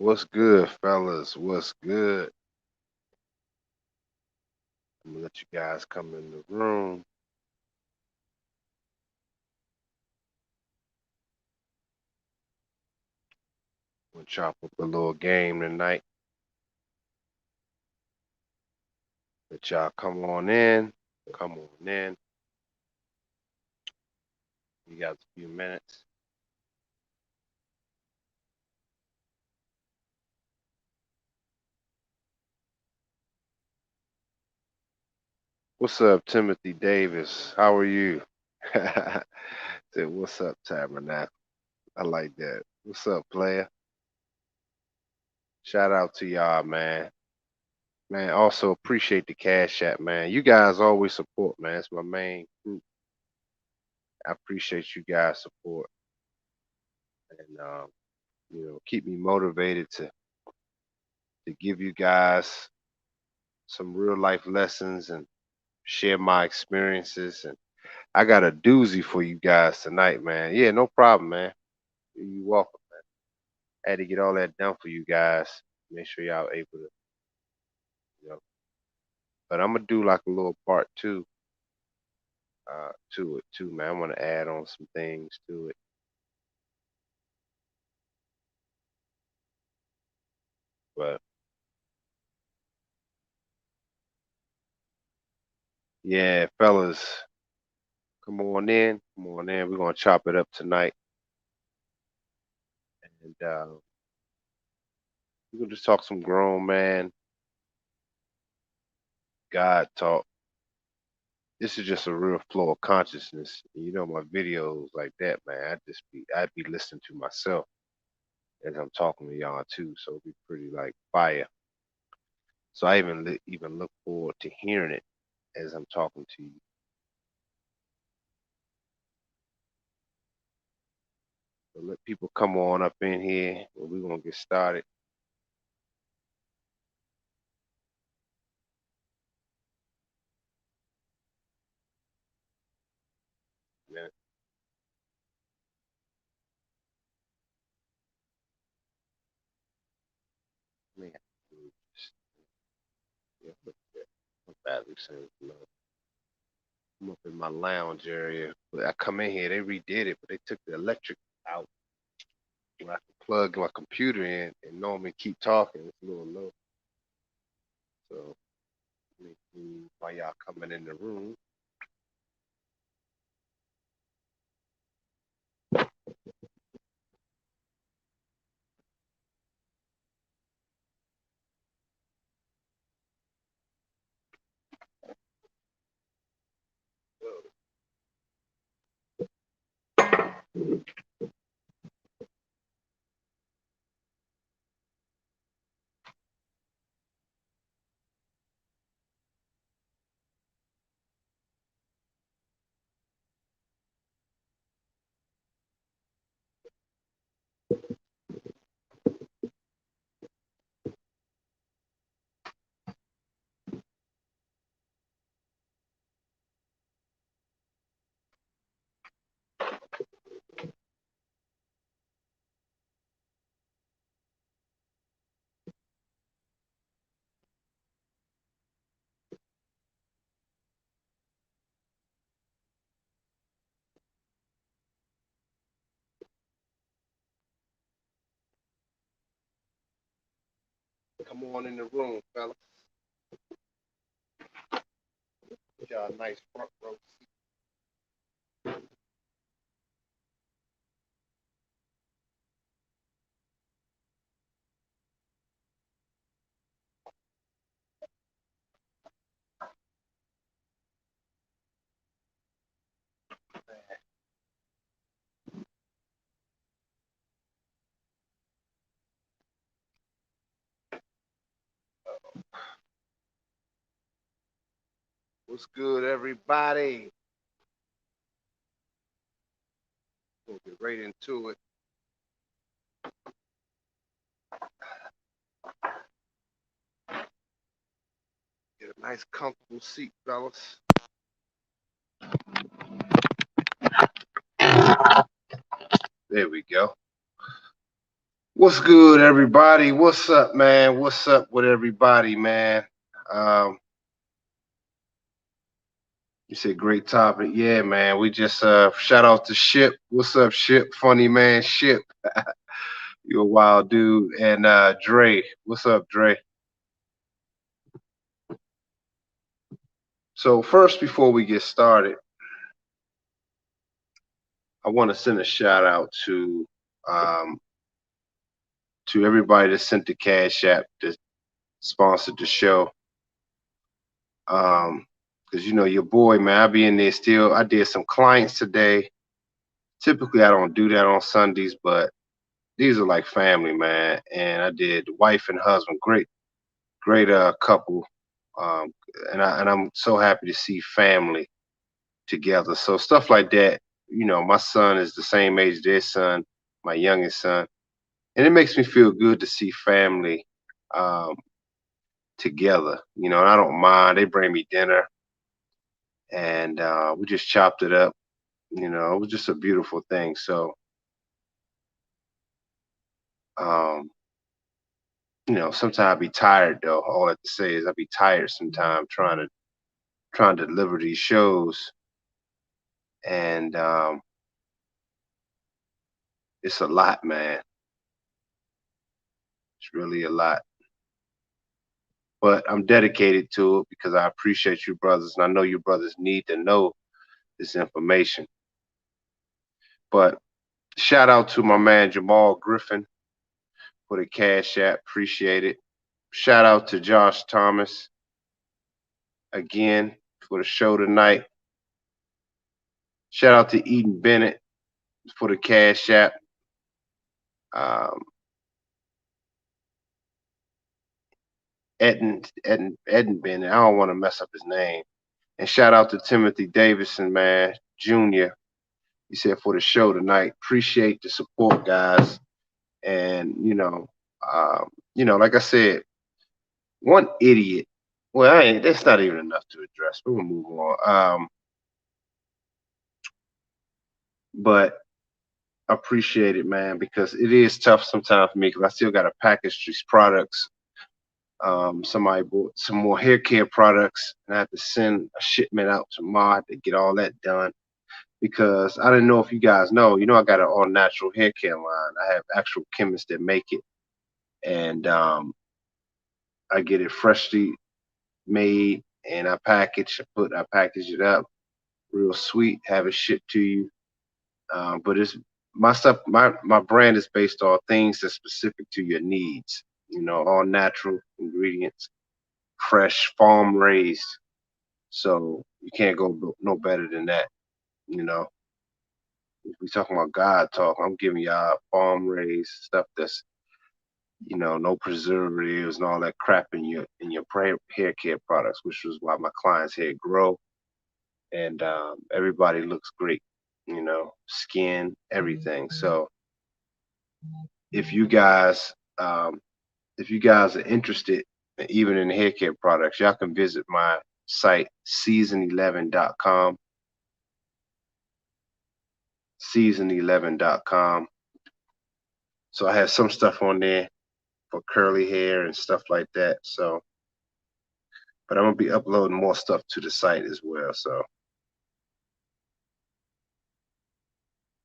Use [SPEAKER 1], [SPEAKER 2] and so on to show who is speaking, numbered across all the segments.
[SPEAKER 1] What's good, fellas? What's good? I'm gonna let you guys come in the room. We'll chop up a little game tonight. Let y'all come on in. Come on in. You got a few minutes. What's up, Timothy Davis? How are you? Said, what's up, Tabernacle? I like that. What's up, player? Shout out to y'all, man. Man, also appreciate the cash app, man. You guys always support, man. It's my main group. I appreciate you guys' support. And keep me motivated to give you guys some real life lessons and share my experiences. And I got a doozy for you guys tonight, man. Yeah, no problem, man. You're welcome. I had to get all that done for you guys. Make sure y'all able to, you know. But I'm gonna do like a little part two to it too, man. I want to add on some things to it. But yeah, fellas, come on in. Come on in. We're gonna chop it up tonight. And we're gonna just talk some grown man God talk. This is just a real flow of consciousness. You know, my videos like that, man. I'd be listening to myself as I'm talking to y'all too. So it'd be pretty like fire. So I even look forward to hearing it as I'm talking to you. So let people come on up in here, and we're gonna get started. Man, man, yeah, look at that. My battery seems low. I'm up in my lounge area. But I come in here, they redid it, but they took the electric out. When I can plug my computer in and normally keep talking, it's a little low. So while y'all coming in the room, come on in the room, fellas. Get y'all a nice front row seat. What's good, everybody? We'll get right into it. Get a nice, comfortable seat, fellas. There we go. What's good, everybody? What's up, man? What's up with everybody, man? Um, you said great topic. Yeah, man. We just shout out to Ship. What's up, Ship? Funny man, Ship. You a wild dude. And Dre. What's up, Dre? So first, before we get started, I want to send a shout out um, to everybody that sent the Cash App that sponsored the show. Because you know your boy, man, I be in there still. I did some clients today. Typically, I don't do that on Sundays, but these are like family, man. And I did wife and husband, great couple. Um, and I'm so happy to see family together. So stuff like that, you know, my son is the same age as their son, my youngest son, and it makes me feel good to see family um, together. You know, and I don't mind. They bring me dinner, and we just chopped it up. You know, it was just a beautiful thing. So, um, you know, sometimes I be tired though. All I have to say is I be tired sometimes trying to deliver these shows, and it's a lot, man. It's really a lot. But I'm dedicated to it because I appreciate you brothers, and I know you brothers need to know this information. But shout out to my man Jamal Griffin for the Cash App. Appreciate it. Shout out to Josh Thomas again for the show tonight. Shout out to Eden Bennett for the Cash App. Um, Eden Bennett. I don't want to mess up his name. And shout out to Timothy Davison, man, Jr. He said for the show tonight. Appreciate the support, guys. And like I said, one idiot. Well, I ain't. That's not even enough to address. We'll move on. But I appreciate it, man, because it is tough sometimes for me because I still got to package these products. Somebody bought some more hair care products, and I had to send a shipment out tomorrow to get all that done because I didn't know if you guys know. You know, I got an all natural hair care line. I have actual chemists that make it, and I get it freshly made, and I package it up real sweet, have it shipped to you. But it's my stuff. My brand is based on things that's specific to your needs. You know, all natural ingredients, fresh, farm raised. So you can't go no better than that. You know, if we talking about God talk, I'm giving y'all farm raised stuff that's no preservatives and all that crap in your hair care products, which was why my clients' hair grow and everybody looks great. Skin, everything. So if you guys um, if you guys are interested, even in hair care products, y'all can visit my site season11.com. Season11.com. So I have some stuff on there for curly hair and stuff like that. So, but I'm gonna be uploading more stuff to the site as well. So,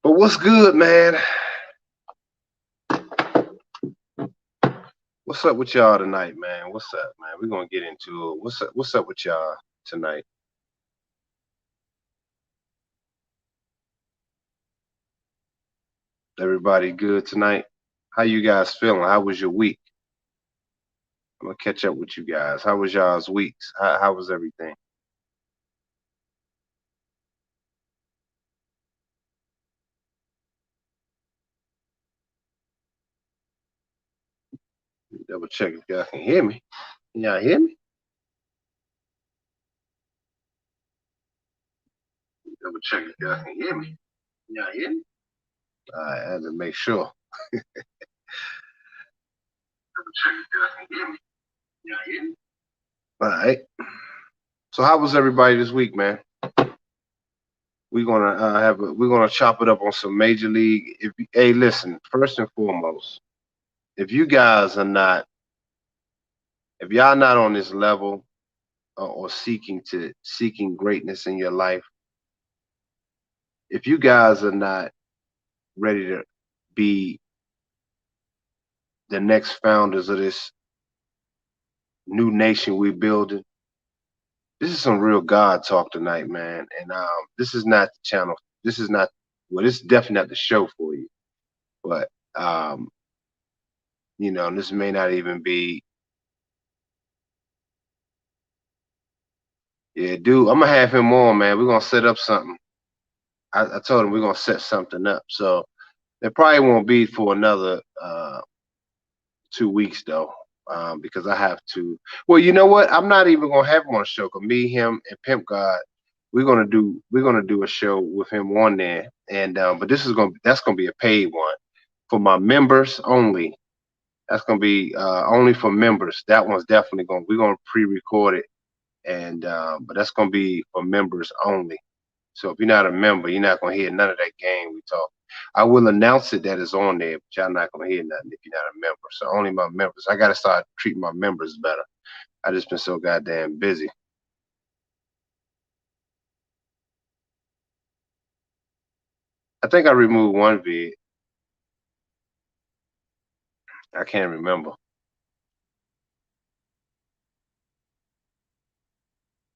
[SPEAKER 1] but what's good, man? What's up with y'all tonight, man? What's up, man? We're gonna get into it. What's up with y'all tonight? Everybody good tonight? How you guys feeling? How was your week? I'm gonna catch up with you guys. How was y'all's weeks? How was everything? Double check if y'all can hear me. Can y'all hear me? Double check if y'all can hear me. Can y'all hear me? I had to make sure. Double check if y'all can hear me. Can y'all hear me? All right. So how was everybody this week, man? We're gonna chop it up on some major league. Hey, listen. First and foremost, if you guys are not, if y'all not on this level or seeking greatness in your life, if you guys are not ready to be the next founders of this new nation we're building, this is some real God talk tonight, man. And this is not the channel. This is not, well, this is definitely not the show for you. But this may not even be. Yeah, dude, I'm gonna have him on, man. We're gonna set up something. I told him we're gonna set something up. So it probably won't be for another 2 weeks though, because I have to. Well, you know what? I'm not even gonna have him on the show. Cause me, him, and Pimp God, we're gonna do a show with him on there. And but that's gonna be a paid one for my members only. That's gonna be only for members. That one's definitely we're gonna pre-record it, and but that's gonna be for members only. So if you're not a member, you're not gonna hear none of that game we talk. I will announce it that it's on there, but y'all not gonna hear nothing if you're not a member. So only my members. I gotta start treating my members better. I just been so goddamn busy. I think I removed one vid. I can't remember.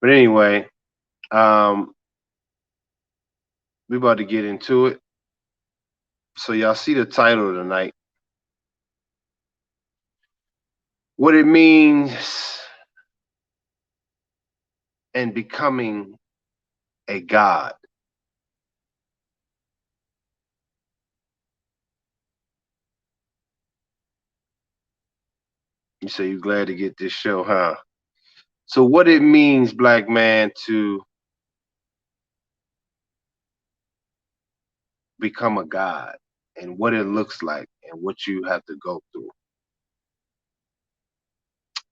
[SPEAKER 1] But anyway, um, we about to get into it. So y'all see the title tonight. What it means and becoming a god. You say you glad to get this show, huh? So what it means, black man, to become a god and what it looks like and what you have to go through.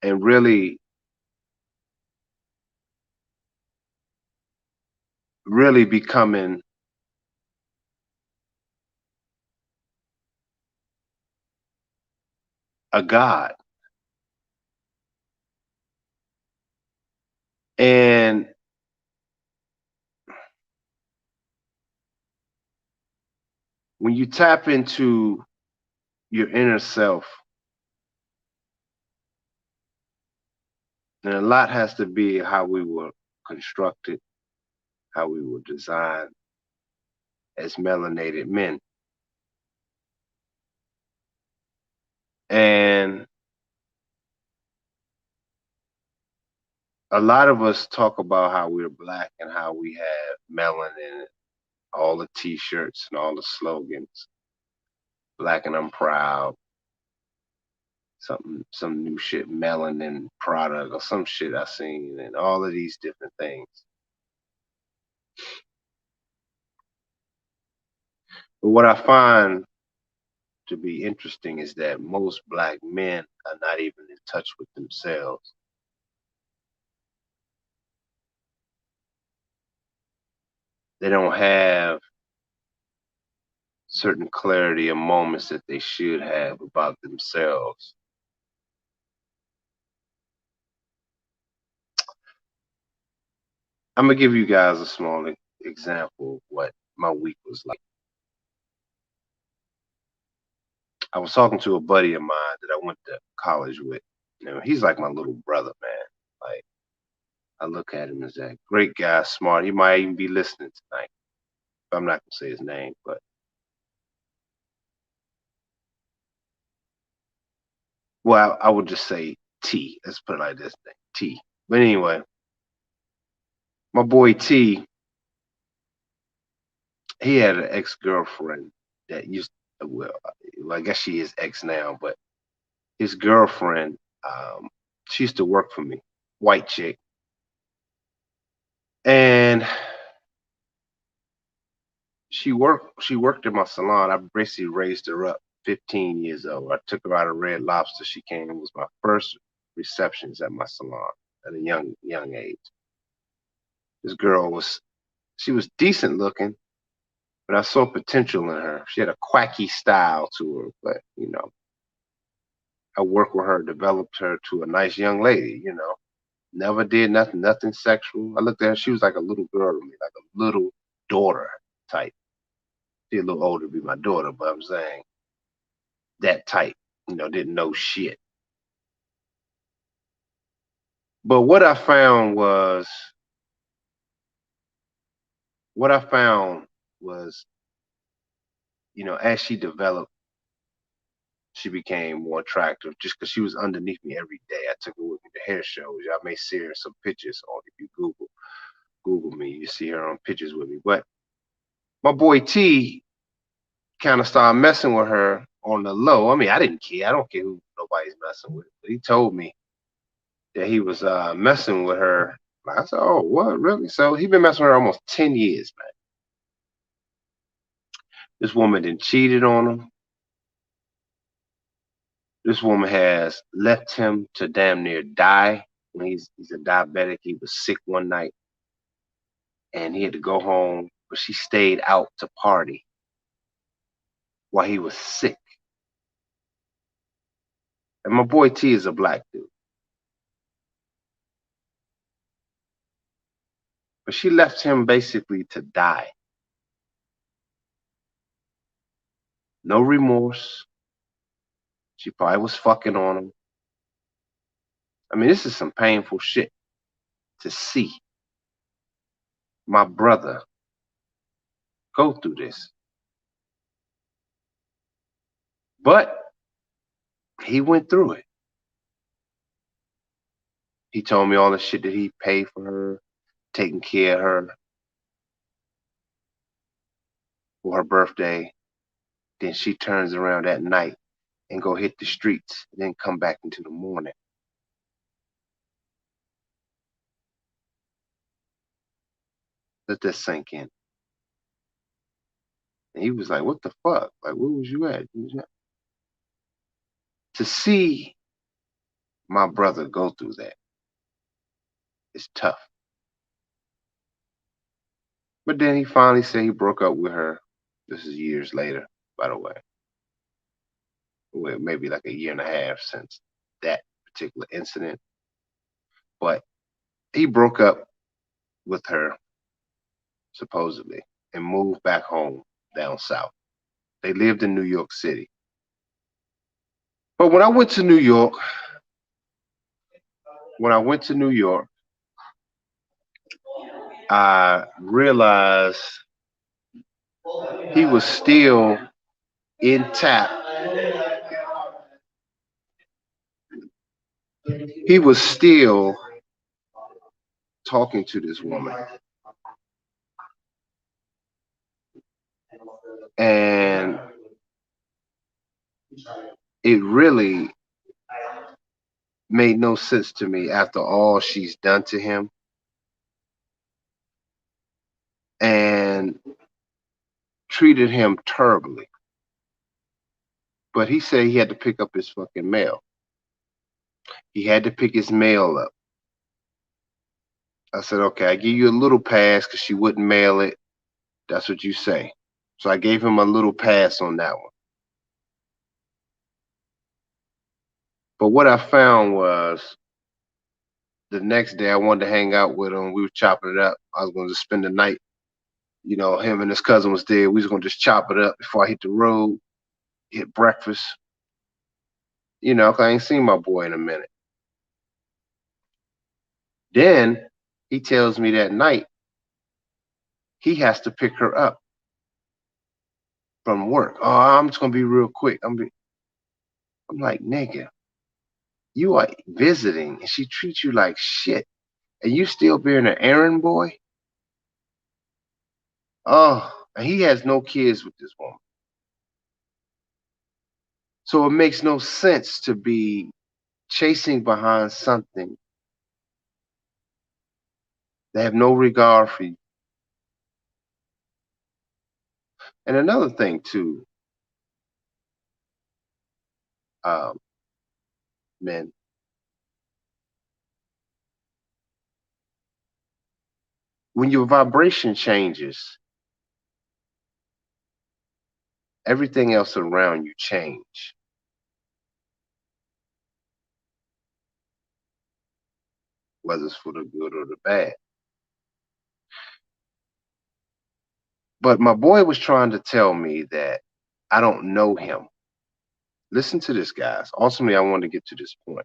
[SPEAKER 1] And really becoming a god. And when you tap into your inner self, then a lot has to be how we were constructed, how we were designed as melanated men. And a lot of us talk about how we're black and how we have melanin, all the t-shirts and all the slogans, black and I'm proud, some new shit, melanin product or some shit I seen, and all of these different things. But what I find to be interesting is that most black men are not even in touch with themselves. They don't have certain clarity or moments that they should have about themselves. I'm gonna give you guys a small example of what my week was like. I was talking to a buddy of mine that I went to college with. He's like my little brother, man. Like I look at him as that great guy, smart. He might even be listening tonight. I'm not gonna say his name, but well, I would just say T. Let's put it like this thing, T. But anyway, my boy T, he had an ex-girlfriend that used well, I guess she is ex now, but his girlfriend, she used to work for me, white chick, and she worked in my salon. I basically raised her up 15 years old. I took her out of Red Lobster. She came. It was my first receptions at my salon at a young age. This girl she was decent looking, but I saw potential in her. She had a quacky style to her, but I worked with her, developed her to a nice young lady, Never did nothing sexual. I looked at her, she was like a little girl to me, like a little daughter type. She's a little older to be my daughter, but I'm saying that type, didn't know shit. But what I found was, as she developed, she became more attractive just because she was underneath me every day. I took her with me to hair shows. Y'all may see her in some pictures on if you Google me, you see her on pictures with me. But my boy T kind of started messing with her on the low. I mean, I didn't care. I don't care who nobody's messing with. But he told me that he was messing with her. I said, "Oh, what? Really?" So he been messing with her almost 10 years, man. This woman then cheated on him. This woman has left him to damn near die. When he's a diabetic. He was sick one night and he had to go home, but she stayed out to party while he was sick. And my boy T is a black dude. But she left him basically to die. No remorse. She probably was fucking on him. I mean, this is some painful shit to see my brother go through this. But he went through it. He told me all the shit that he paid for her, taking care of her for her birthday. Then she turns around that night and go hit the streets, and then come back into the morning. Let that sink in. And he was like, "What the fuck? Like, where was you at?" To see my brother go through that is tough. But then he finally said he broke up with her. This is years later, by the way. Well, maybe like a year and a half since that particular incident. But he broke up with her, supposedly, and moved back home down south. They lived in New York City. But when I went to New York, I realized he was still intact. He was still talking to this woman. And it really made no sense to me after all she's done to him. And treated him terribly. But he said he had to pick up his fucking mail. He had to pick his mail up. I said, okay, I give you a little pass because she wouldn't mail it. That's what you say. So I gave him a little pass on that one. But what I found was the next day I wanted to hang out with him. We were chopping it up. I was going to just spend the night. Him and his cousin was there. We was going to just chop it up before I hit the road, hit breakfast. 'Cause I ain't seen my boy in a minute. Then he tells me that night he has to pick her up from work. Oh, I'm just gonna be real quick. I'm like, nigga, you are visiting and she treats you like shit. And you still being an errand boy? Oh, and he has no kids with this woman. So it makes no sense to be chasing behind something that have no regard for you. And another thing too, um, men, when your vibration changes, everything else around you change. whether it's for the good or the bad. But my boy was trying to tell me that I don't know him. Listen to this, guys. Ultimately, I want to get to this point.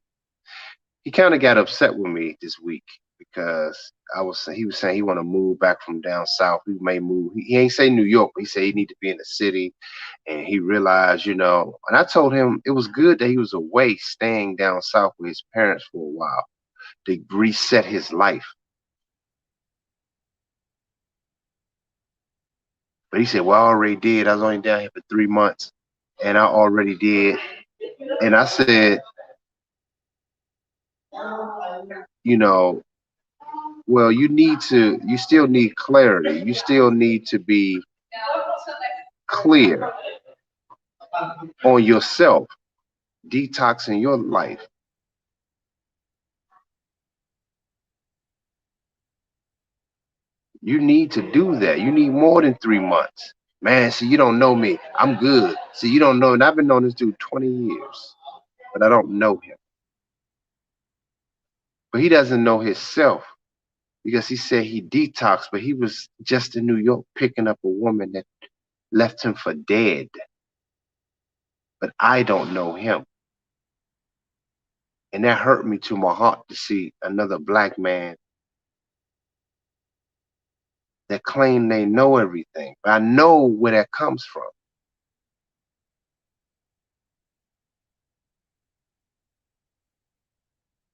[SPEAKER 1] He kind of got upset with me this week because he was saying he want to move back from down south. He may move. He ain't say New York, but he said he need to be in the city. And he realized, and I told him it was good that he was away, staying down south with his parents for a while to reset his life. But he said, well, I already did. I was only down here for 3 months, and I already did. And I said, you know, well, you still need clarity. You still need to be clear on yourself, detoxing your life. You need to do that. You need more than 3 months. Man, see, you don't know me. I'm good. See, you don't know. And I've been knowing this dude 20 years, but I don't know him. But he doesn't know himself because he said he detoxed, but he was just in New York picking up a woman that left him for dead. But I don't know him. And that hurt me to my heart to see another black man that claim they know everything. But I know where that comes from.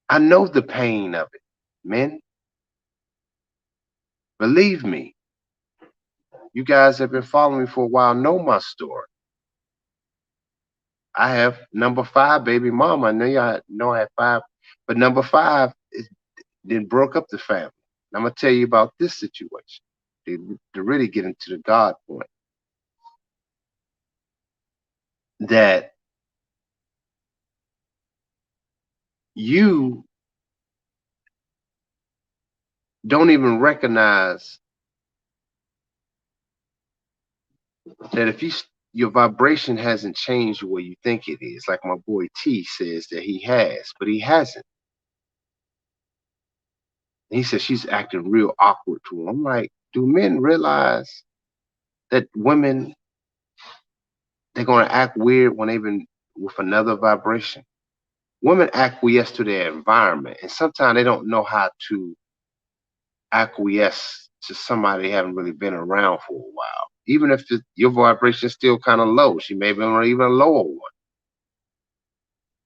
[SPEAKER 1] I know the pain of it. Men, believe me, you guys have been following me for a while, know my story. I have number five baby mama. I know y'all know I had five, but number five then broke up the family. And I'm gonna tell you about this situation to really get into the God point. That you don't even recognize that if your vibration hasn't changed the way you think it is, like my boy T says that he has, but he hasn't. And he says she's acting real awkward to him. I'm like, do men realize that women they're gonna act weird when they've been with another vibration? Women acquiesce to their environment, and sometimes they don't know how to acquiesce to somebody they haven't really been around for a while. Even if your vibration is still kind of low, she may be on even a lower one.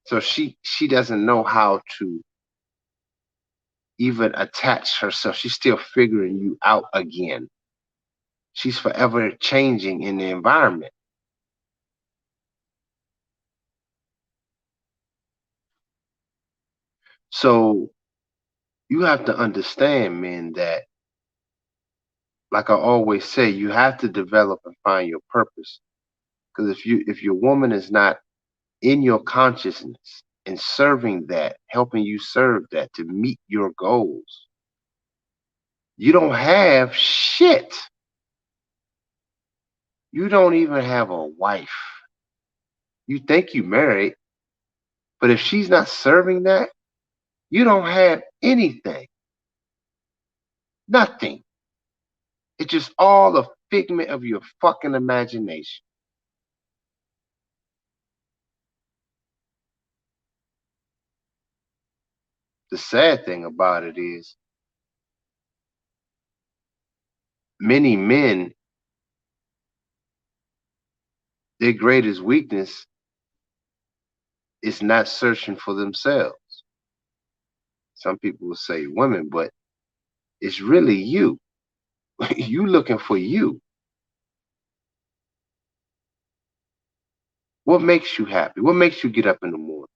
[SPEAKER 1] So she doesn't know how to even attach herself. She's still figuring you out again. She's forever changing in the environment. So you have to understand, men, that like I always say, you have to develop and find your purpose. Because if your woman is not in your consciousness and serving that, helping you serve that to meet your goals, you don't have shit. You don't even have a wife. You think you married, but if she's not serving that, you don't have anything. Nothing. It's just all a figment of your fucking imagination. The sad thing about it is many men, their greatest weakness is not searching for themselves. Some people will say women, but it's really you. You looking for you. What makes you happy? What makes you get up in the morning?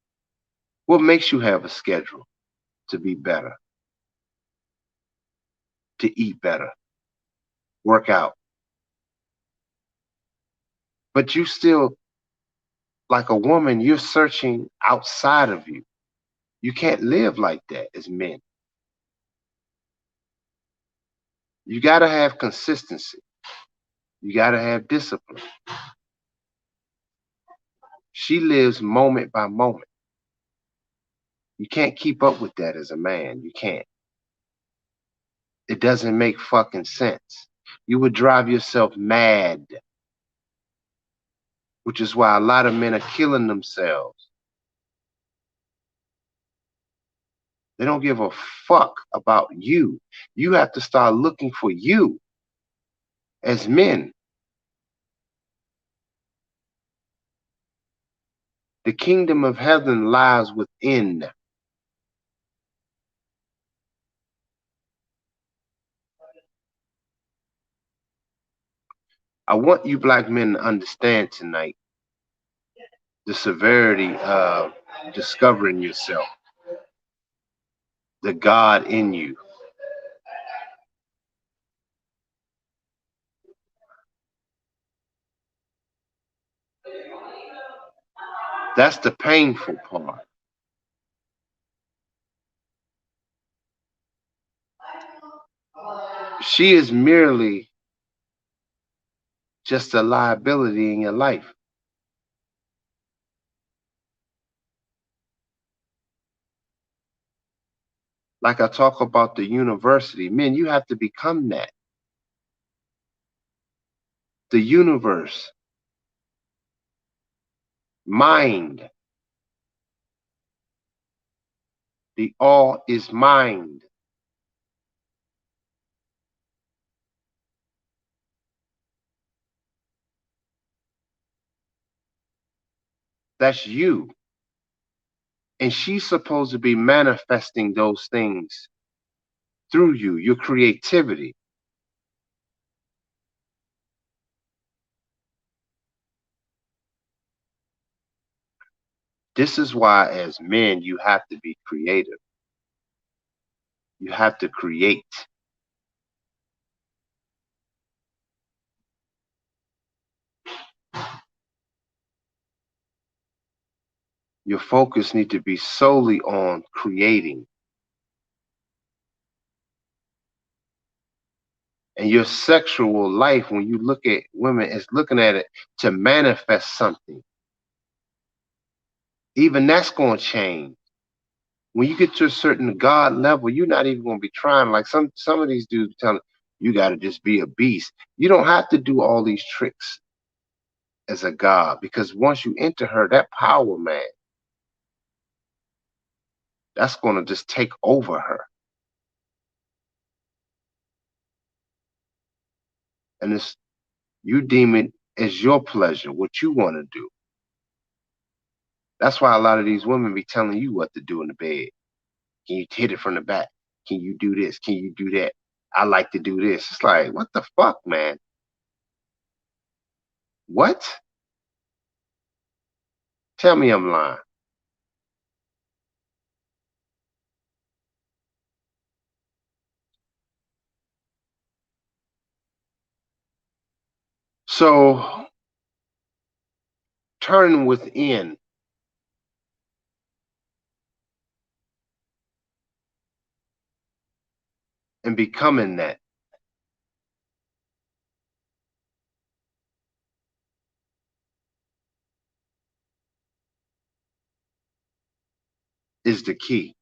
[SPEAKER 1] What makes you have a schedule to be better, to eat better, work out? But you still, like a woman, you're searching outside of you. You can't live like that as men. You got to have consistency. You got to have discipline. She lives moment by moment. You can't keep up with that as a man. You can't. It doesn't make fucking sense. You would drive yourself mad, which is why a lot of men are killing themselves. They don't give a fuck about you. You have to start looking for you as men. The kingdom of heaven lies within. I want you black men to understand tonight the severity of discovering yourself, the God in you. That's the painful part. She is merely just a liability in your life. Like I talk about the university, men, you have to become that. The universe, mind, the all is mind. That's you. And she's supposed to be manifesting those things through you, your creativity. This is why, as men, you have to be creative. You have to create. Your focus need to be solely on creating. And your sexual life, when you look at women, is looking at it to manifest something. Even that's going to change. When you get to a certain God level, you're not even going to be trying. Like some of these dudes telling you got to just be a beast. You don't have to do all these tricks as a God, because once you enter her, that power, man, that's going to just take over her. And it's you deem it as your pleasure, what you want to do. That's why a lot of these women be telling you what to do in the bed. Can you hit it from the back? Can you do this? Can you do that? I like to do this. It's like, what the fuck, man? What? Tell me I'm lying. So turning within and becoming that is the key.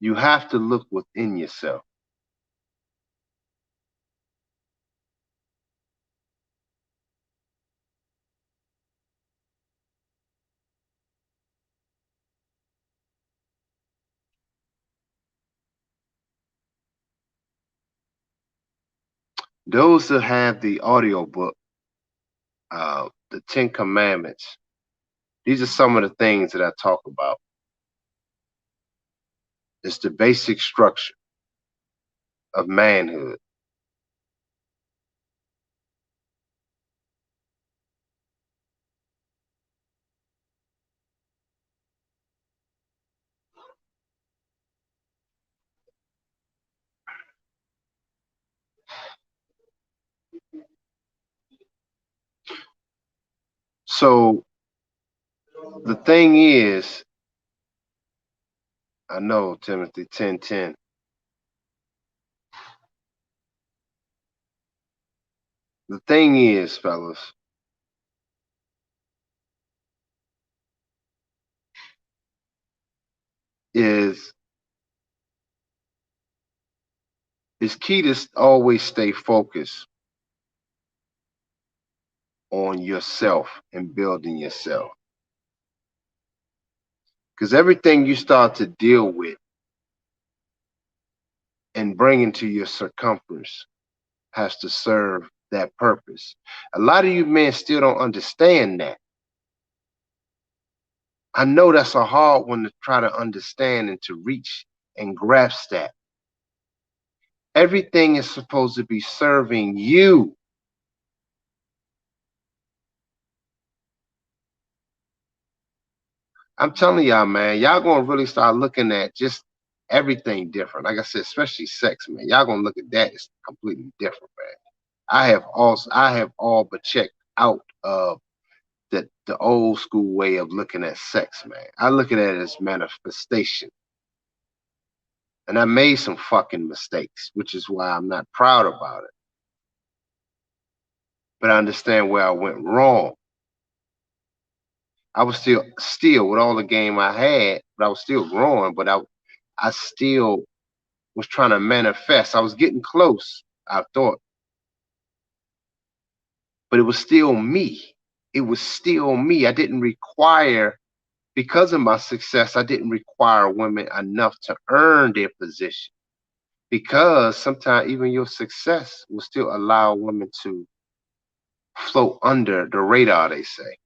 [SPEAKER 1] You have to look within yourself. Those that have the audio book, the Ten Commandments, these are some of the things that I talk about. It's the basic structure of manhood. So the thing is, I know Timothy 10:10. The thing is, fellas, is it's key to always stay focused on yourself and building yourself. Because everything you start to deal with and bring into your circumference has to serve that purpose. A lot of you men still don't understand that. I know that's a hard one to try to understand and to reach and grasp that. Everything is supposed to be serving you. I'm telling y'all, man, y'all gonna really start looking at just everything different. Like I said, especially sex, man. Y'all gonna look at that as completely different, man. I have all but checked out of the old school way of looking at sex, man. I look at it as manifestation. And I made some fucking mistakes, which is why I'm not proud about it. But I understand where I went wrong. I was still with all the game I had, but I was still growing, but I still was trying to manifest. I was getting close, I thought, but it was still me. It was still me. I didn't require, because of my success, I didn't require women enough to earn their position. Because sometimes even your success will still allow women to float under the radar, they say.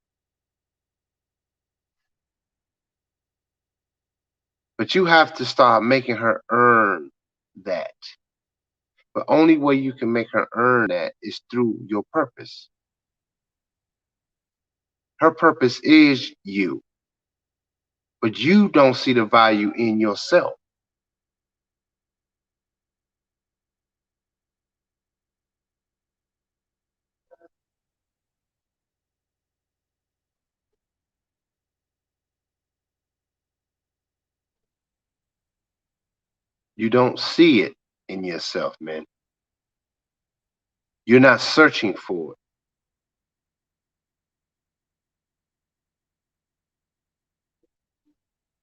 [SPEAKER 1] But you have to start making her earn that. The only way you can make her earn that is through your purpose. Her purpose is you, but you don't see the value in yourself. You don't see it in yourself, man. You're not searching for it.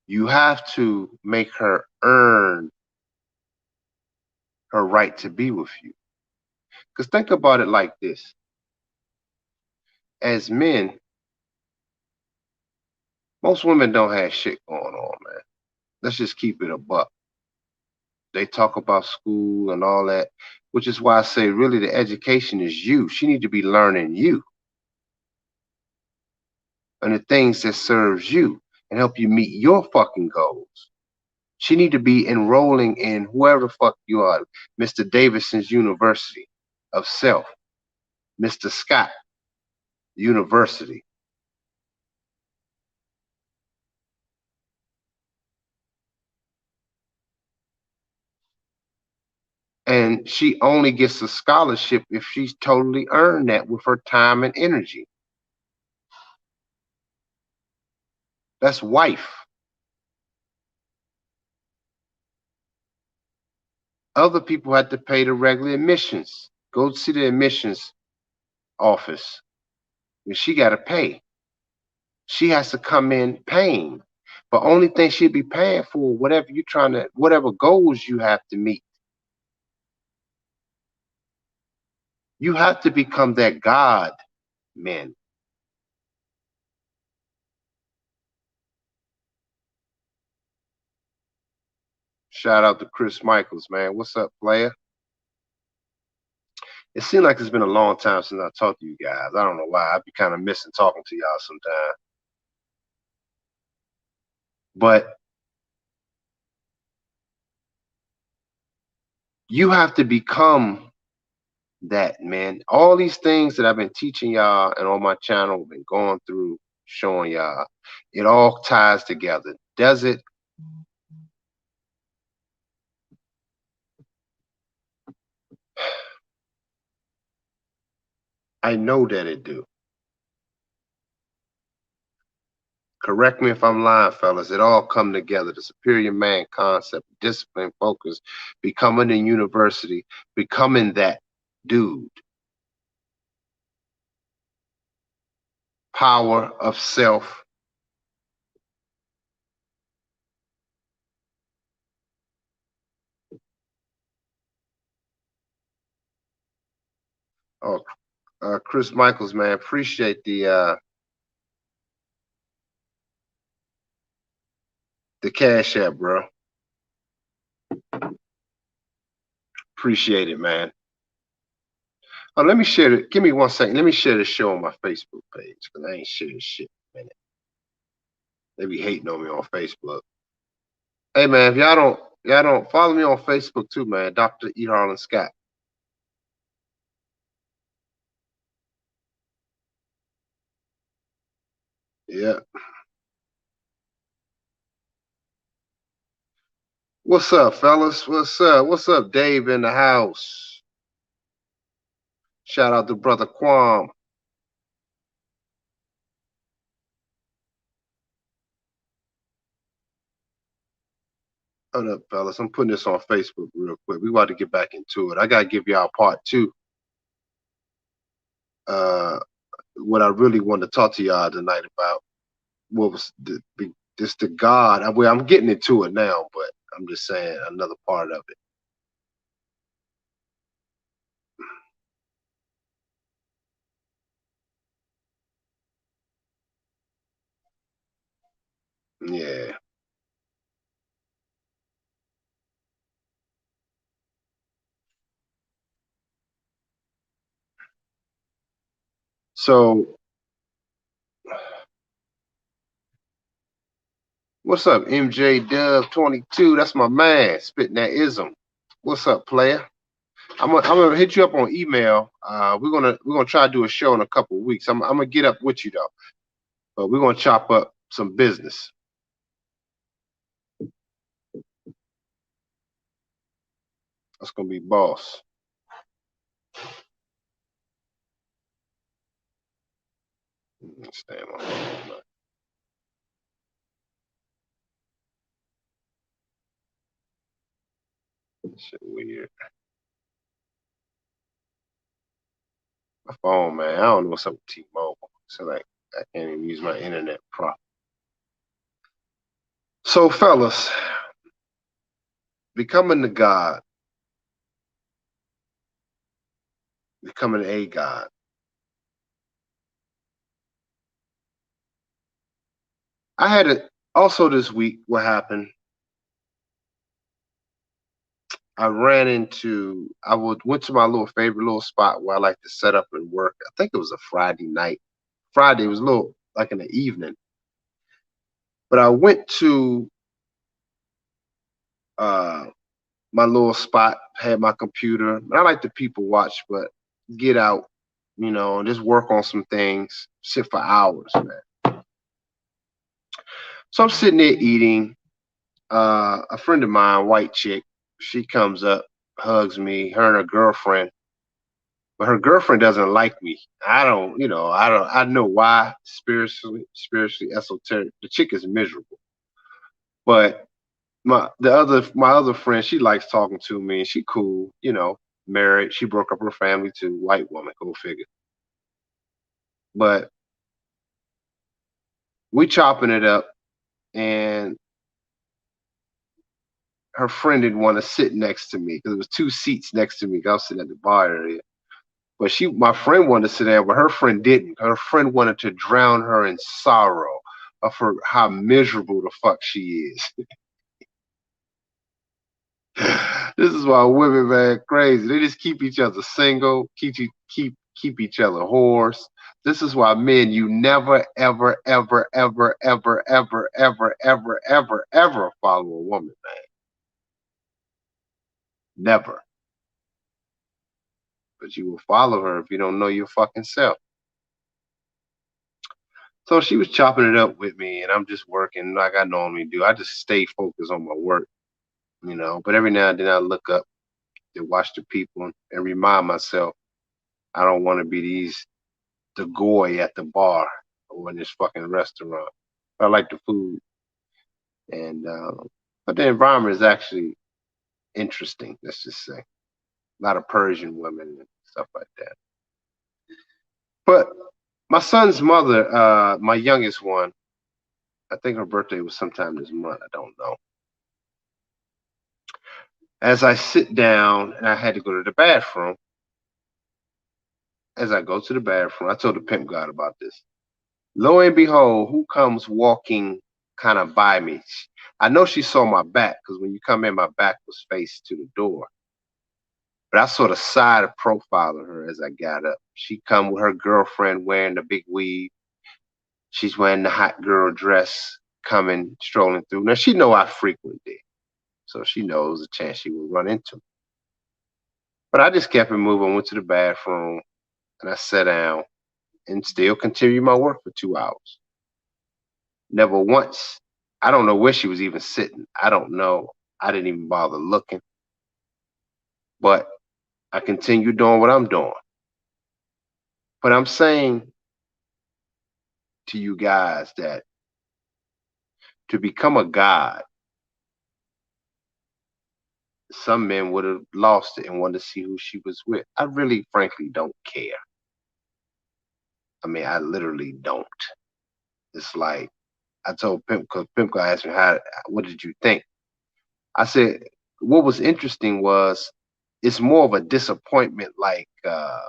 [SPEAKER 1] You have to make her earn her right to be with you. Because think about it like this: as men, most women don't have shit going on, man. Let's just keep it a buck. They talk about school and all that, which is why I say really the education is you. She need to be learning you and the things that serves you and help you meet your fucking goals. She need to be enrolling in whoever the fuck you are, Mr. Davidson's University of Self, Mr. Scott University. And she only gets a scholarship if she's totally earned that with her time and energy. That's wife. Other people have to pay the regular admissions. Go see the admissions office. And she got to pay. She has to come in paying. But only thing she'd be paying for, whatever you trying to, whatever goals you have to meet. You have to become that God, man. Shout out to Chris Michaels, man. What's up, player? It seems like it's been a long time since I talked to you guys. I don't know why. I be kind of missing talking to y'all sometimes. But you have to become that, man. All these things that I've been teaching y'all and on my channel, been going through, showing y'all, it all ties together. Does it? I know that it do. Correct me if I'm lying, fellas. It all come together. The superior man concept, discipline, focus, becoming a university, becoming that dude. Power of self. Oh, Chris Michaels, man, appreciate the cash app, bro. Appreciate it, man. Oh, let me share it. Give me 1 second. Let me share this show on my Facebook page because I ain't sharing shit in a minute. They be hating on me on Facebook. Hey, man, if y'all don't follow me on Facebook too, man. Dr. E. Harlan Scott. Yeah. What's up, fellas? What's up? What's up, Dave in the house? Shout out to brother Quam. Hold up, fellas. I'm putting this on Facebook real quick. We about to get back into it. I gotta give y'all part two. Uh, what I really wanted to talk to y'all tonight about. What was this the God? Well, I'm getting into it now, but I'm just saying another part of it. Yeah. So what's up, MJ Dub 22? That's my man, spitting that ism. What's up, player? I'm gonna hit you up on email. We're gonna try to do a show in a couple of weeks. I'm gonna get up with you though, but we're gonna chop up some business. That's gonna be boss. Stand on shit weird. My phone, man. I don't know what's up with T-Mobile. So like, I can't even use my internet prop. So, fellas, becoming the God, becoming a God. I had it also this week. What happened? Went to my little favorite little spot where I like to set up and work. I think it was a Friday night. Friday was a little like in the evening. But I went to uh my little spot, had my computer. I like to people watch, but get out, and just work on some things, sit for hours, man. So I'm sitting there eating. A friend of mine, white chick, she comes up, hugs me, her and her girlfriend. But her girlfriend doesn't like me. I know why, spiritually esoteric. The chick is miserable. But my other friend, she likes talking to me and she cool, married. She broke up her family to white woman, go figure. But we chopping it up and her friend didn't want to sit next to me because there was two seats next to me. I was sitting at the bar area. But my friend wanted to sit down, but her friend didn't. Her friend wanted to drown her in sorrow of how miserable the fuck she is. This is why women, man, crazy. They just keep each other single, keep each other whores. This is why men, you never, ever, ever, ever, ever, ever, ever, ever, ever, ever follow a woman, man. Never. But you will follow her if you don't know your fucking self. So she was chopping it up with me, and I'm just working like I normally do. I just stay focused on my work, But every now and then I look up to watch the people and remind myself I don't want to be the goy at the bar or in this fucking restaurant. I like the food, and but the environment is actually interesting. Let's just say a lot of Persian women and stuff like that. But my son's mother, my youngest one, I think her birthday was sometime this month. I don't know. As I sit down and I had to go to the bathroom, as I go to the bathroom, I told the pimp god about this. Lo and behold, who comes walking kind of by me? I know she saw my back because when you come in, my back was faced to the door. But I saw the side of profile of her as I got up. She come with her girlfriend wearing the big weave. She's wearing the hot girl dress, coming strolling through. Now she know I frequent there, so she knows a chance she will run into me. But I just kept it moving. Went to the bathroom and I sat down and still continued my work for 2 hours. Never once. I don't know where she was even sitting. I don't know. I didn't even bother looking. But I continued doing what I'm doing. But I'm saying to you guys that to become a god, some men would have lost it and wanted to see who she was with. I really, frankly, don't care. I mean, I literally don't. It's like I told Pimp, because Pimp guy asked me, what did you think? I said, what was interesting was it's more of a disappointment, like a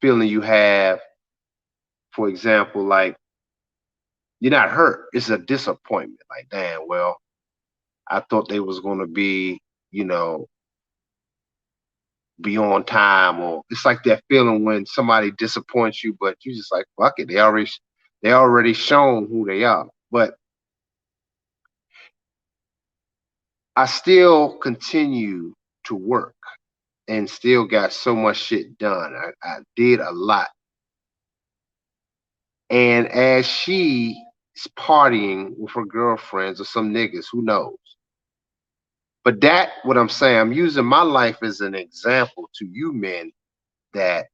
[SPEAKER 1] feeling you have, for example, like you're not hurt. It's a disappointment. Like, damn, well, I thought they was gonna be, you know, be on time, or it's like that feeling when somebody disappoints you, but you just like, fuck it. They already shown who they are. But I still continue to work and still got so much shit done. I did a lot. And as she is partying with her girlfriends or some niggas, who knows? But that, what I'm saying, I'm using my life as an example to you men that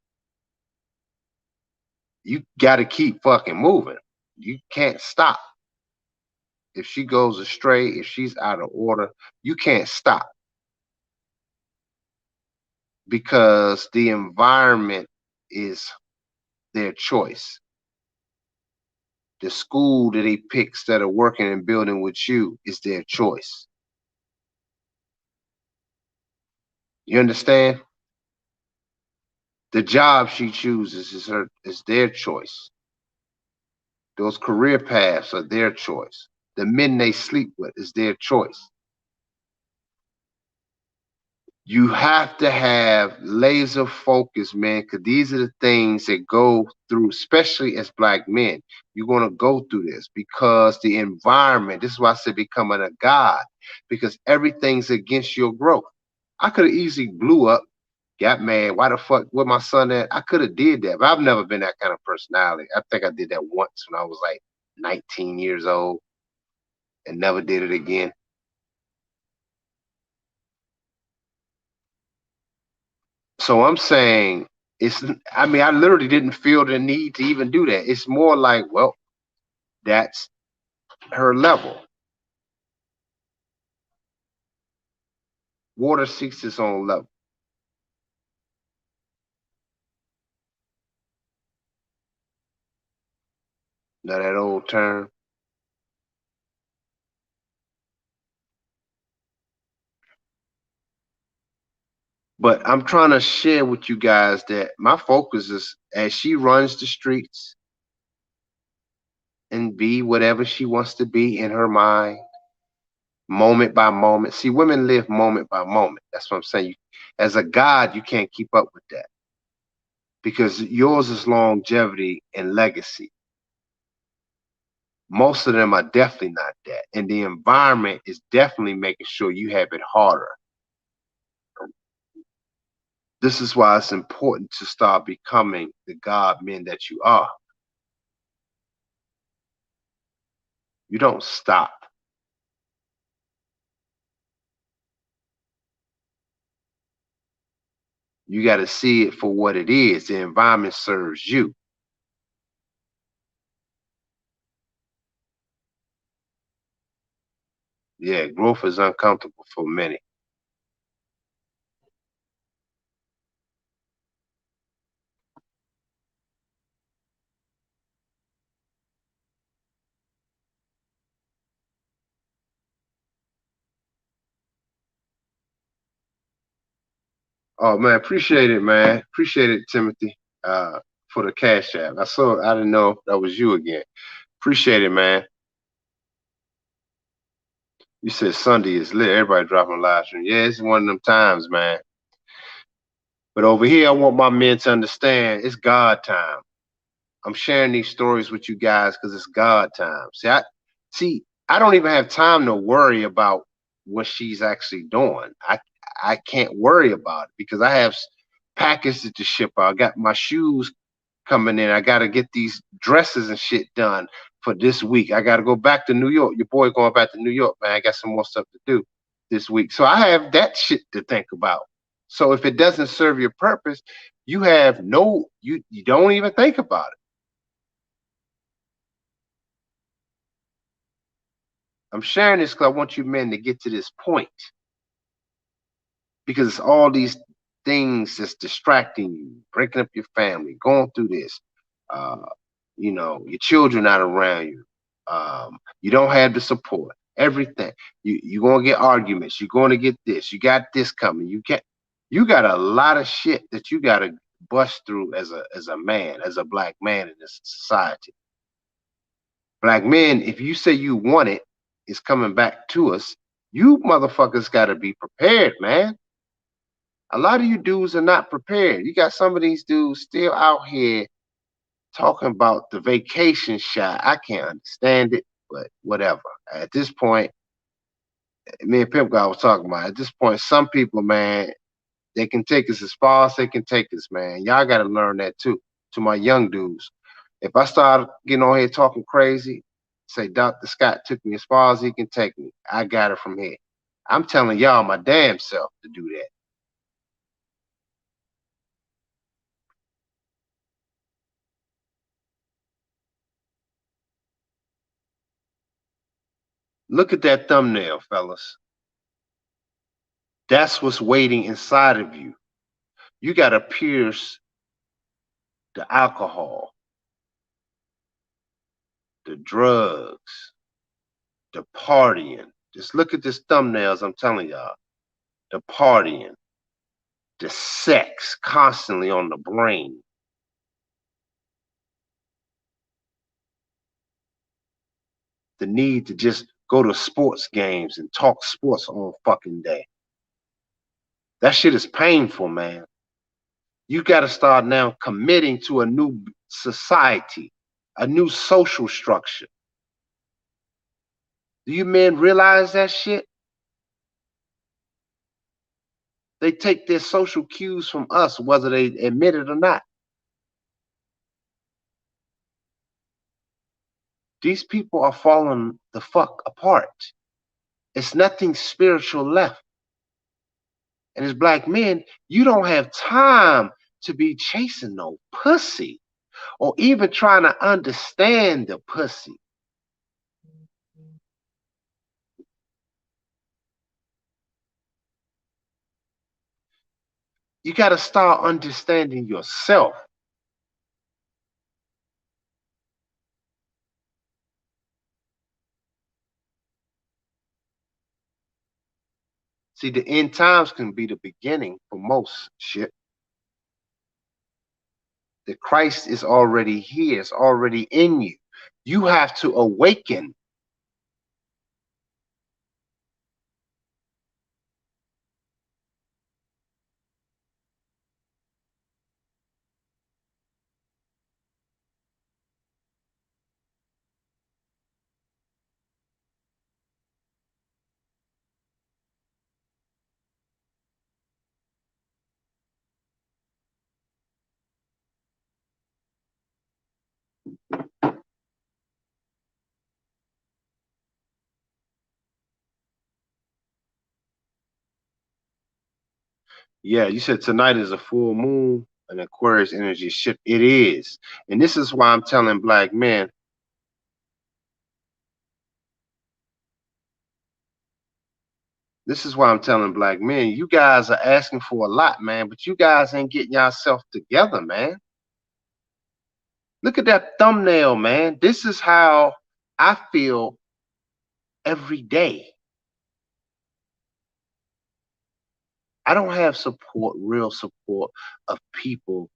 [SPEAKER 1] you got to keep fucking moving. You can't stop. If she goes astray, if she's out of order, you can't stop because the environment is their choice. The school that they pick instead of working and building with you is their choice. You understand? The job she chooses is their choice. Those career paths are their choice. The men they sleep with is their choice. You have to have laser focus, man, because these are the things that go through, especially as black men. You're going to go through this because the environment, this is why I said becoming a god, because everything's against your growth. I could have easily blew up, got mad. Why the fuck, where my son at? I could have did that, but I've never been that kind of personality. I think I did that once when I was like 19 years old and never did it again. So I'm saying it's, I mean, I literally didn't feel the need to even do that. It's more like, well, that's her level. Water seeks its own level. Now that old term. But I'm trying to share with you guys that my focus is as she runs the streets and be whatever she wants to be in her mind, moment by moment. See, women live moment by moment. That's what I'm saying. As a god, you can't keep up with that because yours is longevity and legacy. Most of them are definitely not that. And the environment is definitely making sure you have it harder. This is why it's important to start becoming the God men that you are. You don't stop. You got to see it for what it is. The environment serves you. Yeah, growth is uncomfortable for many. Oh man, appreciate it, man. Appreciate it, Timothy. uh, for the cash app. I saw. I didn't know if that was you again. Appreciate it, man. You said Sunday is lit. Everybody dropping live stream. Yeah, it's one of them times, man. But over here, I want my men to understand it's God time. I'm sharing these stories with you guys because it's God time. I don't even have time to worry about what she's actually doing. I can't worry about it because I have packages to ship out. I got my shoes coming in. I got to get these dresses and shit done for this week. I got to go back to New York. Your boy going back to New York, man. I got some more stuff to do this week. So I have that shit to think about. So if it doesn't serve your purpose, you don't even think about it. I'm sharing this because I want you men to get to this point because it's all these things that's distracting you, breaking up your family, going through this. Uh, your children not around you. You don't have the support. Everything. You're gonna get arguments. You're gonna get this. You got this coming. You got a lot of shit that you gotta bust through as a man, as a black man in this society. Black men, if you say you want it, it's coming back to us. You motherfuckers gotta be prepared, man. A lot of you dudes are not prepared. You got some of these dudes still out here talking about the vacation shot. I can't understand it, but whatever. At this point, me and Pimp guy was talking about. At this point, some people, man, they can take us as far as they can take us, man. Y'all got to learn that too. To my young dudes, if I start getting on here talking crazy, say Dr. Scott took me as far as he can take me. I got it from here. I'm telling y'all my damn self to do that. Look at that thumbnail, fellas. That's what's waiting inside of you. You got to pierce the alcohol, the drugs, the partying. Just look at this thumbnails, I'm telling y'all. The partying, the sex constantly on the brain, the need to just go to sports games and talk sports all fucking day. That shit is painful, man. You got to start now committing to a new society, a new social structure. Do you men realize that shit? They take their social cues from us, whether they admit it or not. These people are falling the fuck apart. It's nothing spiritual left. And as black men, you don't have time to be chasing no pussy or even trying to understand the pussy. You got to start understanding yourself. See, the end times can be the beginning for most shit. The Christ is already here, it's already in you. You have to awaken. Yeah, you said tonight is a full moon and Aquarius energy shift. It is. And this is why I'm telling black men, you guys are asking for a lot, man, but you guys ain't getting yourself together, man. Look at that thumbnail, man. This is how I feel every day. I don't have support, real support of people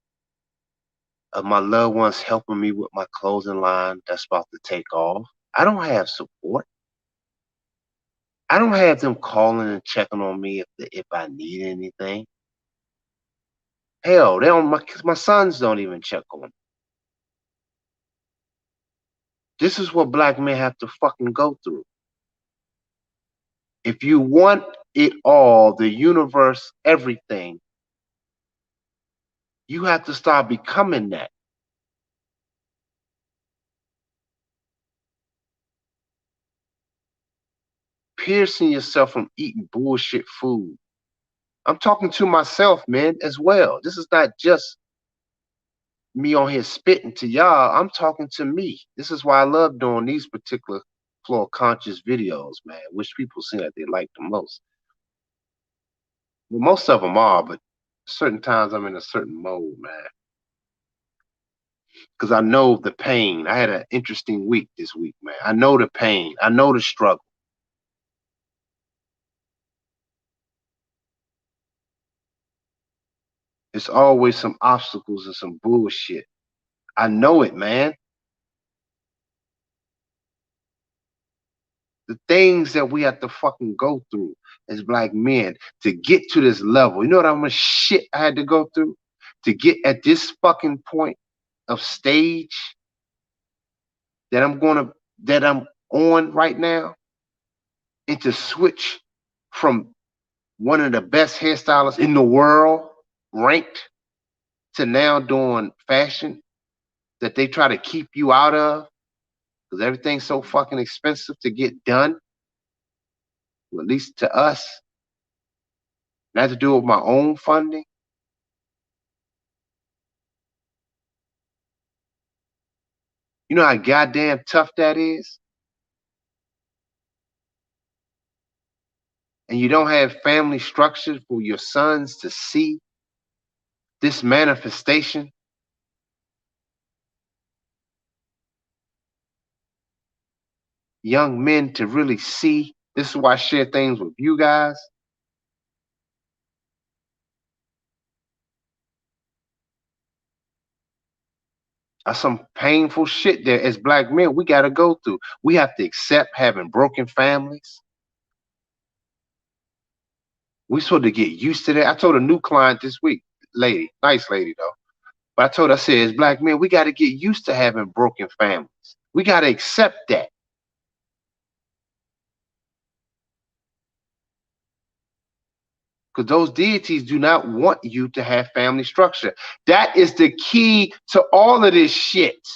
[SPEAKER 1] my loved ones helping me with my clothing line that's about to take off. I don't have support. I don't have them calling and checking on me if I need anything. Hell, they don't. My sons don't even check on me. This is what black men have to fucking go through. If you want it all, the universe, everything, you have to start becoming that. Piercing yourself from eating bullshit food. I'm talking to myself, man, as well. This is not just me on here spitting to y'all. I'm talking to me. This is why I love doing these particular floor conscious videos, man, which people seem like they like the most. Well, most of them are, but certain times I'm in a certain mode, man. Because I know the pain. I had an interesting week this week, man. I know the pain. I know the struggle. It's always some obstacles and some bullshit. I know it, man. The things that we have to fucking go through as black men to get to this level. You know what much shit I had to go through to get at this fucking point of stage that I'm on right now, and to switch from one of the best hairstylists in the world, ranked, to now doing fashion that they try to keep you out of because everything's so fucking expensive to get done. Well, at least to us, and I had to do it with my own funding. You know how goddamn tough that is? And you don't have family structure for your sons to see this manifestation. Young men to really see. This is why I share things with you guys. Some painful shit there as black men we got to go through. We have to accept having broken families. We supposed to get used to that. I told a new client this week, lady, nice lady though. But I told her, I said, as black men, we got to get used to having broken families. We got to accept that. Because those deities do not want you to have family structure. That is the key to all of this shit.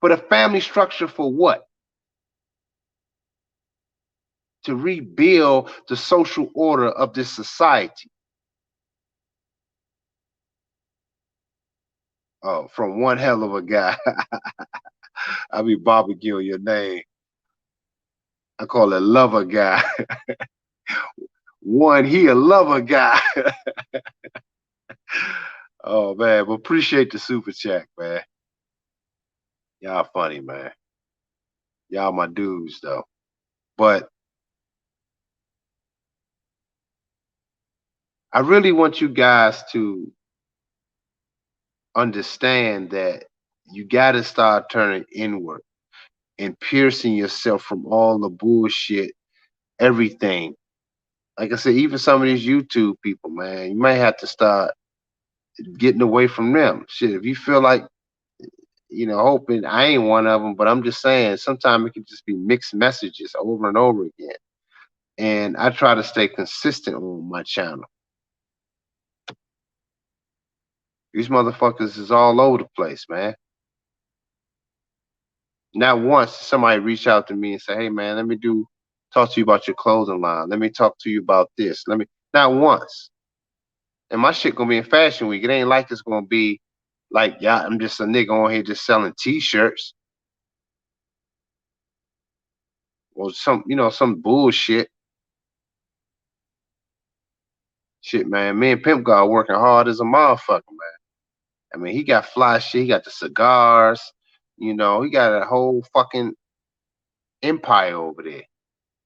[SPEAKER 1] But a family structure for what? To rebuild the social order of this society. Oh, from one hell of a guy. I be barbecuing your name. I call it lover guy. One, he a lover guy. Oh man, but appreciate the super chat, man. Y'all funny, man. Y'all my dudes though. But I really want you guys to understand that you got to start turning inward and piercing yourself from all the bullshit, everything. Like I said, even some of these YouTube people, man, you might have to start getting away from them. Shit, if you feel like, hoping I ain't one of them, but I'm just saying sometimes it can just be mixed messages over and over again. And I try to stay consistent on my channel. These motherfuckers is all over the place, man. Not once somebody reach out to me and say, "Hey, man, let me talk to you about your clothing line. Let me talk to you about this. Not once." And my shit gonna be in Fashion Week. It ain't like it's gonna be like, yeah, I'm just a nigga on here just selling T-shirts or some bullshit. Shit, man. Me and Pimp God working hard as a motherfucker, man. I mean, he got fly shit. He got the cigars. He got a whole fucking empire over there.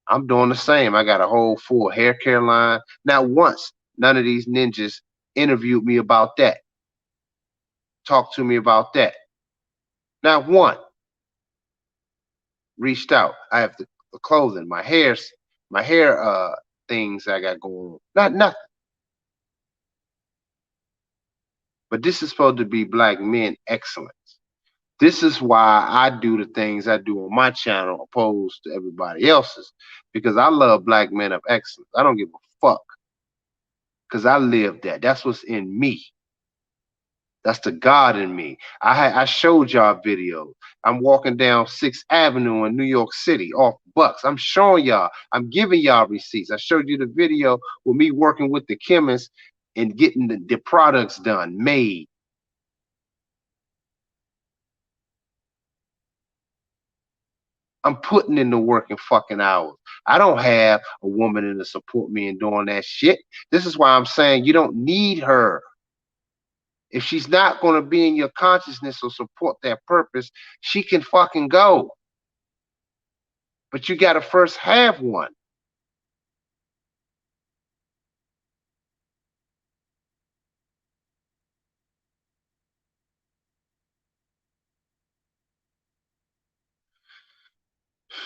[SPEAKER 1] I'm doing the same. I got a whole full hair care line. Not once, none of these ninjas interviewed me about that. talked to me about that. Not one reached out. I have the clothing, my hair things I got going on. Not nothing. But this is supposed to be black men excellence. This is why I do the things I do on my channel opposed to everybody else's. Because I love black men of excellence. I don't give a fuck. Because I live that. That's what's in me. That's the God in me. I showed y'all videos. I'm walking down 6th Avenue in New York City off Bucks. I'm showing y'all. I'm giving y'all receipts. I showed you the video with me working with the chemist and getting the products done, made. I'm putting in the working fucking hours. I don't have a woman in to support me in doing that shit. This is why I'm saying you don't need her. If she's not going to be in your consciousness or support that purpose, she can fucking go. But you got to first have one.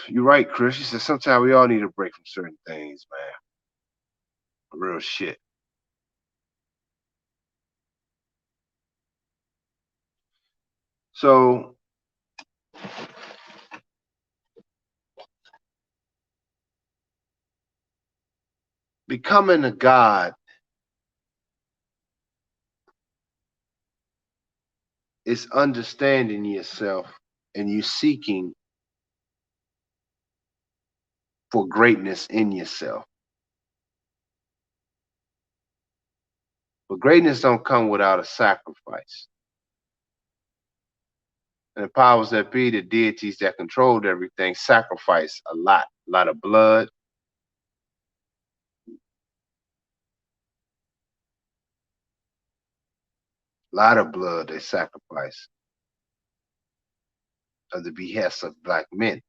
[SPEAKER 1] You're right, Chris. You said sometimes we all need a break from certain things, man. Real shit. So becoming a god is understanding yourself and you seeking for greatness in yourself. But greatness don't come without a sacrifice. And the powers that be, the deities that controlled everything, sacrifice a lot of blood, a lot of blood they sacrifice at the behest of black men.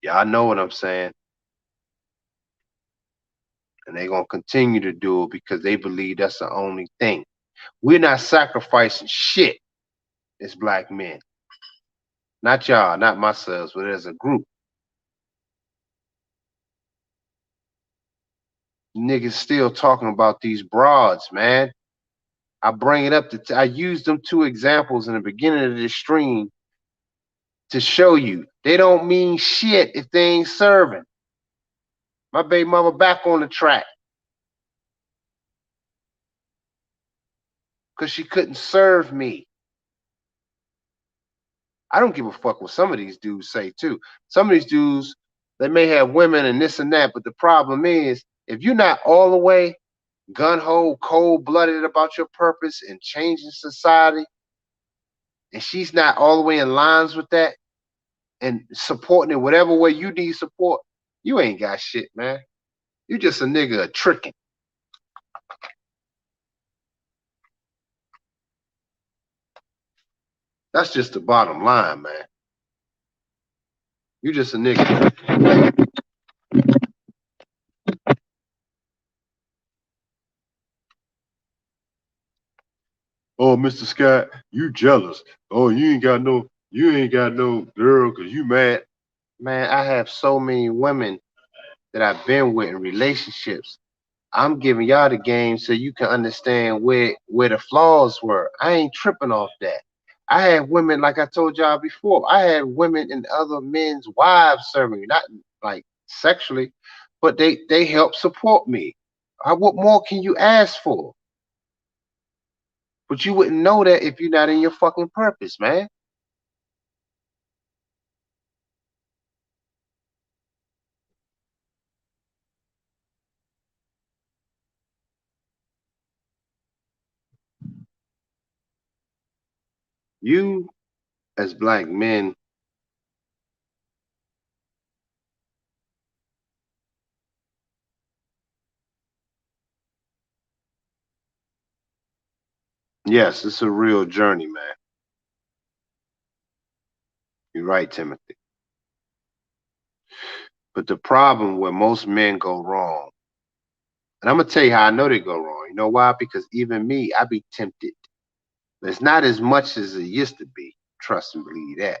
[SPEAKER 1] Y'all know what I'm saying. And they're going to continue to do it because they believe that's the only thing. We're not sacrificing shit as black men. Not y'all, not myself, but as a group. Niggas still talking about these broads, man. I bring it up I used them two examples in the beginning of this stream to show you they don't mean shit if they ain't serving. My baby mama back on the track because she couldn't serve me. I don't give a fuck what some of these dudes say too. Some of these dudes, they may have women and this and that, but the problem is if you're not all the way gun ho, cold blooded about your purpose and changing society, and she's not all the way in lines with that and supporting it whatever way you need support, you ain't got shit, man. You just a nigga tricking. That's just the bottom line, man. You just a nigga. Oh, Mr. Scott, you jealous. Oh, you ain't got no girl because you mad. Man, I have so many women that I've been with in relationships. I'm giving y'all the game so you can understand where the flaws were. I ain't tripping off that. I had women, like I told y'all before, I had women and other men's wives serving me, not like sexually, but they help support me. What more can you ask for? But you wouldn't know that if you're not in your fucking purpose, man. You as black men, yes, it's a real journey, man. You're right, Timothy. But the problem where most men go wrong And I'm gonna tell you how I know they go wrong. You know why? Because even me, I be tempted. It's not as much as it used to be. Trust and believe that.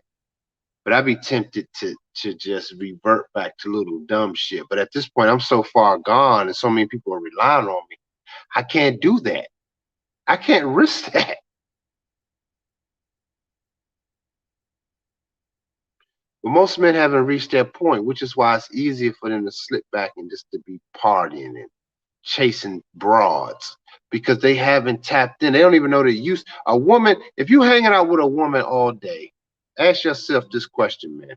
[SPEAKER 1] But I be tempted to just revert back to little dumb shit. But at this point, I'm so far gone, and so many people are relying on me. I can't do that. I can't risk that. But most men haven't reached that point, which is why it's easier for them to slip back and just to be partying and chasing broads because they haven't tapped in. They don't even know the use. A woman, if you hanging out with a woman all day, ask yourself this question, man.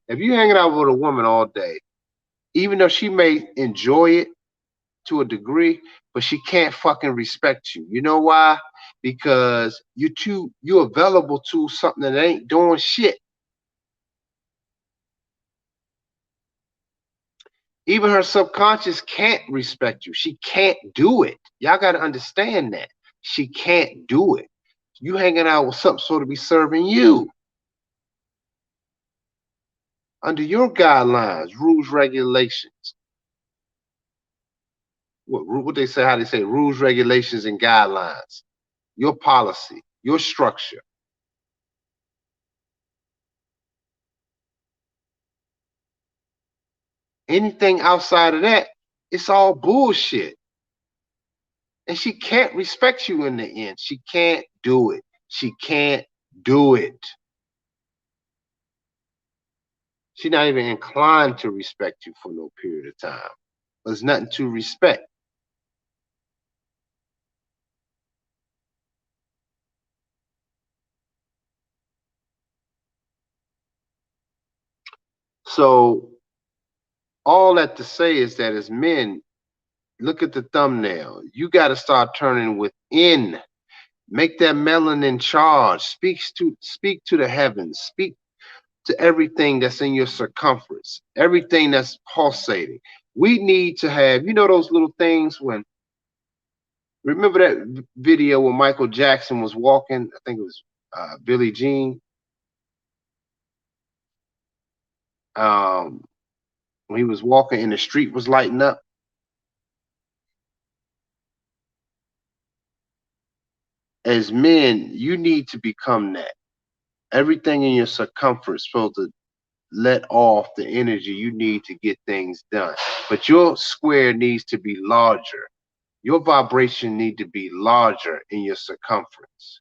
[SPEAKER 1] If you hanging out with a woman all day, even though she may enjoy it to a degree, but she can't fucking respect you. You know why? Because you available to something that ain't doing shit. Even her subconscious can't respect you. She can't do it. Y'all got to understand that. She can't do it. You hanging out with something so to be serving you under your guidelines, rules, regulations. What they say, how they say, rules, regulations, and guidelines. Your policy, your structure. Anything outside of that, it's all bullshit. And she can't respect you in the end. She can't do it. She can't do it. She's not even inclined to respect you for no period of time. There's nothing to respect. So all that to say is that as men, look at the thumbnail. You got to start turning within. Make that melanin charge. Speak to the heavens. Speak to everything that's in your circumference. Everything that's pulsating. We need to have, those little things when remember that video when Michael Jackson was walking? I think it was Billie Jean. Um, when he was walking and the street was lighting up. As men, you need to become that. Everything in your circumference is supposed to let off the energy you need to get things done. But your square needs to be larger. Your vibration need to be larger in your circumference.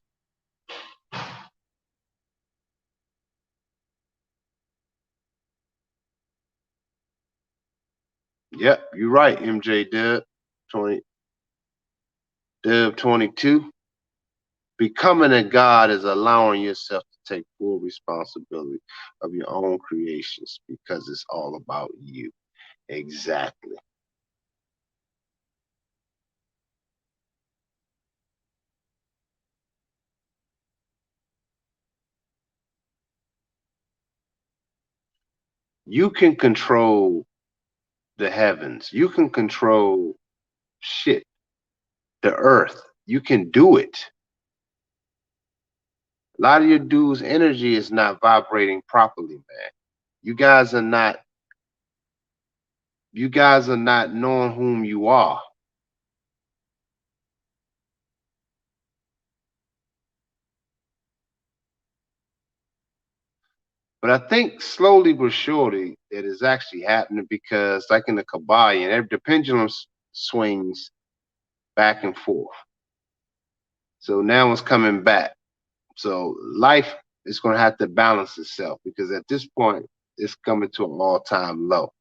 [SPEAKER 1] Yep, you're right, MJ Dub 20 Dub 22. Becoming a god is allowing yourself to take full responsibility of your own creations because it's all about you. Exactly. You can control the heavens. You can control shit, the earth. You can do it. A lot of your dudes' energy is not vibrating properly, man. You guys are not you guys are not knowing whom you are. But I think slowly but surely it is actually happening because like in the Kabbalion, the pendulum swings back and forth. So now it's coming back. So life is going to have to balance itself because at this point it's coming to an all-time low.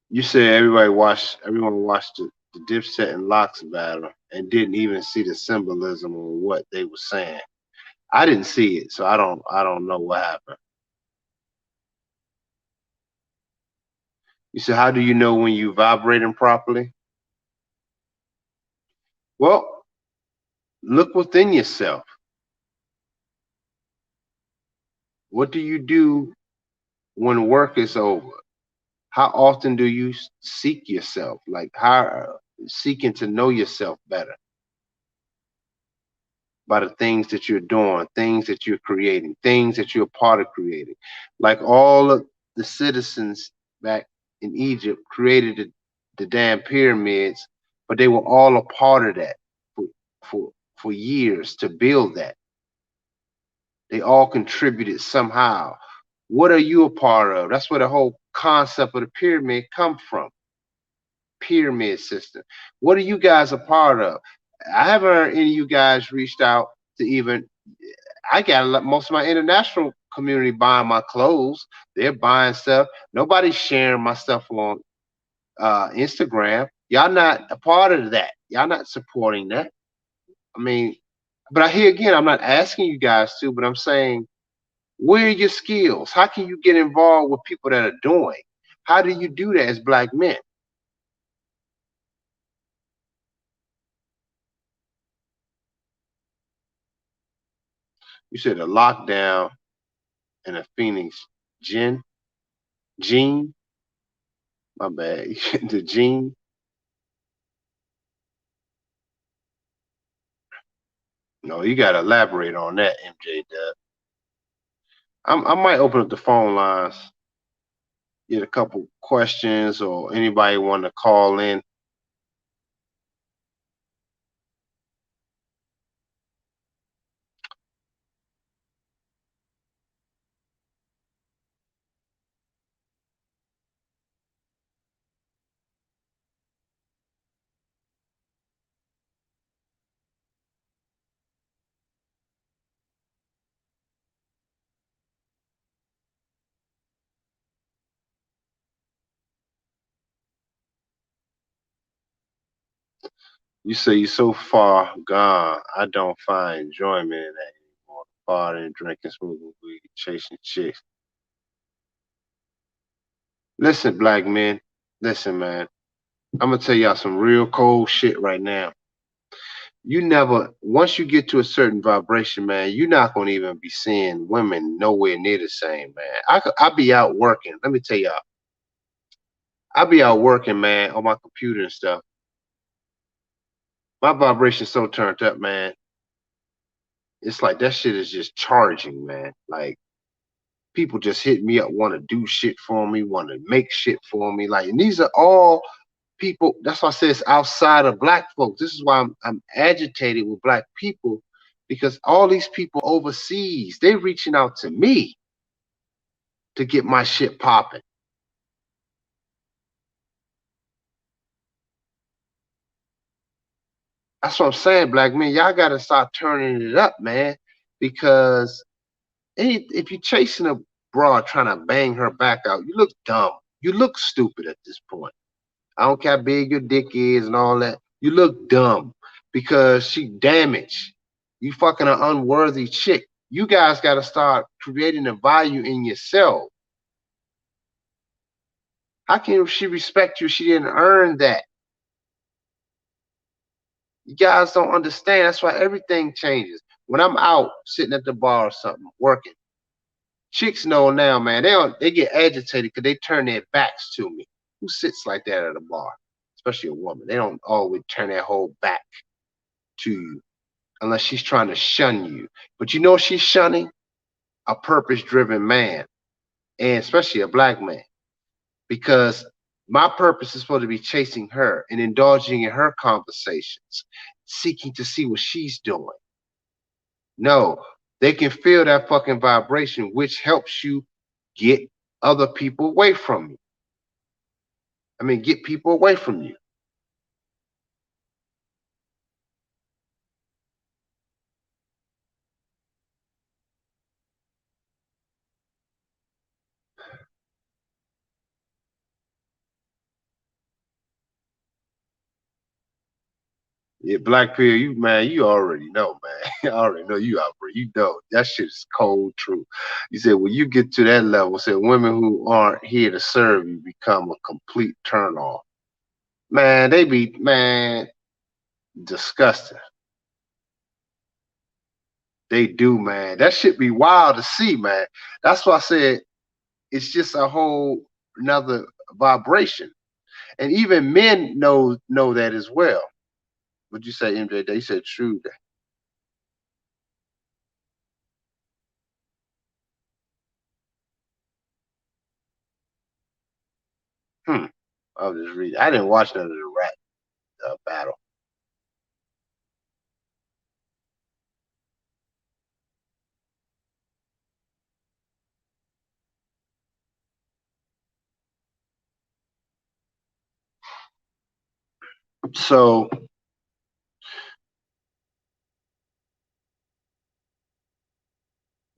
[SPEAKER 1] You said everyone watched the Dipset and Locks battle and didn't even see the symbolism of what they were saying. I didn't see it, so I don't know what happened. You said how do you know when you vibrating properly? Well, look within yourself. What do you do when work is over? How often do you seek yourself? Like how seeking to know yourself better by the things that you're doing, things that you're creating, things that you're a part of creating. Like all of the citizens back in Egypt created the damn pyramids, but they were all a part of that for for for years to build that. They all contributed somehow. What are you a part of? That's where the whole concept of the pyramid come from. Pyramid system. What are you guys a part of? I haven't heard any of you guys reached out to even. I got most of my international community buying my clothes. They're buying stuff. Nobody's sharing my stuff on Instagram. Y'all not a part of that. Y'all not supporting that. I mean, but I hear again, I'm not asking you guys to, but I'm saying, where are your skills? How can you get involved with people that are doing? How do you do that as black men? You said a lockdown and a Phoenix gene. My bad. The gene. No, you got to elaborate on that, MJ. I might open up the phone lines, get a couple questions, or anybody want to call in. You say you're so far gone. I don't find enjoyment in that anymore. Partying, drinking, smoking weed, chasing chicks. Listen, black men. Listen, man. I'm gonna tell y'all some real cold shit right now. You never, once you get to a certain vibration, man, you're not gonna even be seeing women nowhere near the same, man. I be out working. Let me tell y'all, I be out working, man, on my computer and stuff. My vibration's so turned up, man. It's like that shit is just charging, man. Like people just hit me up, want to do shit for me, want to make shit for me. Like, and these are all people. That's why I say it's outside of black folks. This is why I'm agitated with black people because all these people overseas, they reaching out to me to get my shit popping. That's what I'm saying, black men. Y'all gotta start turning it up, man. Because if you're chasing a broad trying to bang her back out, you look dumb. You look stupid at this point. I don't care how big your dick is and all that. You look dumb because she damaged. You fucking an unworthy chick. You guys got to start creating a value in yourself. How can she respect you? She didn't earn that. You guys don't understand. That's why everything changes. When I'm out sitting at the bar or something, working, chicks know now, man. They get agitated because they turn their backs to me. Who sits like that at a bar? Especially a woman. They don't always turn their whole back to you unless she's trying to shun you. But you know she's shunning a purpose-driven man, and especially a black man, because my purpose is supposed to be chasing her and indulging in her conversations, seeking to see what she's doing. No, they can feel that fucking vibration, which helps you get other people away from you. I mean, get people away from you. Yeah, Black Pill, you man, you already know, man. I already know you out, bro. You know that shit is cold true. You said when you get to that level, said women who aren't here to serve you become a complete turn off. Man, they be man disgusting. They do, man. That shit be wild to see, man. That's why I said it's just a whole another vibration. And even men know that as well. Would you say, MJ? They said true. Hmm. I was just reading. I didn't watch none of the rap battle. So,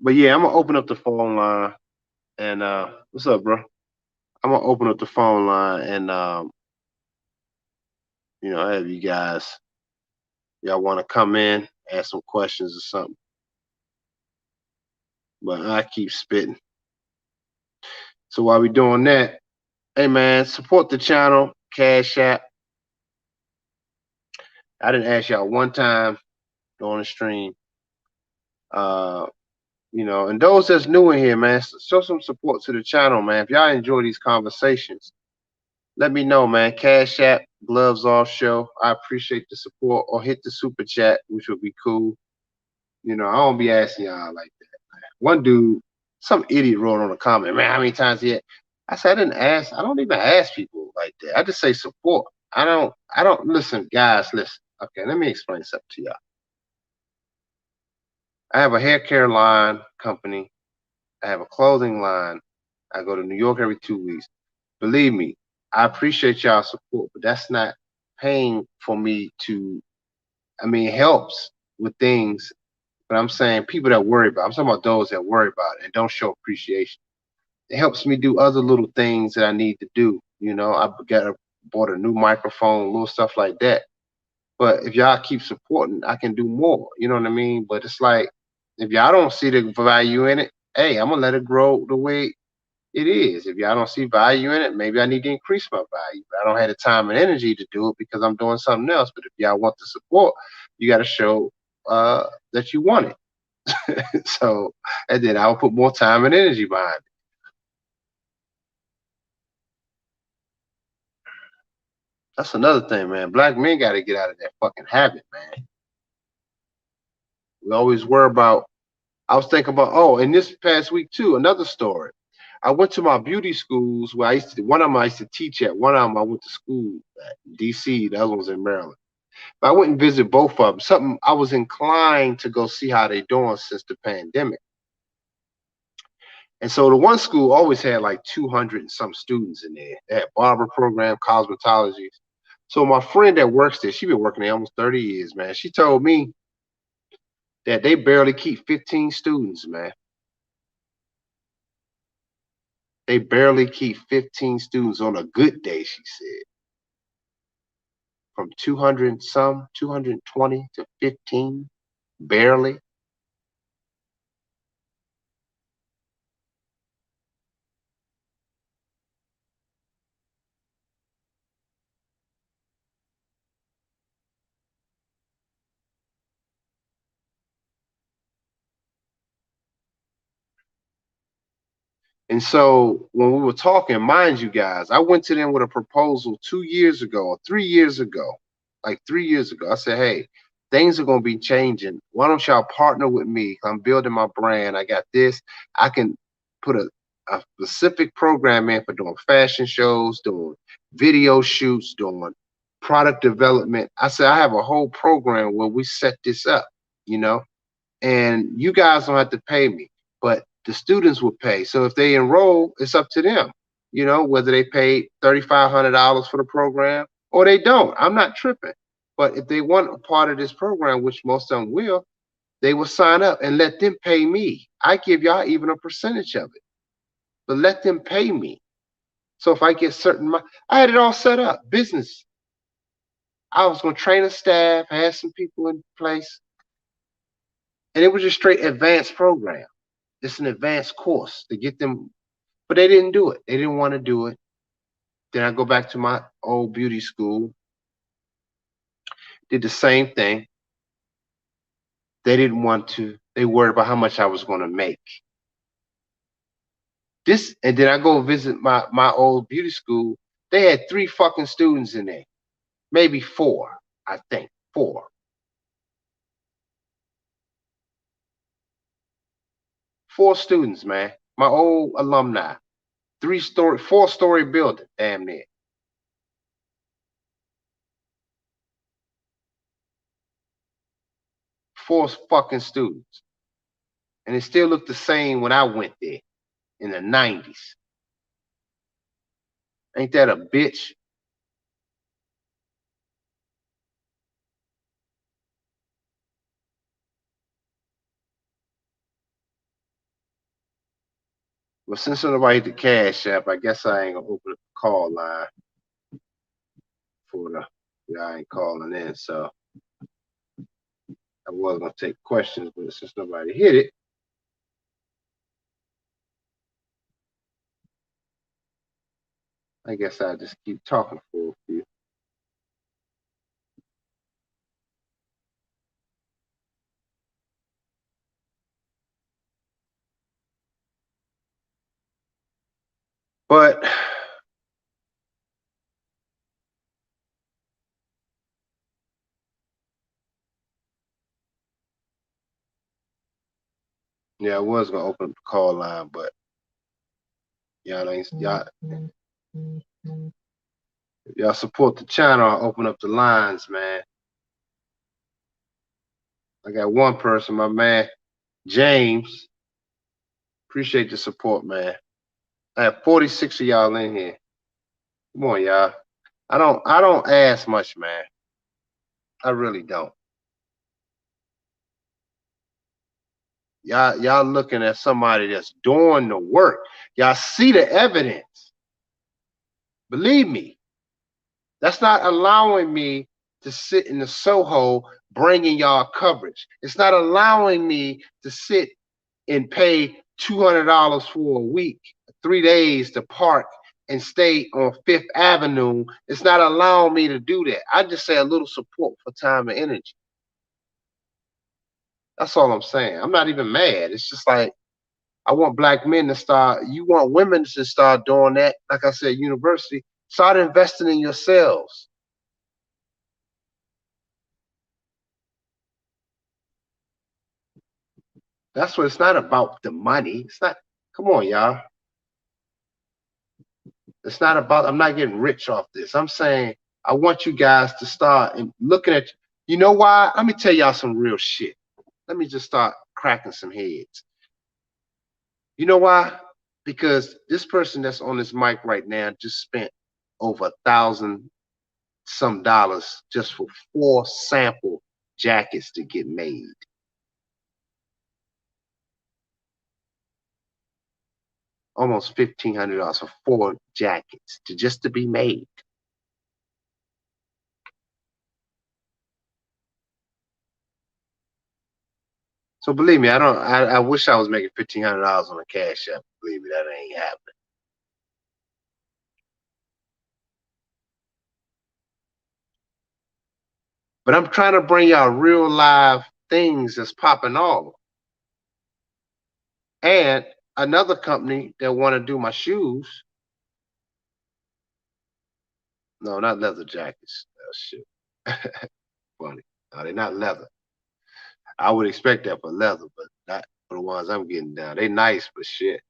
[SPEAKER 1] but yeah, I'm gonna open up the phone line and what's up, bro? I'm gonna open up the phone line and I have you guys. Y'all want to come in, ask some questions or something? But I keep spitting. So while we doing that, hey man, support the channel, Cash App. I didn't ask y'all one time during the stream. Uh, and those that's new in here, man, show some support to the channel, man. If y'all enjoy these conversations, let me know, man. Cash App, Gloves Off Show. I appreciate the support, or hit the super chat, which would be cool. I don't be asking y'all like that. One dude, some idiot wrote on a comment, man, how many times he had? I said, I didn't ask. I don't even ask people like that. I just say support. I don't listen, guys, listen. Okay, let me explain something to y'all. I have a hair care line company. I have a clothing line. I go to New York every 2 weeks. Believe me, I appreciate y'all support, but that's not paying for me to, I mean, it helps with things, but I'm saying people that worry about, I'm talking about those that worry about it and don't show appreciation. It helps me do other little things that I need to do. I bought a new microphone, little stuff like that. But if y'all keep supporting, I can do more. You know what I mean? But it's like if y'all don't see the value in it, hey, I'm gonna let it grow the way it is. If y'all don't see value in it, maybe I need to increase my value. But I don't have the time and energy to do it because I'm doing something else. But if y'all want the support, you got to show that you want it. So, and then I'll put more time and energy behind it. That's another thing, man. Black men got to get out of that fucking habit, man. We always worry about. I was thinking about, oh, and this past week too, another story. I went to my beauty schools where one of them I used to teach at. One of them I went to school at DC. The other one was in Maryland. But I went and visited both of them. Something I was inclined to go see how they doing since the pandemic. And so the one school always had like 200 and some students in there. They had barber program, cosmetology. So my friend that works there, she been working there almost 30 years, man. She told me that they barely keep 15 students, man. They barely keep 15 students on a good day, she said. From 200 and some, 220 to 15, barely. And so when we were talking, mind you guys, I went to them with a proposal 2 years ago or 3 years ago, like 3 years ago. I said, hey, things are going to be changing. Why don't y'all partner with me? I'm building my brand. I got this. I can put a specific program in for doing fashion shows, doing video shoots, doing product development. I said, I have a whole program where we set this up, you know? And you guys don't have to pay me, but the students will pay. So if they enroll, it's up to them, whether they pay $3,500 for the program or they don't. I'm not tripping. But if they want a part of this program, which most of them will, they will sign up and let them pay me. I give y'all even a percentage of it, but let them pay me. So if I get I had it all set up, business. I was going to train a staff, have some people in place, and it was just straight advanced program. It's an advanced course to get them, but they didn't do it. They didn't want to do it. Then I go back to my old beauty school, did the same thing. They didn't want to. They worried about how much I was going to make. And then I go visit my old beauty school. They had 3 fucking students in there. Maybe 4, I think. 4. 4 students, man. My old alumni. 3-story, 4-story building, damn near. 4 fucking students. And it still looked the same when I went there in the 90s. Ain't that a bitch? Well, since nobody hit the Cash App, I guess I ain't gonna open up the call line for the. Yeah, I ain't calling in, so I was gonna take questions, but since nobody hit it, I guess I'll just keep talking for a few. But yeah, I was gonna open up the call line, but y'all support the channel. I'll open up the lines, man. I got one person, my man James. Appreciate the support, man. I have 46 of y'all in here. Come on, y'all. I don't ask much, man. I really don't. Y'all looking at somebody that's doing the work. Y'all see the evidence. Believe me, that's not allowing me to sit in the Soho bringing y'all coverage. It's not allowing me to sit and pay $200 for a week, 3 days to park and stay on Fifth Avenue. It's not allowing me to do that. I just say a little support for time and energy. That's all I'm saying. I'm not even mad. It's just like I want black men to start. You want women to start doing that. Like I said, university. Start investing in yourselves. That's what it's not about the money. It's not. Come on, y'all. It's not about. I'm not getting rich off this. I'm saying I want you guys to start and looking at. You know why? Let me tell y'all some real shit. Let me just start cracking some heads. You know why? Because this person that's on this mic right now just spent over $1,000 some dollars just for 4 sample jackets to get made. Almost $1,500 for 4 jackets to be made. So believe me, I wish I was making $1,500 on a Cash App. Believe me, that ain't happening. But I'm trying to bring y'all real live things that's popping off. And another company that want to do my shoes. No, not leather jackets. Oh, shit. Funny. No, they're not leather. I would expect that for leather, but not for the ones I'm getting down. They nice, but shit.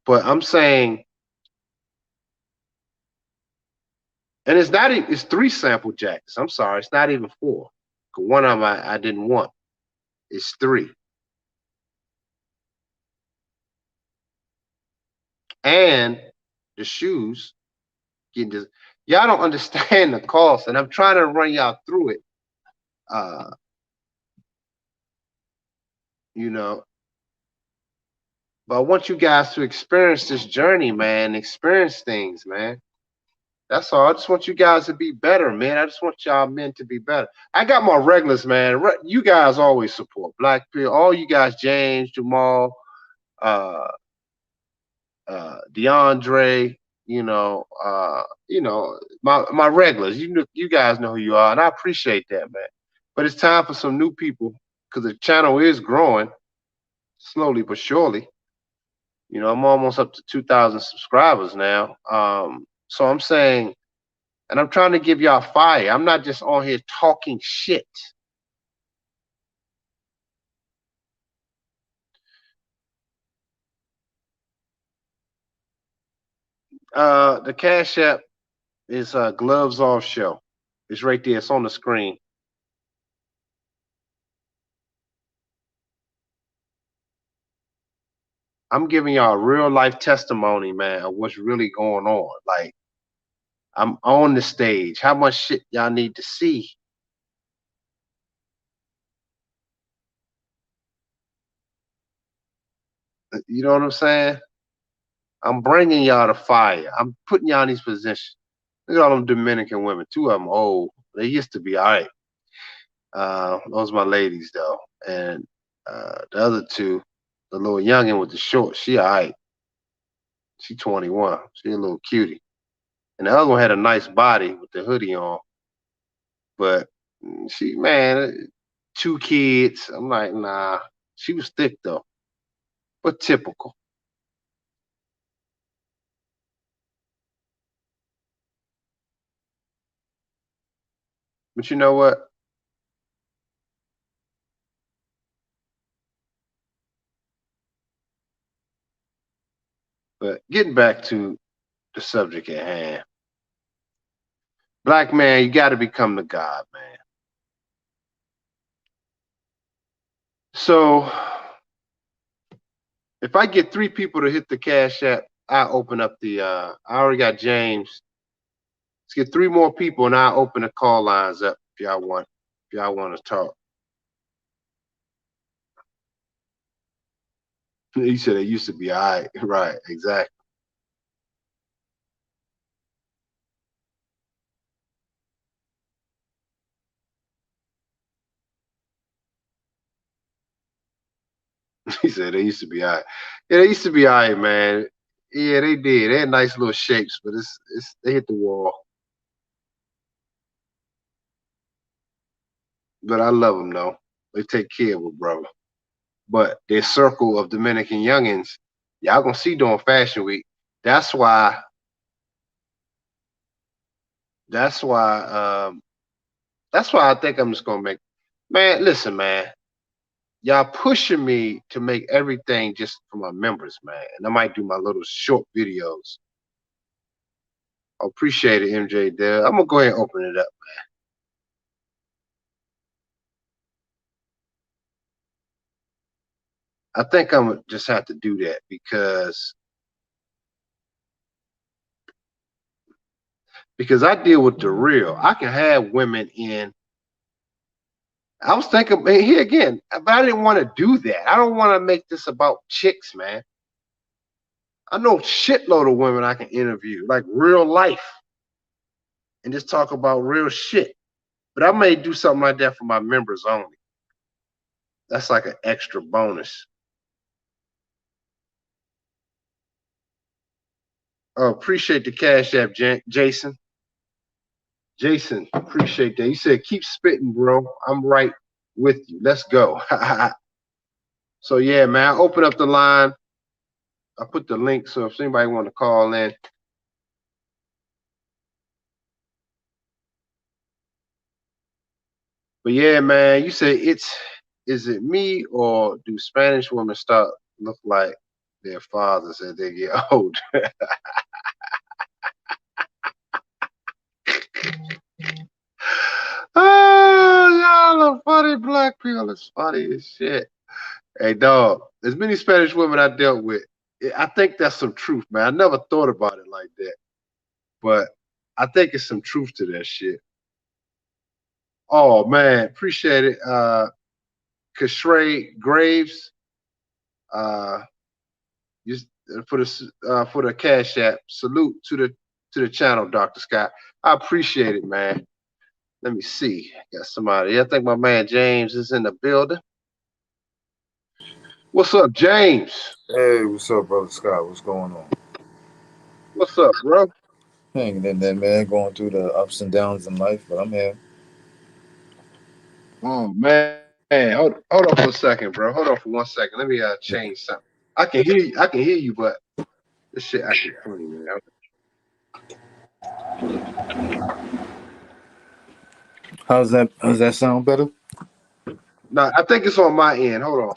[SPEAKER 1] But I'm saying, and it's not even, it's 3 sample jackets. I'm sorry, it's not even 4. One of them I didn't want. It's 3. And the shoes getting just y'all don't understand the cost, and I'm trying to run y'all through it. Uh, you know, but I want you guys to experience this journey, man. Experience things, man. That's all. I just want you guys to be better, man. I just want y'all men to be better. I got my regulars, man. You guys always support Black people. All you guys, James, Jamal, uh, DeAndre, my regulars. You guys know who you are, and I appreciate that, man. But it's time for some new people because the channel is growing slowly but surely. I'm almost up to 2,000 subscribers now. So I'm saying, and I'm trying to give y'all fire. I'm not just on here talking shit. The Cash App is Gloves Off Show. It's right there. It's on the screen. I'm giving y'all a real life testimony, man, of what's really going on. Like, I'm on the stage. How much shit y'all need to see? You know what I'm saying? I'm bringing y'all the fire. I'm putting y'all in these positions. Look at all them Dominican women. Two of them old. They used to be all right. Those are my ladies though, and the other two, the little youngin with the shorts, she all right. She 21. She a little cutie, and the other one had a nice body with the hoodie on, but she man, two kids. I'm like, nah. She was thick though, but typical. But you know what? But getting back to the subject at hand, black man, you got to become the God, man. So if I get three people to hit the Cash App, I open up the. I already got James. Let's get three more people, and I open the call lines up if y'all want. If y'all want to talk. He said it used to be all right. Right, exactly. He said they used to be all right. Yeah, they used to be all right, man. Yeah, they did. They had nice little shapes, but it's they hit the wall. But I love them though. They take care of a brother. But their circle of Dominican youngins, y'all gonna see during Fashion Week. That's why. That's why. That's why I think I'm just gonna make. Man, listen, man. Y'all pushing me to make everything just for my members, man. And I might do my little short videos. I appreciate it, MJ Dell. I'm gonna go ahead and open it up. I think I'm gonna just have to do that because I deal with the real. I can have women in. I was thinking here again, but I didn't want to do that. I don't want to make this about chicks, man. I know shitload of women I can interview, like real life, and just talk about real shit. But I may do something like that for my members only. That's like an extra bonus. Appreciate the Cash App, Jason. Jason, appreciate that. You said keep spitting, bro. I'm right with you. Let's go. So yeah, man, I open up the line. I put the link so if anybody want to call in. But yeah, man, you say it's is it me or do Spanish women start look like their fathers as they get older? Oh, y'all are funny black people. It's funny as shit. Hey, dog, as many Spanish women I dealt with, I think that's some truth, man. I never thought about it like that, but I think it's some truth to that shit. Oh man, appreciate it. Kashray Graves, uh, just for the Cash App. Salute to the channel, Dr. Scott. I appreciate it, man. Let me see. Got somebody. I think my man James is in the building. What's up, James?
[SPEAKER 2] Hey, what's up, brother Scott? What's going on?
[SPEAKER 1] What's up, bro?
[SPEAKER 2] Hanging in there, man. Going through the ups and downs in life, but I'm here.
[SPEAKER 1] Oh man, hold on for a second, bro. Hold on for 1 second. Let me change something. I can hear you. I can hear you, but this shit acting funny, man.
[SPEAKER 2] How's that? Does that sound better?
[SPEAKER 1] No, I think it's on my end. Hold on.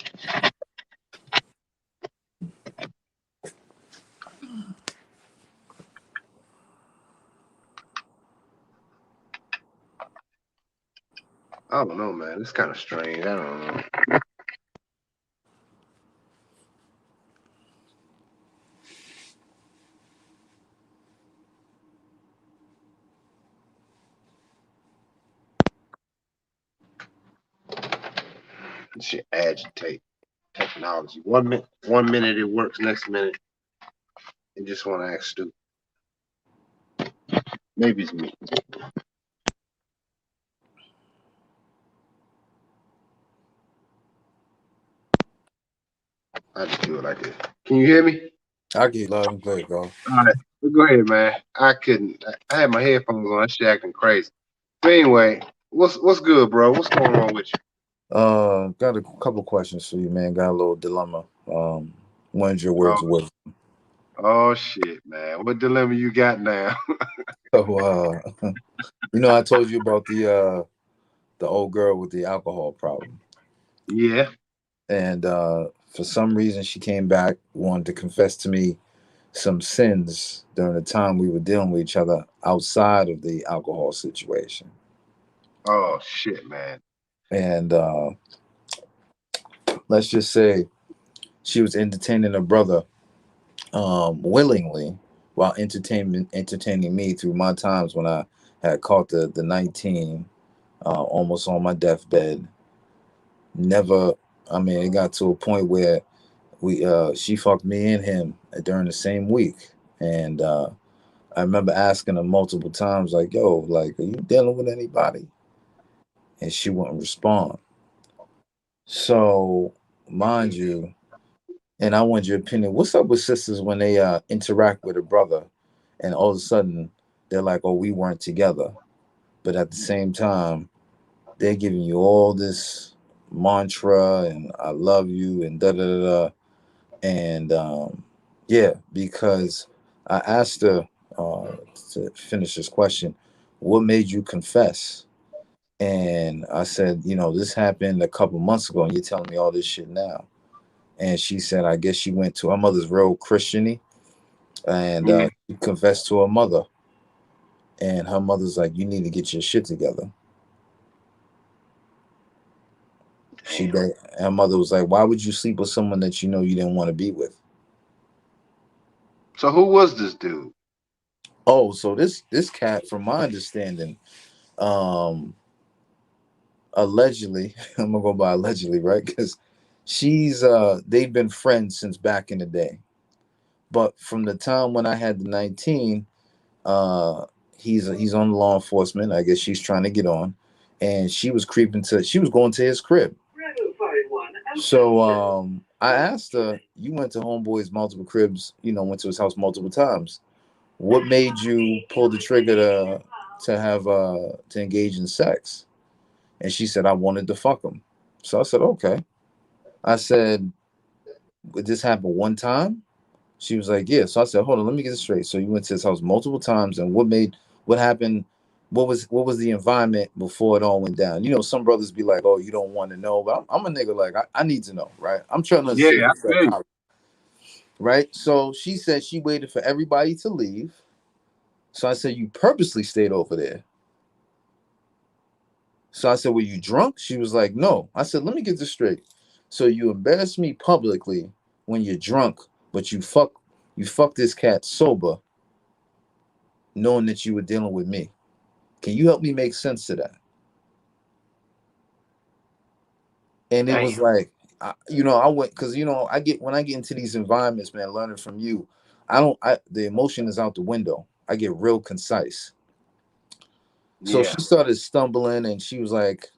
[SPEAKER 1] I don't know, man. It's kind of strange. I don't know. This shit agitate technology. 1 minute it works. Next minute it just want to act stupid. Maybe it's me. I just do it like this. Can you hear me?
[SPEAKER 2] I get loud and clear, bro.
[SPEAKER 1] All right. Well, go ahead, man. I couldn't. I had my headphones on. That shit acting crazy. But anyway, what's good, bro? What's going on with you?
[SPEAKER 2] Got a couple questions for you, man. Got a little dilemma. When's your
[SPEAKER 1] Oh,
[SPEAKER 2] words with?
[SPEAKER 1] oh shit, man. What dilemma you got now?
[SPEAKER 2] So, I told you about the old girl with the alcohol problem,
[SPEAKER 1] Yeah.
[SPEAKER 2] and for some reason she came back, wanted to confess to me some sins during the time we were dealing with each other outside of the alcohol situation,
[SPEAKER 1] Oh shit, man.
[SPEAKER 2] and let's just say she was entertaining her brother willingly while entertaining me through my times when I had caught the 19, almost on my deathbed. Never, I mean, it got to a point where we she fucked me and him during the same week, and I remember asking her multiple times, like, "Yo, like, are you dealing with anybody?" And she wouldn't respond. So, mind you, and I want your opinion. What's up with sisters when they interact with a brother, and all of a sudden they're like, "Oh, we weren't together," but at the same time they're giving you all this mantra and "I love you" and da da da da. And yeah, because I asked her to finish this question, what made you confess? And I said, this happened a couple months ago, and you're telling me all this shit now. And she said, I guess she went to her mother's real Christiany, and
[SPEAKER 1] Yeah.
[SPEAKER 2] she confessed to her mother, and her mother's like, you need to get your shit together. She,
[SPEAKER 1] Damn.
[SPEAKER 2] her mother was like, why would you sleep with someone that you know you didn't want to be with?
[SPEAKER 1] So who was this dude?
[SPEAKER 2] Oh, so this cat, from my understanding, um, allegedly, I'm gonna go by allegedly, right? Because she's they've been friends since back in the day. But from the time when I had the 19, uh, he's on law enforcement. I guess she's trying to get on, and she was going to his crib. So I asked her, you went to homeboy's multiple cribs, went to his house multiple times. What made you pull the trigger to have to engage in sex? And she said, I wanted to fuck him. So I said, okay. I said, would this happen one time? She was like, yeah. So I said, hold on, let me get this straight. So you went to his house multiple times, and what happened, what was the environment before it all went down? Some brothers be like, oh, you don't want to know, but I'm a nigga, like, I need to know, right? I'm trying to
[SPEAKER 1] Yeah,
[SPEAKER 2] see
[SPEAKER 1] I
[SPEAKER 2] the
[SPEAKER 1] feel you.
[SPEAKER 2] psychology, right? So she said she waited for everybody to leave. So I said, you purposely stayed over there. So I said, were you drunk? She was like, no. I said, let me get this straight. So you embarrass me publicly when you're drunk, but you fuck this cat sober, knowing that you were dealing with me. Can you help me make sense to that? And it was
[SPEAKER 1] Damn.
[SPEAKER 2] like, I went, because I get, when I get into these environments, man, learning from you, I don't. The emotion is out the window. I get real concise. So
[SPEAKER 1] Yeah.
[SPEAKER 2] she started stumbling, and she was like,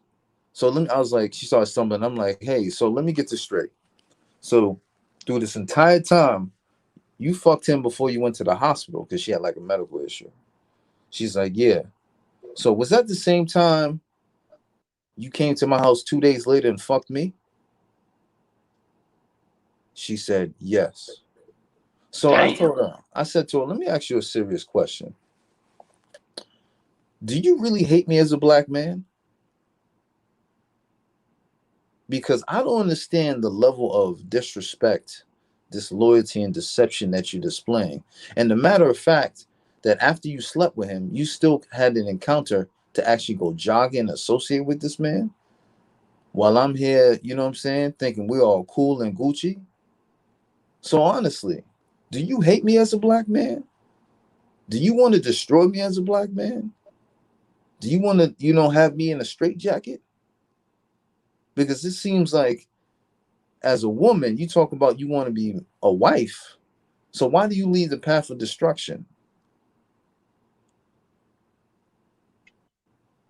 [SPEAKER 2] so let me. I was like, she started stumbling. I'm like, hey, so let me get this straight. So through this entire time, you fucked him before you went to the hospital because she had like a medical issue. She's like, yeah. So was that the same time you came to my house 2 days later and fucked me? She said, yes. So I
[SPEAKER 1] Damn.
[SPEAKER 2] told her, I said to her, let me ask you a serious question. Do you really hate me as a black man? Because I don't understand the level of disrespect, disloyalty, and deception that you're displaying. And the matter of fact that after you slept with him, you still had an encounter to actually go jogging and associate with this man while I'm here, you know what I'm saying, thinking we're all cool and Gucci. So honestly, do you hate me as a black man? Do you want to destroy me as a black man? Do you want to, have me in a straitjacket? Because it seems like as a woman, you talk about you want to be a wife. So why do you lead the path of destruction?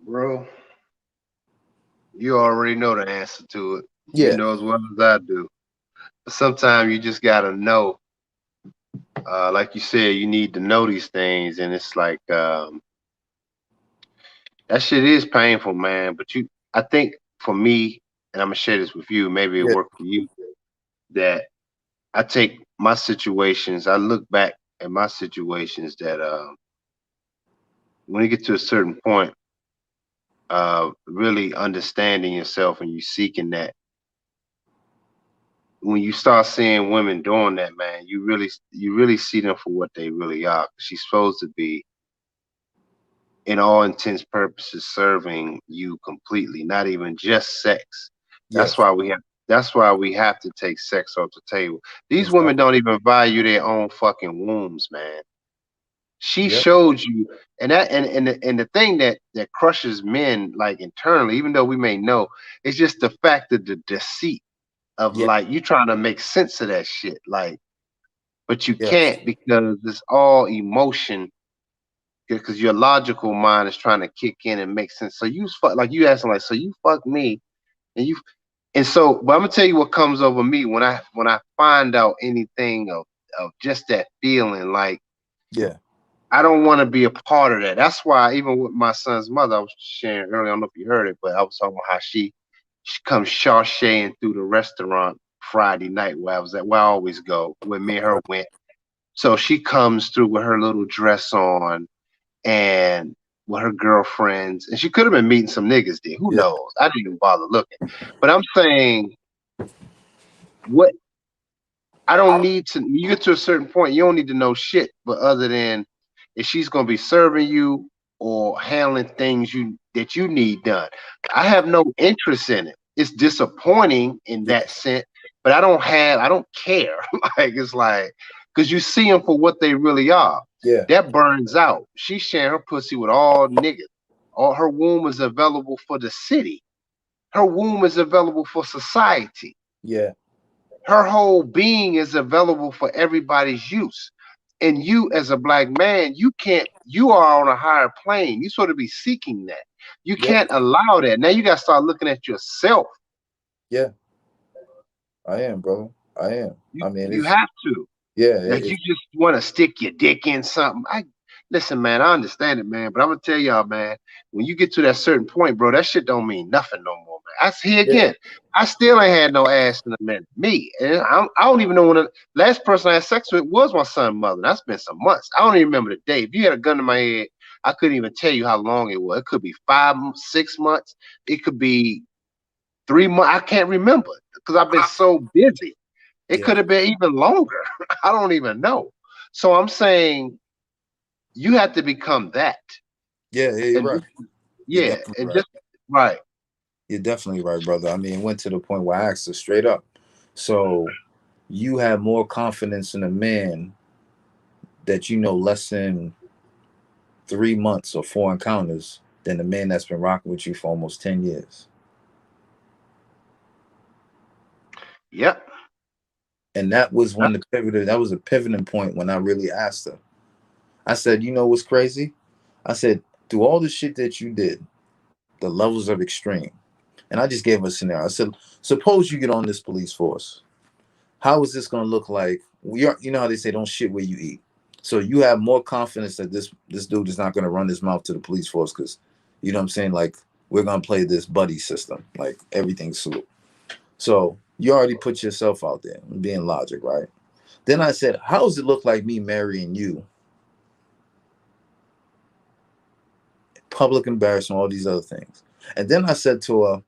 [SPEAKER 1] Bro, you already know the answer to it. You
[SPEAKER 2] Yeah,
[SPEAKER 1] know as well as I do. But sometimes you just gotta know. Like you said, you need to know these things, and it's like that shit is painful, man. But I think for me, and I'm gonna share this with you. Maybe it
[SPEAKER 2] yeah,
[SPEAKER 1] work for you. That I take my situations. I look back at my situations that when you get to a certain point, really understanding yourself and you seeking that. When you start seeing women doing that, man, you really see them for what they really are. She's supposed to be, in all intents purposes, serving you completely, not even just sex. That's
[SPEAKER 2] yes,
[SPEAKER 1] why we have. That's why we have to take sex off the table. These women
[SPEAKER 2] exactly.
[SPEAKER 1] don't even value their own fucking wombs, man. She
[SPEAKER 2] Yep,
[SPEAKER 1] showed you, and the thing that crushes men like internally, even though we may know, it's just the fact of the deceit of
[SPEAKER 2] yeah,
[SPEAKER 1] like you trying to make sense of that shit, like, but you
[SPEAKER 2] yes,
[SPEAKER 1] can't because it's all emotion. Because your logical mind is trying to kick in and make sense. So you fuck like you asking like, so you fuck me, and you and so. But I'm gonna tell you what comes over me when I find out anything of just that feeling like
[SPEAKER 2] yeah,
[SPEAKER 1] I don't want to be a part of that. That's why even with my son's mother, I was sharing earlier. I don't know if you heard it, but I was talking about how she comes sashaying through the restaurant Friday night where I was at, where I always go, where me and her went. So she comes through with her little dress on and with her girlfriends, and she could have been meeting some niggas there. Who
[SPEAKER 2] yeah,
[SPEAKER 1] knows? I didn't even bother looking. But I'm saying, what I don't need to. You get to a certain point, you don't need to know shit, but other than if she's gonna be serving you or handling things that you need done. I have no interest in it. It's disappointing in
[SPEAKER 2] yeah,
[SPEAKER 1] that sense, but I don't care. Like it's like because you see them for what they really are.
[SPEAKER 2] yeah,
[SPEAKER 1] That burns out. She's sharing her pussy with all niggas. All her womb is available for the city. Her womb is available for society.
[SPEAKER 2] yeah,
[SPEAKER 1] Her whole being is available for everybody's use. And you, as a black man, you are on a higher plane. You sort of be seeking that. You
[SPEAKER 2] yeah,
[SPEAKER 1] can't allow that. Now you got to start looking at yourself.
[SPEAKER 2] yeah. I am, brother. I am.
[SPEAKER 1] You,
[SPEAKER 2] I mean,
[SPEAKER 1] you
[SPEAKER 2] it's
[SPEAKER 1] have to.
[SPEAKER 2] yeah,
[SPEAKER 1] That you just want to stick your dick in something. I listen, man. I understand it, man. But I'm gonna tell y'all, man. When you get to that certain point, bro, that shit don't mean nothing no more, man. I see
[SPEAKER 2] yeah,
[SPEAKER 1] again. I still ain't had no ass in a minute. Me, and I don't even know when the last person I had sex with was my son's mother. That's been some months. I don't even remember the day. If you had a gun to my head, I couldn't even tell you how long it was. It could be 5, 6 months. It could be 3 months. I can't remember because I've been so busy. It
[SPEAKER 2] yeah,
[SPEAKER 1] could have been even longer. I don't even know. So I'm saying you have to become that.
[SPEAKER 2] yeah. Yeah, you're
[SPEAKER 1] And
[SPEAKER 2] right.
[SPEAKER 1] just,
[SPEAKER 2] You're
[SPEAKER 1] yeah,
[SPEAKER 2] definitely
[SPEAKER 1] and
[SPEAKER 2] right.
[SPEAKER 1] just right.
[SPEAKER 2] You're definitely right, brother. I mean, it went to the point where I asked her straight up. So you have more confidence in a man that you know less than 3 months or four encounters than the man that's been rocking with you for almost 10 years.
[SPEAKER 1] Yep.
[SPEAKER 2] And that was
[SPEAKER 1] Uh,
[SPEAKER 2] when the pivot. That was a pivoting point when I really asked her. I said, you know what's crazy? I said, through all the shit that you did, the levels of extreme. And I just gave her a scenario. I said, suppose you get on this police force. How is this going to look like? We are, you know how they say, don't shit where you eat. So you have more confidence that this dude is not going to run his mouth to the police force because, you know what I'm saying? Like, we're going to play this buddy system. Like, everything's salute. So you already put yourself out there, being logic, right? Then I said, how does it look like me marrying you public embarrassment, all these other things. And then I said to her,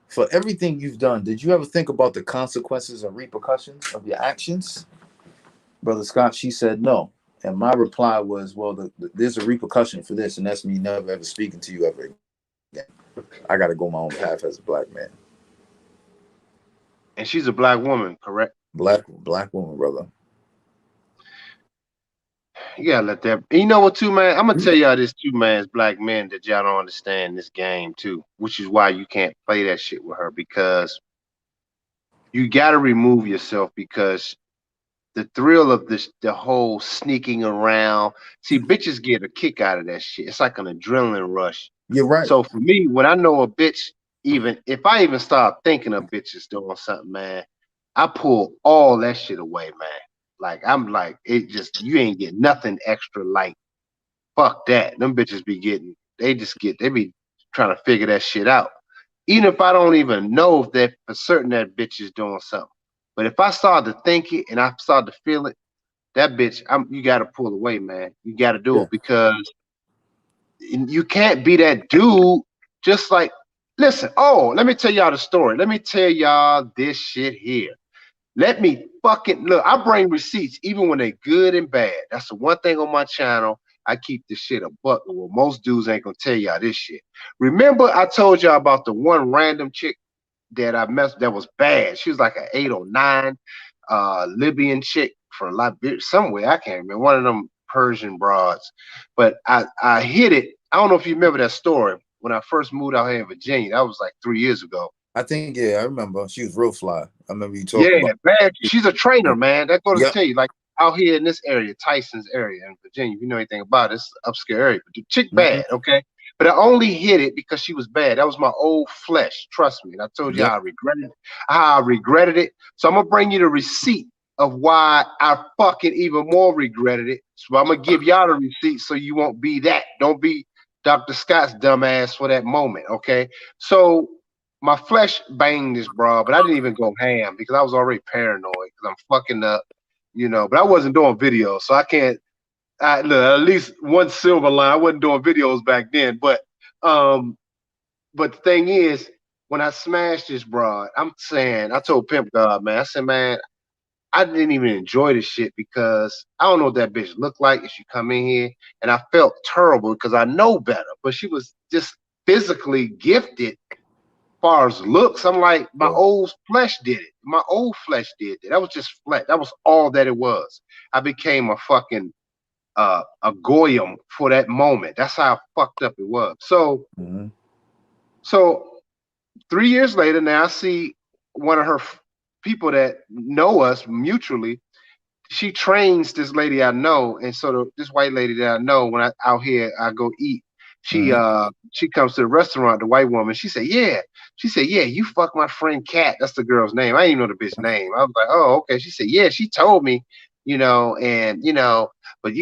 [SPEAKER 2] for everything you've done, did you ever think about the consequences and repercussions of your actions? Brother Scott, she said no. And my reply was, well, there's a repercussion for this, and that's me never ever speaking to you ever again. I got to go my own path as a black man.
[SPEAKER 1] And she's a black woman, correct?
[SPEAKER 2] Black woman, brother.
[SPEAKER 1] You gotta let that. You know what, too, man? I'm gonna tell y'all this too, man. As black men, that y'all don't understand this game too, which is why you can't play that shit with her because you gotta remove yourself because the thrill of this, the whole sneaking around. See, bitches get a kick out of that shit. It's like an adrenaline rush.
[SPEAKER 2] You're right.
[SPEAKER 1] So for me, when I know a bitch, even if I even start thinking of bitches doing something, man, I pull all that shit away, man. Like I'm like, it just you ain't get nothing extra. Like fuck that. Them bitches be getting, they be trying to figure that shit out. Even if I don't even know if that for certain that bitch is doing something. But if I start to think it and I start to feel it, that bitch, you got to pull away, man. You got to do
[SPEAKER 2] Yeah.
[SPEAKER 1] it because you can't be that dude. Just like, listen. Oh, let me tell y'all the story. Let me tell y'all this shit here. Let me fucking look. I bring receipts even when they good and bad. That's the one thing on my channel. I keep this shit a buck. Well, most dudes ain't gonna tell y'all this shit. Remember, I told y'all about the one random chick that I messed that was bad. She was like an 8 or 9 Libyan chick from Liberia, somewhere. I can't remember. One of them Persian broads. But I hit it. I don't know if you remember that story when I first moved out here in Virginia. That was like 3 years ago.
[SPEAKER 2] I think, yeah, I remember. She was real fly. I remember you talking
[SPEAKER 1] Yeah,
[SPEAKER 2] about.
[SPEAKER 1] man. She's a trainer, man. That go to
[SPEAKER 2] Yep.
[SPEAKER 1] tell you, like out here in this area, Tyson's area in Virginia, if you know anything about it, it's an upscale area. But the chick
[SPEAKER 2] Mm-hmm.
[SPEAKER 1] bad, okay? But I only hit it because she was bad. That was my old flesh. Trust me. And I told you
[SPEAKER 2] Yep.
[SPEAKER 1] how I regretted it. How I regretted it. So I'm gonna bring you the receipt of why I fucking even more regretted it. So I'm gonna give y'all the receipt so you won't be that. Don't be Dr. Scott's dumbass for that moment, okay? So my flesh banged this broad, but I didn't even go ham because I was already paranoid because I'm fucking up, you know. But I wasn't doing videos, so I can't. Look, at least one silver line. I wasn't doing videos back then, um, but the thing is, when I smashed this broad, I'm saying I told Pimp God, man, I said, man, I didn't even enjoy this shit because I don't know what that bitch looked like if she come in here, and I felt terrible because I know better, but she was just physically gifted far as looks. I'm like, my
[SPEAKER 2] Yeah.
[SPEAKER 1] old flesh did it. My old flesh did it. That was just flesh. That was all that it was. I became a fucking a goyim for that moment. That's how fucked up it was.
[SPEAKER 2] Mm-hmm.
[SPEAKER 1] So 3 years later, now I see one of her people that know us mutually. She trains this lady I know, and so this white lady that I know when I out here I go eat.
[SPEAKER 2] Mm-hmm.
[SPEAKER 1] She comes to the restaurant, the white woman. She said, "Yeah." She said, "Yeah, you fuck my friend Kat." That's the girl's name. I didn't even know the bitch name. I was like, "Oh, okay." She said, "Yeah." She told me, and but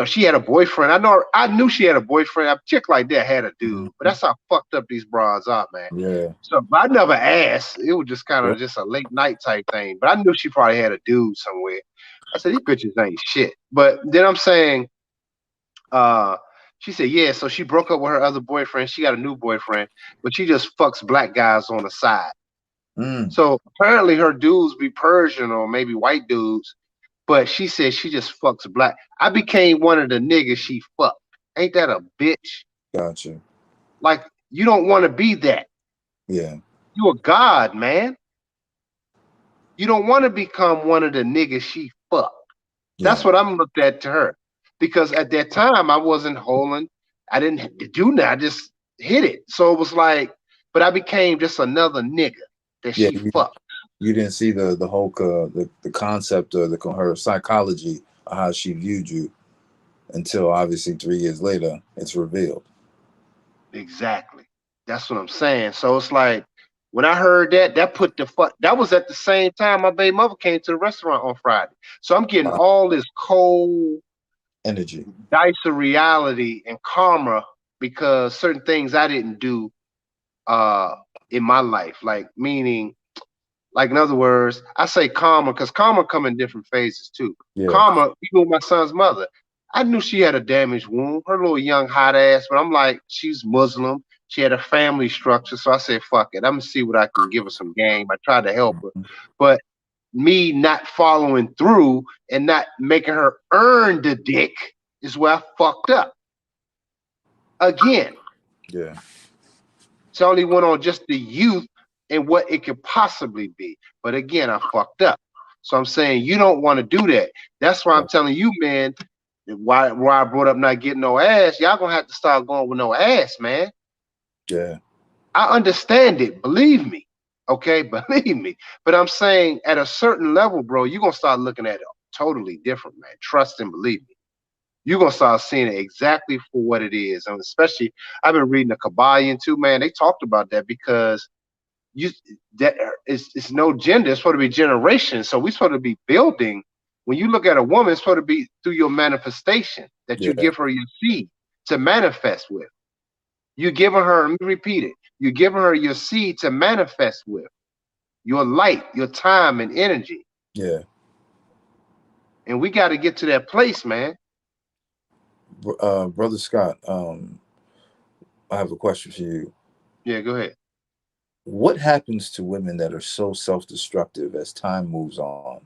[SPEAKER 1] she had a boyfriend. I knew she had a boyfriend. A chick like that had a dude, but
[SPEAKER 2] Mm-hmm.
[SPEAKER 1] that's how fucked up these broads are, man.
[SPEAKER 2] Yeah.
[SPEAKER 1] So but I never asked. It was just kind
[SPEAKER 2] Yeah.
[SPEAKER 1] of just a late night type thing. But I knew she probably had a dude somewhere. I said, these bitches ain't shit. But then I'm saying, uh, she said, yeah, so she broke up with her other boyfriend. She got a new boyfriend, but she just fucks black guys on the side.
[SPEAKER 2] Mm.
[SPEAKER 1] So apparently her dudes be Persian or maybe white dudes, but she said she just fucks black. I became one of the niggas she fucked. Ain't that a bitch?
[SPEAKER 2] Gotcha.
[SPEAKER 1] Like, you don't want to be that.
[SPEAKER 2] Yeah.
[SPEAKER 1] You a god, man. You don't want to become one of the niggas she fucked. That's
[SPEAKER 2] Yeah.
[SPEAKER 1] what I'm looked at to her. Because at that time I wasn't holding, I didn't do that. I just hit it. So it was like, but I became just another nigga that
[SPEAKER 2] Yeah.
[SPEAKER 1] she fucked.
[SPEAKER 2] You didn't see the whole the concept of her psychology of how she viewed you until obviously 3 years later it's revealed.
[SPEAKER 1] Exactly. That's what I'm saying. So it's like when I heard that, that put the fuck. That was at the same time my baby mother came to the restaurant on Friday. So I'm getting
[SPEAKER 2] Wow.
[SPEAKER 1] all this cold
[SPEAKER 2] Energy.
[SPEAKER 1] dice of reality and karma because certain things I didn't do uh in my life. Like meaning, like in other words, I say karma because karma come in different phases too.
[SPEAKER 2] Yeah.
[SPEAKER 1] Karma, even with my son's mother. I knew she had a damaged wound, her little young hot ass, but I'm like, she's Muslim. She had a family structure. So I said, fuck it. I'm gonna see what I can give her some game. I tried to help her. But me not following through and not making her earn the dick is where I fucked up. Again,
[SPEAKER 2] Yeah.
[SPEAKER 1] it's only went on just the youth and what it could possibly be. But again, I fucked up. So I'm saying you don't want to do that. That's why I'm
[SPEAKER 2] Yeah.
[SPEAKER 1] telling you, man, why I brought up not getting no ass. Y'all gonna have to start going with no ass, man.
[SPEAKER 2] Yeah.
[SPEAKER 1] I understand it, believe me. Okay, believe me. But I'm saying at a certain level, bro, you're gonna start looking at it totally different, man. Trust and believe me. You're gonna start seeing it exactly for what it is. And especially I've been reading the Kabbalion too, man. They talked about that because you that it's no gender, it's supposed to be generation. So we're supposed to be building. When you look at a woman, it's supposed to be through your manifestation that you
[SPEAKER 2] Yeah.
[SPEAKER 1] give her your seed to manifest with. You're giving her, let me repeat it, you're giving her your seed to manifest with, your light, your time and energy.
[SPEAKER 2] Yeah.
[SPEAKER 1] And we got to get to that place, man.
[SPEAKER 2] Brother Scott, I have a question for you.
[SPEAKER 1] Yeah, go ahead.
[SPEAKER 2] What happens to women that are so self-destructive as time moves on?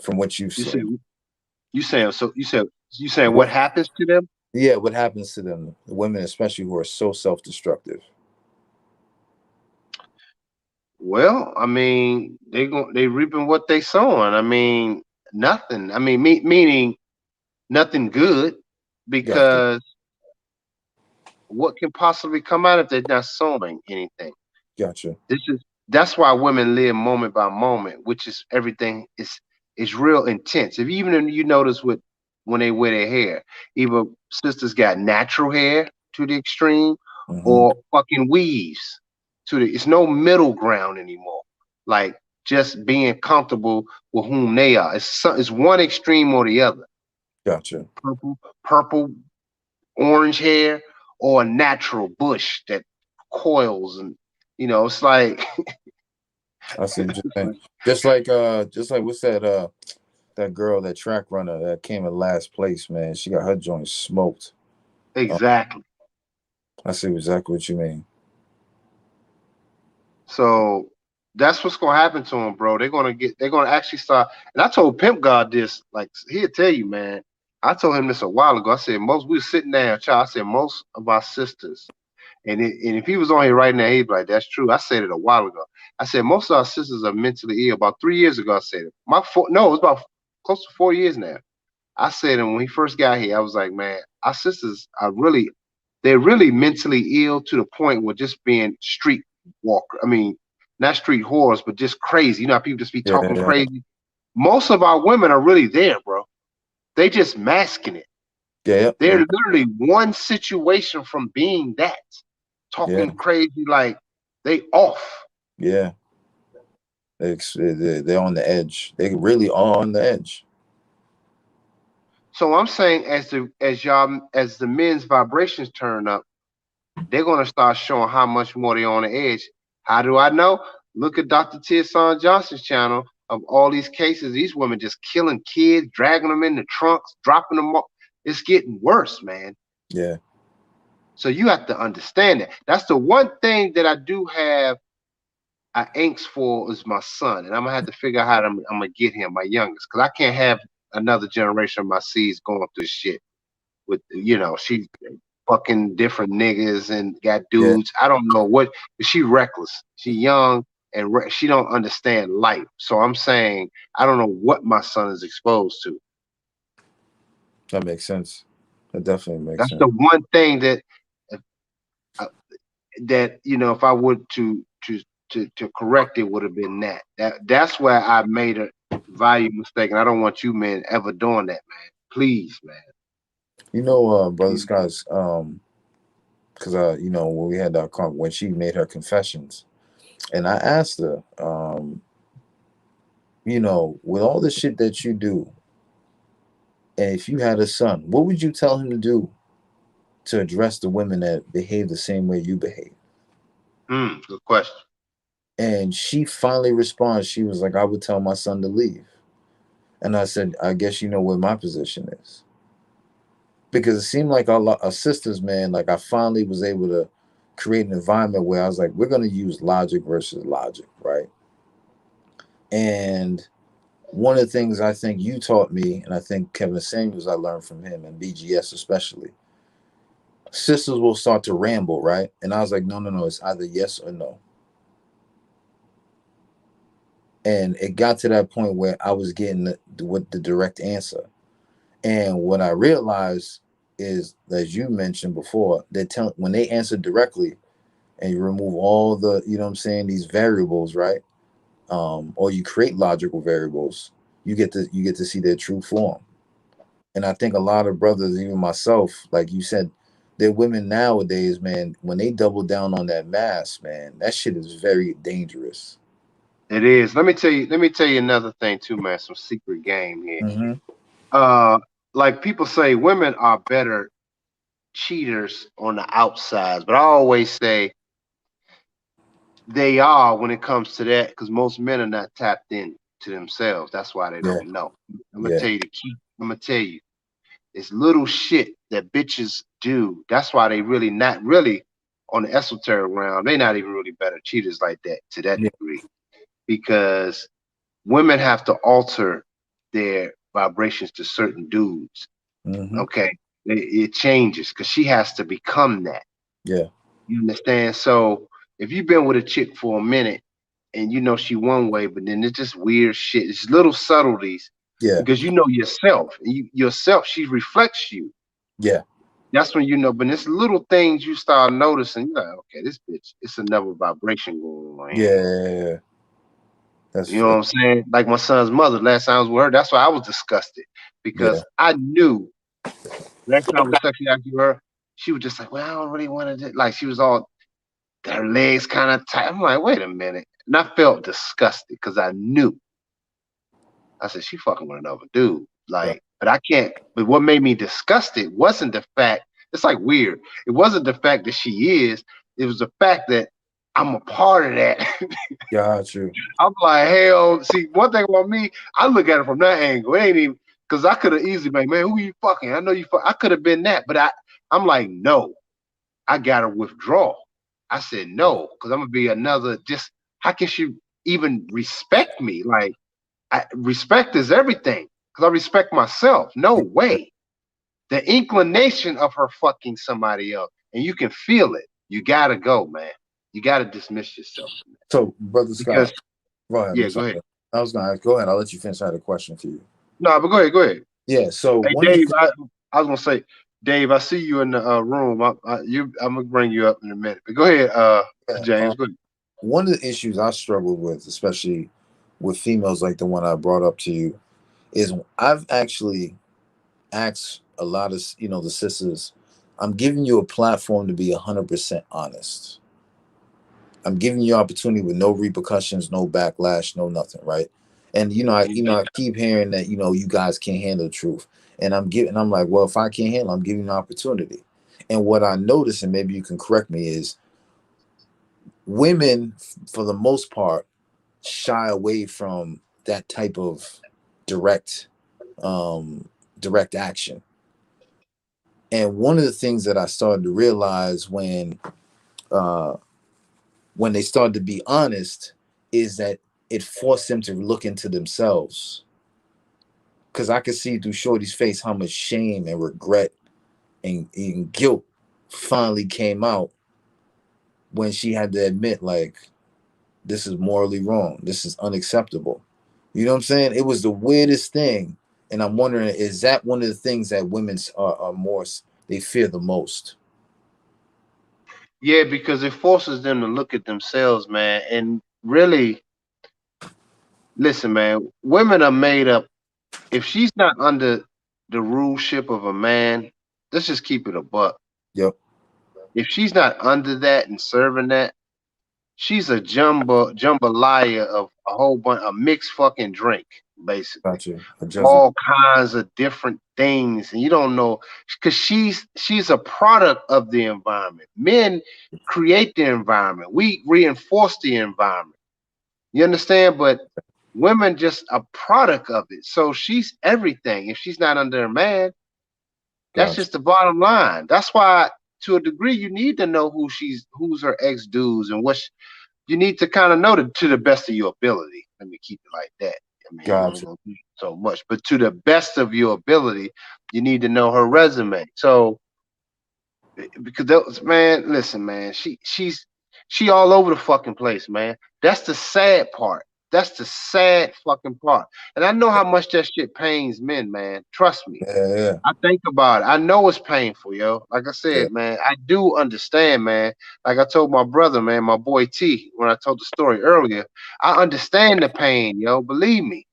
[SPEAKER 2] From what you've
[SPEAKER 1] You said
[SPEAKER 2] seen,
[SPEAKER 1] you saying what
[SPEAKER 2] what?
[SPEAKER 1] happens to them?
[SPEAKER 2] Yeah, what happens to them? The women, especially who are so self-destructive.
[SPEAKER 1] Well, I mean, they reaping what they sowing. I mean, nothing. I mean, meaning nothing good,
[SPEAKER 2] Gotcha.
[SPEAKER 1] because what can possibly come out if they're not sowing anything?
[SPEAKER 2] Gotcha.
[SPEAKER 1] That's why women live moment by moment, which is everything is real intense. If even if you notice with when they wear their hair, either sisters got natural hair to the extreme
[SPEAKER 2] Hmm.
[SPEAKER 1] or fucking weaves to the. It's no middle ground anymore. Like just being comfortable with whom they are. It's one extreme or the other.
[SPEAKER 2] Gotcha.
[SPEAKER 1] Purple, orange hair, or a natural bush that coils, and it's like
[SPEAKER 2] I see what you're saying.
[SPEAKER 1] like,
[SPEAKER 2] Just like what's that girl, that track runner that came in last place, man. She got her joint smoked. Uh,
[SPEAKER 1] exactly.
[SPEAKER 2] I see exactly what you mean.
[SPEAKER 1] So that's what's gonna happen to them, bro. They're gonna actually start. And I told Pimp God this, like he'll tell you, man. I told him this a while ago. I said we were sitting down, child. I said most of our sisters, and if he was on here right now, he'd be like, "That's true." I said it a while ago. I said most of our sisters are mentally ill. About 3 years ago, I said it. No, it was about close to 4 years now. I said, and when he first got here, I was like, man, our sisters are they're really mentally ill to the point where just being street walker. I mean, not street whores, but just crazy. You know how people just be talking
[SPEAKER 2] Yeah,
[SPEAKER 1] crazy? Most of our women are really there, bro. They just masking it.
[SPEAKER 2] yeah,
[SPEAKER 1] They're literally one situation from being that,
[SPEAKER 2] yeah,
[SPEAKER 1] talking crazy like they off.
[SPEAKER 2] yeah. They're on the edge. They really are on the edge.
[SPEAKER 1] So I'm saying as the men's vibrations turn up, they're gonna start showing how much more they're on the edge. How do I know? Look at Dr. Tirsan Johnson's channel of all these cases. These women just killing kids, dragging them in the trunks, dropping them off. It's getting worse, man.
[SPEAKER 2] Yeah,
[SPEAKER 1] So you have to understand that. That's the one thing that I do have I angst for is my son, and I'm gonna have to figure out how I'm gonna get him, my youngest, because I can't have another generation of my seeds going through shit with she fucking different niggas and got
[SPEAKER 2] yeah.
[SPEAKER 1] dudes. I don't know what. She reckless. She young and she don't understand life. So I'm saying I don't know what my son is exposed to.
[SPEAKER 2] That makes sense. That definitely makes
[SPEAKER 1] That's
[SPEAKER 2] sense.
[SPEAKER 1] the one thing that uh, if I would to correct it would have been that's where I made a value mistake, and I don't want you men ever doing that, man. Please, man.
[SPEAKER 2] Brother Scott's, because when we had that when she made her confessions, and I asked her, with all the shit that you do, and if you had a son, what would you tell him to do to address the women that behave the same way you behave?
[SPEAKER 1] Good question.
[SPEAKER 2] And she finally responds. She was like, I would tell my son to leave. And I said, I guess you know where my position is. Because it seemed like our sisters, man, like I finally was able to create an environment where I was like, we're going to use logic versus logic, right? And one of the things I think you taught me, and I think Kevin Samuels, I learned from him and BGS especially, sisters will start to ramble, right? And I was like, no, no, no, it's either yes or no. And it got to that point where I was getting with the direct answer. And what I realized is, as you mentioned before, they tell when they answer directly and you remove all the, you know what I'm saying, these variables, right? Or you create logical variables, you get to see their true form. And I think a lot of brothers, even myself, like you said, there are women nowadays, man, when they double down on that mask, man, that shit is very dangerous.
[SPEAKER 1] It is. Let me tell you another thing too, man. Some secret game here.
[SPEAKER 2] Mm-hmm.
[SPEAKER 1] Uh, like people say, women are better cheaters on the outsides, but I always say they are when it comes to that because most men are not tapped in to themselves. That's why they
[SPEAKER 2] Yeah,
[SPEAKER 1] don't know. I'm gonna
[SPEAKER 2] yeah,
[SPEAKER 1] tell you the key. I'm gonna tell you it's little shit that bitches do. That's why they really not really on the esoteric realm. They not even really better cheaters like that to that
[SPEAKER 2] yeah.
[SPEAKER 1] degree because women have to alter their vibrations to certain dudes.
[SPEAKER 2] Mm-hmm.
[SPEAKER 1] Okay, it changes because she has to become that.
[SPEAKER 2] Yeah,
[SPEAKER 1] You understand? So if you've been with a chick for a minute and you know she one way, but then it's just weird shit. It's little subtleties
[SPEAKER 2] yeah,
[SPEAKER 1] because you know yourself. Yourself, she reflects you.
[SPEAKER 2] yeah,
[SPEAKER 1] That's when you know. But it's little things you start noticing. You're like, okay, this bitch, it's another vibration going on here.
[SPEAKER 2] yeah.
[SPEAKER 1] You know what I'm saying? Like my son's mother. Last time I was with her, that's why I was disgusted
[SPEAKER 2] Yeah,
[SPEAKER 1] because I knew last time I was sexually active with her, she was just like, well, I don't really want to. Like she was all her legs kind of tight. I'm like, wait a minute. And I felt disgusted because I knew. I said, she fucking with another dude.
[SPEAKER 2] yeah,
[SPEAKER 1] Like, but I can't. But what made me disgusted wasn't the fact, it's like weird. It wasn't the fact that she is, it was the fact that I'm a part of that.
[SPEAKER 2] got you.
[SPEAKER 1] I'm like, hell, see, one thing about me, I look at it from that angle. It ain't even, because I could have easily been, man, who you fucking? I know you fuck. I could have been that, but I'm like, no, I gotta withdraw. I said no, because I'm gonna be another. Just how can she even respect me? Like respect is everything. Because I respect myself. No
[SPEAKER 2] Yeah.
[SPEAKER 1] way. The inclination of her fucking somebody else, and you can feel it. You gotta go, man. You gotta dismiss yourself from that.
[SPEAKER 2] So, brother
[SPEAKER 1] Because
[SPEAKER 2] Scott, go ahead. I'm
[SPEAKER 1] yeah, go
[SPEAKER 2] sorry.
[SPEAKER 1] ahead.
[SPEAKER 2] I was gonna go ahead. I'll let you finish. I had a question for you.
[SPEAKER 1] No, but go ahead, go ahead.
[SPEAKER 2] Yeah. So
[SPEAKER 1] Hey,
[SPEAKER 2] one of
[SPEAKER 1] Dave,
[SPEAKER 2] the
[SPEAKER 1] I was gonna say, Dave, I see you in the room. I'm gonna bring you up in a minute. But go ahead,
[SPEAKER 2] yeah,
[SPEAKER 1] James. Go ahead.
[SPEAKER 2] one of the issues I struggled with, especially with females like the one I brought up to you, is I've actually asked a lot of the sisters. I'm giving you a platform to be 100% honest. I'm giving you opportunity with no repercussions, no backlash, no nothing, right? And I keep hearing that you guys can't handle the truth, and I'm like, well, if I can't handle, I'm giving you an opportunity. And what I notice, and maybe you can correct me, is women, for the most part, shy away from that type of direct, um, direct action. And one of the things that I started to realize uh, when they started to be honest is that it forced them to look into themselves. Because I could see through Shorty's face how much shame and regret and guilt finally came out when she had to admit, like, this is morally wrong. This is unacceptable. You know what I'm saying? It was the weirdest thing. And I'm wondering, is that one of the things that women are more, they fear the most?
[SPEAKER 1] Yeah, because it forces them to look at themselves, man. And really, listen, man, women are made up. If she's not under the ruleship of a man, let's just keep it a buck.
[SPEAKER 2] Yep.
[SPEAKER 1] If she's not under that and serving that, she's a jambalaya of a whole bunch of mixed fucking drink, basically.
[SPEAKER 2] Got you. A Jersey.
[SPEAKER 1] All kinds of different things, and you don't know because she's a product of the environment. Men create the environment. We reinforce the environment. You understand? But Women just a product of it. So she's everything. If she's not under a man, that's
[SPEAKER 2] Gotcha.
[SPEAKER 1] just the bottom line. That's why, to a degree, you need to know who's her ex dudes and you need to kind of know to the best of your ability. Let me keep it like that. I mean, I ain't
[SPEAKER 2] Gotcha.
[SPEAKER 1] gonna do so much, but to the best of your ability, you need to know her resume. So because those, man, listen, man, she all over the fucking place, man. That's the sad part. That's the sad fucking part. And I know how much that shit pains men, man. Trust me.
[SPEAKER 2] Yeah, yeah,
[SPEAKER 1] I think about it. I know it's painful, yo. Like I
[SPEAKER 2] yeah,
[SPEAKER 1] said, man, I do understand, man. Like I told my brother, man, my boy T, when I told the story earlier, I understand the pain, yo. Believe me,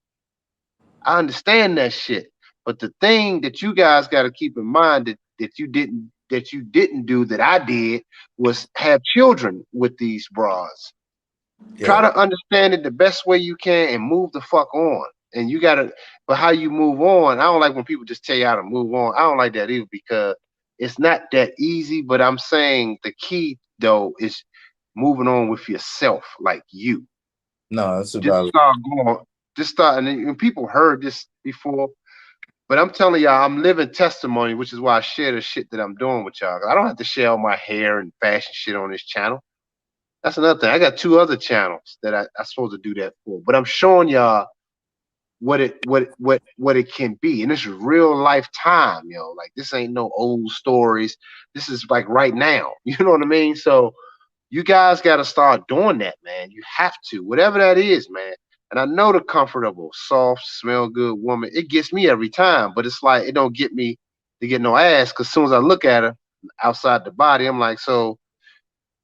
[SPEAKER 1] I understand that shit. But the thing that you guys got to keep in mind that you didn't do that I did was have children with these bras.
[SPEAKER 2] yeah.
[SPEAKER 1] Try to understand it the best way you can and move the fuck on. And you gotta, but how you move on, I don't like when people just tell you how to move on. I don't like that either because it's not that easy. But I'm saying the key though is moving on with yourself, like you.
[SPEAKER 2] No, that's
[SPEAKER 1] Just
[SPEAKER 2] about
[SPEAKER 1] start going, just start. And people heard this before, but I'm telling y'all, I'm living testimony, which is why I share the shit that I'm doing with y'all. I don't have to share all my hair and fashion shit on this channel. That's another thing. I got two other channels that I'm supposed to do that for. But I'm showing y'all what it can be. And this is real life time, Like this ain't no old stories. This is like right now. You know what I mean? So you guys gotta start doing that, man. You have to. Whatever that is, man. And I know the comfortable, soft, smell good woman. It gets me every time, but it's like it don't get me to get no ass because as soon as I look at her outside the body, I'm like, so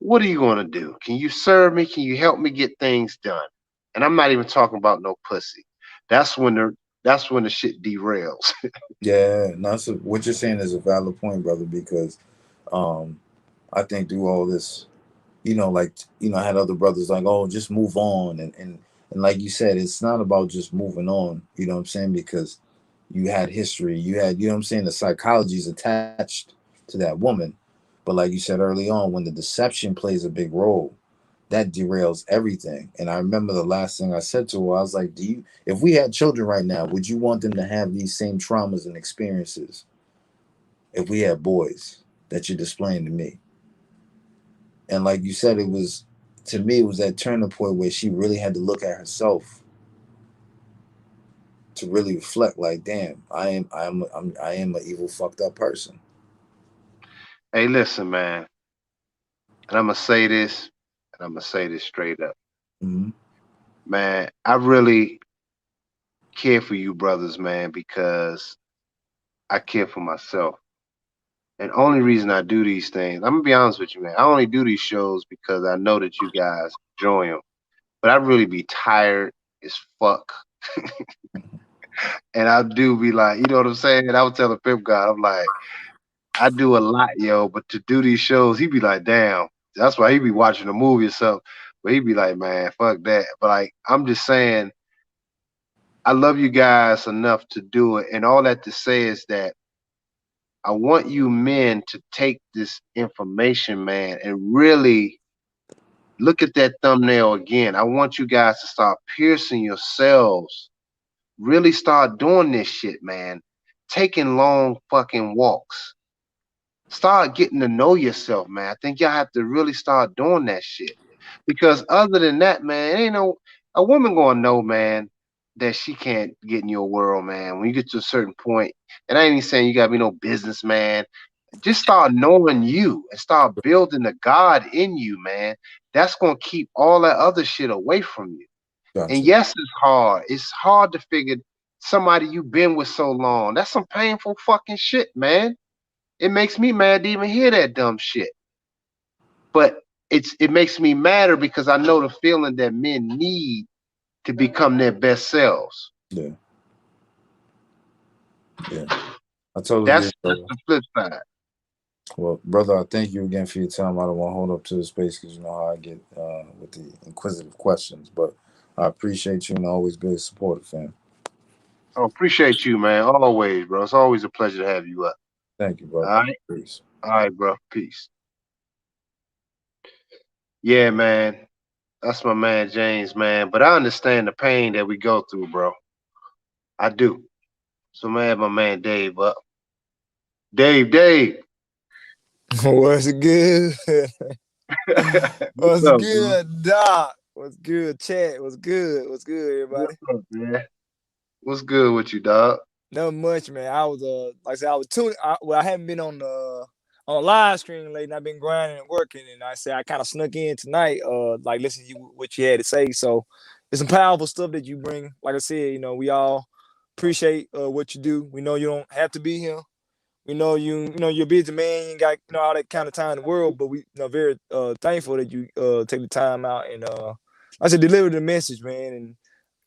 [SPEAKER 1] what are you going to do? Can you serve me? Can you help me get things done? And I'm not even talking about no pussy. That's when the shit derails.
[SPEAKER 2] yeah. No, what you're saying is a valid point, brother. Because um, I think through all this, like I had other brothers like, oh, just move on, and like you said, it's not about just moving on. You know what I'm saying? Because you had history, you had, what I'm saying, the psychology is attached to that woman. But like you said early on, when the deception plays a big role, that derails everything. And I remember the last thing I said to her, I was like, if we had children right now, would you want them to have these same traumas and experiences if we had boys that you're displaying to me? And like you said, it was, to me, it was that turning point where she really had to look at herself to really reflect, like, damn, I am an evil, fucked up person.
[SPEAKER 1] Hey, listen, man, and I'm gonna say this, and I'm gonna say this straight up,
[SPEAKER 2] Mm-hmm.
[SPEAKER 1] man. I really care for you brothers, man, because I care for myself. And only reason I do these things, I'm gonna be honest with you, man. I only do these shows because I know that you guys enjoy them. But I really be tired as fuck. And I do be like, you know what I'm saying? I was telling Pip God, I'm like, I do a lot, yo, but to do these shows, he be like, damn. That's why he be watching a movie or something. But he be like, man, fuck that. But like, I'm just saying, I love you guys enough to do it. And all that to say is that I want you men to take this information, man, and really look at that thumbnail again. I want you guys to start piercing yourselves. Really start doing this shit, man. Taking long fucking walks. Start getting to know yourself, man. I think y'all have to really start doing that shit. Because other than that, man, ain't no a woman gonna know, man, that she can't get in your world, man. When you get to a certain point, and I ain't even saying you gotta be no businessman. Just start knowing you and start building the God in you, man. That's gonna keep all that other shit away from you. And
[SPEAKER 2] Gotcha.
[SPEAKER 1] yes, it's hard. It's hard to figure somebody you've been with so long. That's some painful fucking shit, man. It makes me mad to even hear that dumb shit. But it makes me madder because I know the feeling that men need to become their best selves.
[SPEAKER 2] Yeah, yeah. I totally get
[SPEAKER 1] That's
[SPEAKER 2] it,
[SPEAKER 1] that's
[SPEAKER 2] brother.
[SPEAKER 1] the flip side.
[SPEAKER 2] Well, brother, I thank you again for your time. I don't want to hold up to the space because you know how I get with the inquisitive questions, but I appreciate you and always be a supporter, fam.
[SPEAKER 1] I appreciate you, man. Always, bro. It's always a pleasure to have you up.
[SPEAKER 2] Thank you,
[SPEAKER 1] All
[SPEAKER 2] brother.
[SPEAKER 1] right.
[SPEAKER 2] Peace.
[SPEAKER 1] All right, bro. Peace. Yeah, man. That's my man James, man. But I understand the pain that we go through, bro. I do. So man, my man Dave up. Dave.
[SPEAKER 3] What's good?
[SPEAKER 1] What's
[SPEAKER 3] What's
[SPEAKER 1] up, bro?
[SPEAKER 3] good, Doc? What's good, chat? What's good? What's good,
[SPEAKER 1] What's
[SPEAKER 3] everybody?
[SPEAKER 1] up, man? What's good with you, dog?
[SPEAKER 3] Nothing much, man. I was like I said, I was tuning. Well, I haven't been on live stream lately. And I've been grinding and working, and I said I kind of snuck in tonight. Like listen to you what you had to say. So it's some powerful stuff that you bring. Like I said, we all appreciate what you do. We know you don't have to be here. We know you're a busy man, you ain't got all that kind of time in the world, but we very thankful that you take the time out and I said deliver the message, man. And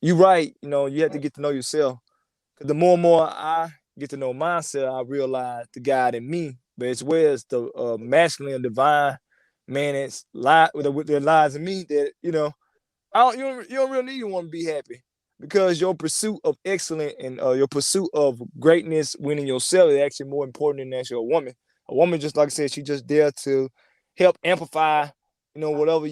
[SPEAKER 3] you right, you have to get to know yourself. Cause the more and more I get to know myself, I realize the God in me, but as well as the masculine and divine man that's with their lies in me that you don't really need one to be happy because your pursuit of excellence and your pursuit of greatness, winning yourself, is actually more important than actually a woman. A woman, just like I said, she just there to help amplify, whatever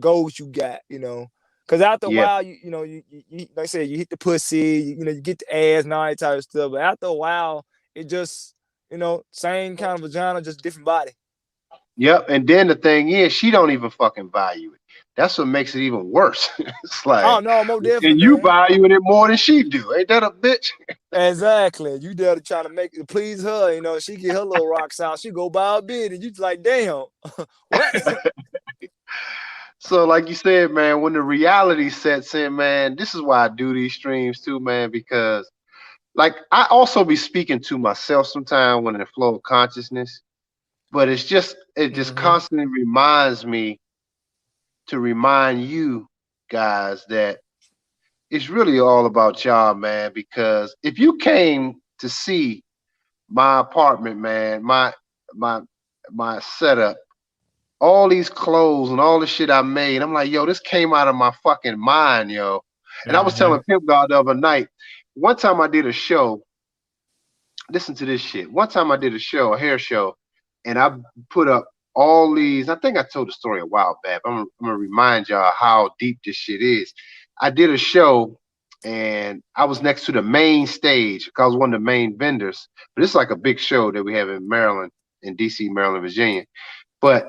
[SPEAKER 3] goals you got, Because after a
[SPEAKER 1] Yeah.
[SPEAKER 3] while, you like I said, you hit the pussy, you get the ass and all that type of stuff. But after a while, it just, same kind of vagina, just different body.
[SPEAKER 1] Yep. And then the thing is, she don't even fucking value it. That's what makes it even worse. It's
[SPEAKER 3] Oh
[SPEAKER 1] like,
[SPEAKER 3] no, most definitely,
[SPEAKER 1] and you
[SPEAKER 3] man.
[SPEAKER 1] valuing it more than she do. Ain't that a bitch?
[SPEAKER 3] Exactly. You there to try to make it please her. She get her little rocks out. She go buy a bid, and you like, damn, what?
[SPEAKER 1] So, like you said, man, when the reality sets in, man, this is why I do these streams too, man, because like I also be speaking to myself sometimes when in the flow of consciousness, but it just
[SPEAKER 3] Mm-hmm.
[SPEAKER 1] constantly reminds me to remind you guys that it's really all about y'all, man. Because if you came to see my apartment, man, my my setup, all these clothes and all the shit I made, I'm like, yo, this came out of my fucking mind, yo. And I was
[SPEAKER 3] Mm-hmm.
[SPEAKER 1] telling Pimp God the other night, one time I did a show, listen to this shit. One time I did a show, a hair show, and I put up all these. I think I told the story a while back. I'm gonna remind y'all how deep this shit is. I did a show, and I was next to the main stage because I was one of the main vendors. But it's like a big show that we have in Maryland, in DC, Maryland, Virginia. But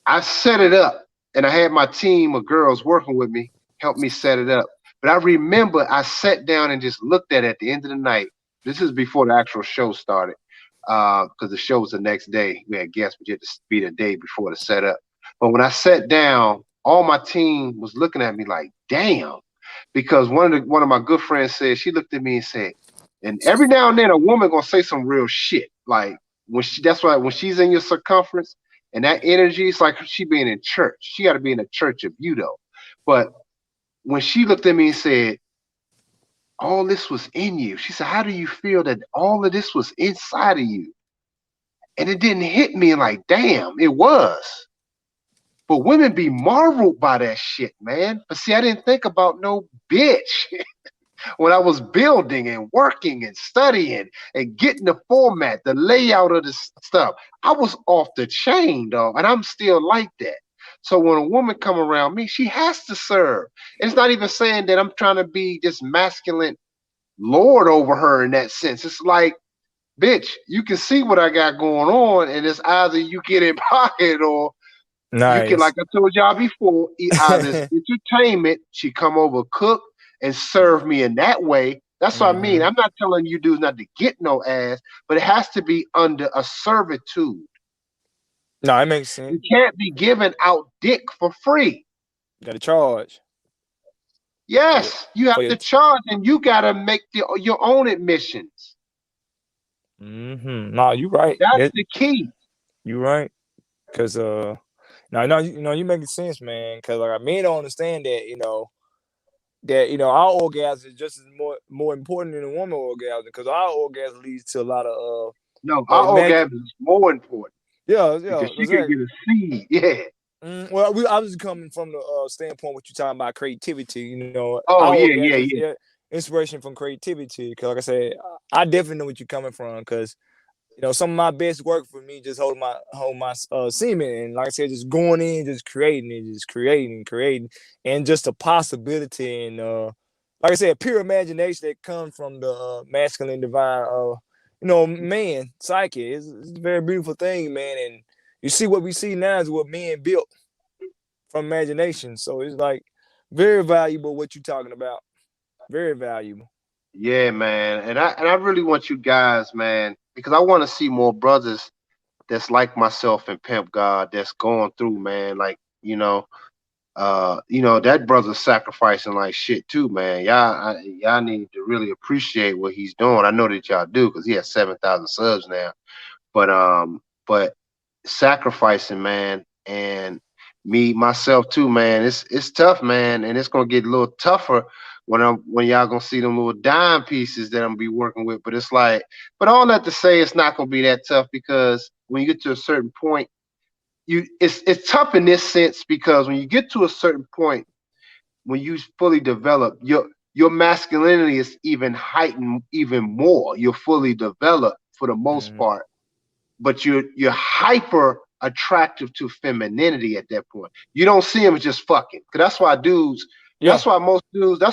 [SPEAKER 1] I set it up, and I had my team of girls working with me, help me set it up. But I remember I sat down and just looked at it at the end of the night. This is before the actual show started, because the show was the next day. We had guests, but you had to be the day before the setup. But when I sat down, all my team was looking at me like, "Damn," because one of my good friends said she looked at me and said, and every now and then a woman gonna say some real shit, like when she that's why when she's in your circumference and that energy, it's like she being in church. She got to be in a church of you though. But when she looked at me and said, all this was in you, she said, how do you feel that all of this was inside of you? And it didn't hit me like, damn, it was. But women be marveled by that shit, man. But see, I didn't think about no bitch when I was building and working and studying and getting the format, the layout of the stuff. I was off the chain, dog, and I'm still like that. So when a woman come around me, she has to serve. And it's not even saying that I'm trying to be this masculine lord over her in that sense. It's like, bitch, you can see what I got going on, and it's either you get in pocket or you can,
[SPEAKER 3] Nice.
[SPEAKER 1] like I told y'all before, either it's entertainment, she come over, cook, and serve me in that way. That's what I mean.
[SPEAKER 3] Mm-hmm.
[SPEAKER 1] I'm not telling you dudes not to get no ass, but it has to be under a servitude.
[SPEAKER 3] No, it makes sense.
[SPEAKER 1] You can't be giving out dick for free.
[SPEAKER 3] You got to charge for your
[SPEAKER 1] Yes, you
[SPEAKER 3] for
[SPEAKER 1] have
[SPEAKER 3] your.
[SPEAKER 1] to charge, and you gotta make your own admissions.
[SPEAKER 3] Mm-hmm. No, you right.
[SPEAKER 1] That's
[SPEAKER 3] That
[SPEAKER 1] the key.
[SPEAKER 3] you right. Cause now you making sense, man. Cause like men don't understand that our orgasm is just as more important than a woman orgasm because our orgasm leads to a lot of
[SPEAKER 1] No, our
[SPEAKER 3] imagine.
[SPEAKER 1] orgasm is more important
[SPEAKER 3] Yeah,
[SPEAKER 1] because she can
[SPEAKER 3] exactly.
[SPEAKER 1] get a seed. Yeah.
[SPEAKER 3] Well, I was coming from the standpoint what you're talking about creativity. Our
[SPEAKER 1] Oh yeah, yeah,
[SPEAKER 3] orgasm is
[SPEAKER 1] yeah.
[SPEAKER 3] inspiration from creativity. Because, like I said, I definitely know what you're coming from. Because some of my best work for me just hold my semen, and like I said, just going in, just creating it, just creating, and just a possibility, and like I said, pure imagination that comes from the masculine divine, man psyche. It's a very beautiful thing, man, and you see what we see now is what men built from imagination. So it's like very valuable what you're talking about. Very valuable.
[SPEAKER 1] Yeah, man. And I really want you guys, man, because I want to see more brothers that's like myself and Pimp God that's going through, man. Like, that brother's sacrificing like shit too, man. Y'all need to really appreciate what he's doing. I know that y'all do because he has 7,000 subs now. But sacrificing, man, and me myself too, man. It's tough, man, and it's gonna get a little tougher when y'all gonna see them little dime pieces that I'm gonna be working with. But it's like, but all that to say, it's not gonna be that tough because when you get to a certain point, it's tough in this sense because when you get to a certain point, when you fully develop your masculinity is even heightened even more. You're fully developed for the most
[SPEAKER 3] Mm-hmm.
[SPEAKER 1] part, but you're hyper attractive to femininity at that point. You don't see them as just fucking. Cause
[SPEAKER 3] Yeah.
[SPEAKER 1] that's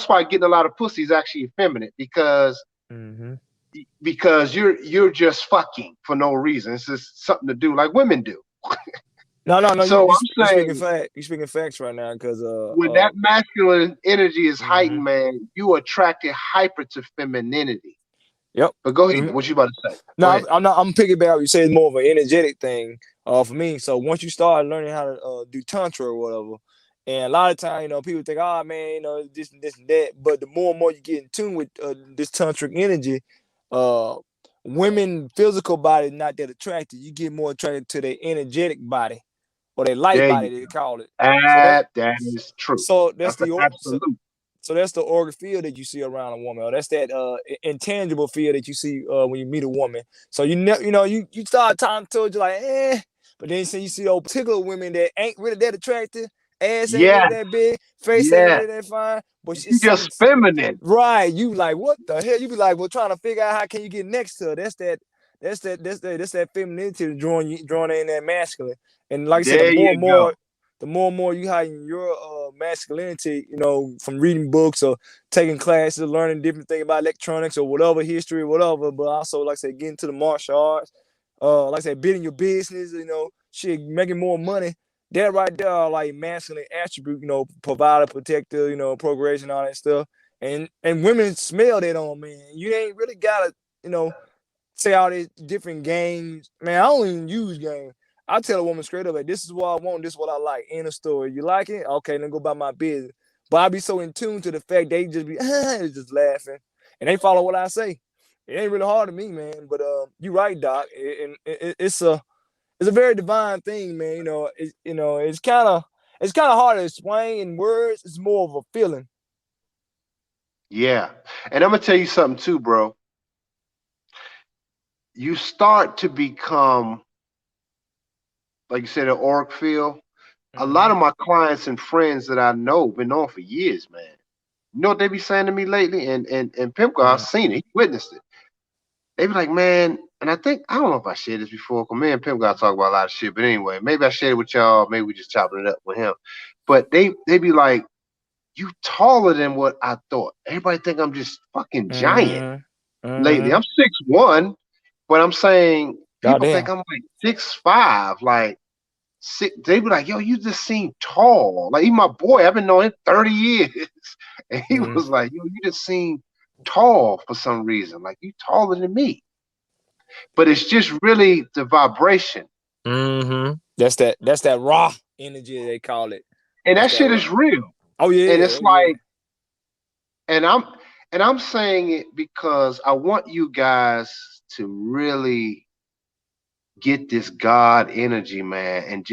[SPEAKER 1] why getting a lot of pussy is actually effeminate
[SPEAKER 3] Mm-hmm.
[SPEAKER 1] because you're just fucking for no reason. It's just something to do like women do.
[SPEAKER 3] No, no, no. You
[SPEAKER 1] So
[SPEAKER 3] you
[SPEAKER 1] I'm
[SPEAKER 3] you speaking
[SPEAKER 1] saying
[SPEAKER 3] fact. You speaking facts right now, because
[SPEAKER 1] when that masculine energy is
[SPEAKER 3] mm-hmm.
[SPEAKER 1] heightened, man, you attracted hyper to femininity.
[SPEAKER 3] Yep.
[SPEAKER 1] But go ahead. What you about to say? Go
[SPEAKER 3] No,
[SPEAKER 1] ahead.
[SPEAKER 3] I'm not. I'm picking up. You say it's more of an energetic thing. For me. So once you start learning how to do tantra or whatever, and a lot of time, people think, oh man, this and this and that. But the more and more you get in tune with this tantric energy, uh, women physical body not that attractive. You get more attracted to their energetic body or their light
[SPEAKER 1] There
[SPEAKER 3] body,
[SPEAKER 1] you
[SPEAKER 3] they
[SPEAKER 1] go.
[SPEAKER 3] call it. So that
[SPEAKER 1] That is true.
[SPEAKER 3] so that's
[SPEAKER 1] That's an
[SPEAKER 3] the so,
[SPEAKER 1] absolute.
[SPEAKER 3] so that's the auric field that you see around a woman, or that's that intangible field that you see when you meet a woman. So you start talking to her, you're like, but then you see those particular women that ain't really that attractive, ass ain't really
[SPEAKER 1] Yeah,
[SPEAKER 3] that big, face ain't
[SPEAKER 1] yeah.
[SPEAKER 3] really that fine, but
[SPEAKER 1] You
[SPEAKER 3] it's something
[SPEAKER 1] just feminine.
[SPEAKER 3] right. You like what the hell? You be like, well, trying to figure out how can you get next to her. That's that femininity drawing in that masculine. And like I said,
[SPEAKER 1] There you go.
[SPEAKER 3] the more and more you heighten your masculinity, from reading books or taking classes, learning different things about electronics or whatever, history, whatever. But also, like I said, getting to the martial arts, like I said, building your business, shit, making more money. That right there are like masculine attribute, provider, protector, progression, all that stuff. And women smell that on man. You ain't really gotta, you know, say all these different games. Man, I don't even use games. I tell a woman straight up, like, this is what I want, this is what I like. In a story. You like it? Okay, then go about my business. But I be so in tune to the fact they just be just laughing. And they follow what I say. It ain't really hard to me, man. But you right, Doc. It's a very divine thing, man. It's kind of hard to explain in words. It's more of a feeling.
[SPEAKER 1] Yeah. And I'm gonna tell you something too, bro. You start to become, like you said, an auric field. A lot
[SPEAKER 3] Mm-hmm.
[SPEAKER 1] of my clients and friends that I know been on for years, man. You know what they be saying to me lately? And Pimp God
[SPEAKER 3] Mm-hmm.
[SPEAKER 1] seen it, he witnessed it. They be like, man, and I don't know if I shared this before, because me and Pimp God talk about a lot of shit, but anyway, maybe I shared it with y'all, maybe we just chopping it up with him. But they be like, you taller than what I thought. Everybody think I'm just fucking giant
[SPEAKER 3] Mm-hmm.
[SPEAKER 1] lately.
[SPEAKER 3] Mm-hmm.
[SPEAKER 1] I'm 6'1", but I'm saying people think
[SPEAKER 3] Goddamn.
[SPEAKER 1] I'm like 6'5", like six. They be like, yo, you just seem tall. Like even my boy, I've been knowing him 30 years. And he
[SPEAKER 3] Mm-hmm.
[SPEAKER 1] was like, yo, you just seem tall for some reason. Like you taller than me. But it's just really the vibration.
[SPEAKER 3] Mm-hmm. That's that raw energy they call it.
[SPEAKER 1] And
[SPEAKER 3] That's
[SPEAKER 1] that
[SPEAKER 3] that
[SPEAKER 1] shit
[SPEAKER 3] raw.
[SPEAKER 1] is real.
[SPEAKER 3] Oh
[SPEAKER 1] And
[SPEAKER 3] yeah,
[SPEAKER 1] it's
[SPEAKER 3] oh yeah.
[SPEAKER 1] like, and I'm saying it because I want you guys to really get this God energy, man, and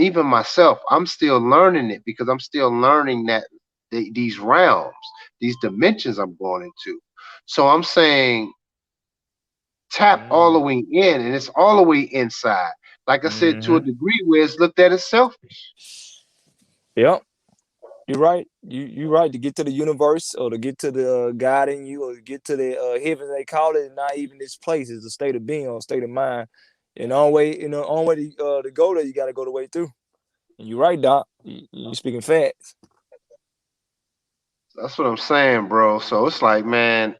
[SPEAKER 1] even myself, I'm still learning it because I'm still learning that these realms, these dimensions I'm going into. So I'm saying tap all the
[SPEAKER 3] Mm-hmm.
[SPEAKER 1] way in, and it's all the way inside. Like I said, to a
[SPEAKER 3] Mm-hmm.
[SPEAKER 1] degree where it's looked at as selfish.
[SPEAKER 3] Yep. You're right. You right to get to the universe or to get to the God in you or to get to the heaven they call it. Not even this place. It's a state of being or a state of mind. And the only way, only way to go there, you got to go the way through. And you're right, Doc. You speaking facts.
[SPEAKER 1] That's what I'm saying, bro. So it's like, man,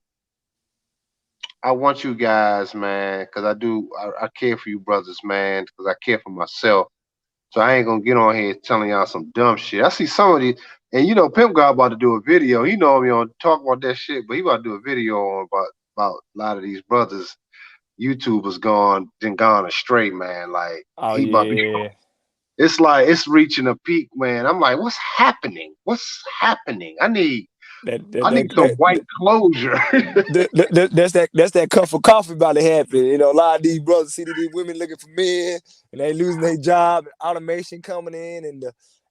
[SPEAKER 1] I want you guys, man, because I care for you brothers, man, because I care for myself. So I ain't gonna get on here telling y'all some dumb shit. I see some of these, and Pimp God about to do a video. He know me on talk about that shit, but he about to do a video on about a lot of these brothers, YouTubers gone astray, man. Like
[SPEAKER 3] Oh
[SPEAKER 1] he about to,
[SPEAKER 3] yeah,
[SPEAKER 1] it's like it's reaching a peak, man. I'm like, what's happening? What's happening?
[SPEAKER 3] that
[SPEAKER 1] I
[SPEAKER 3] that
[SPEAKER 1] need
[SPEAKER 3] that,
[SPEAKER 1] some
[SPEAKER 3] that,
[SPEAKER 1] white closure.
[SPEAKER 3] that's that comfort coffee about to happen. A lot of these brothers see these women looking for men, and they losing their job, and automation coming in,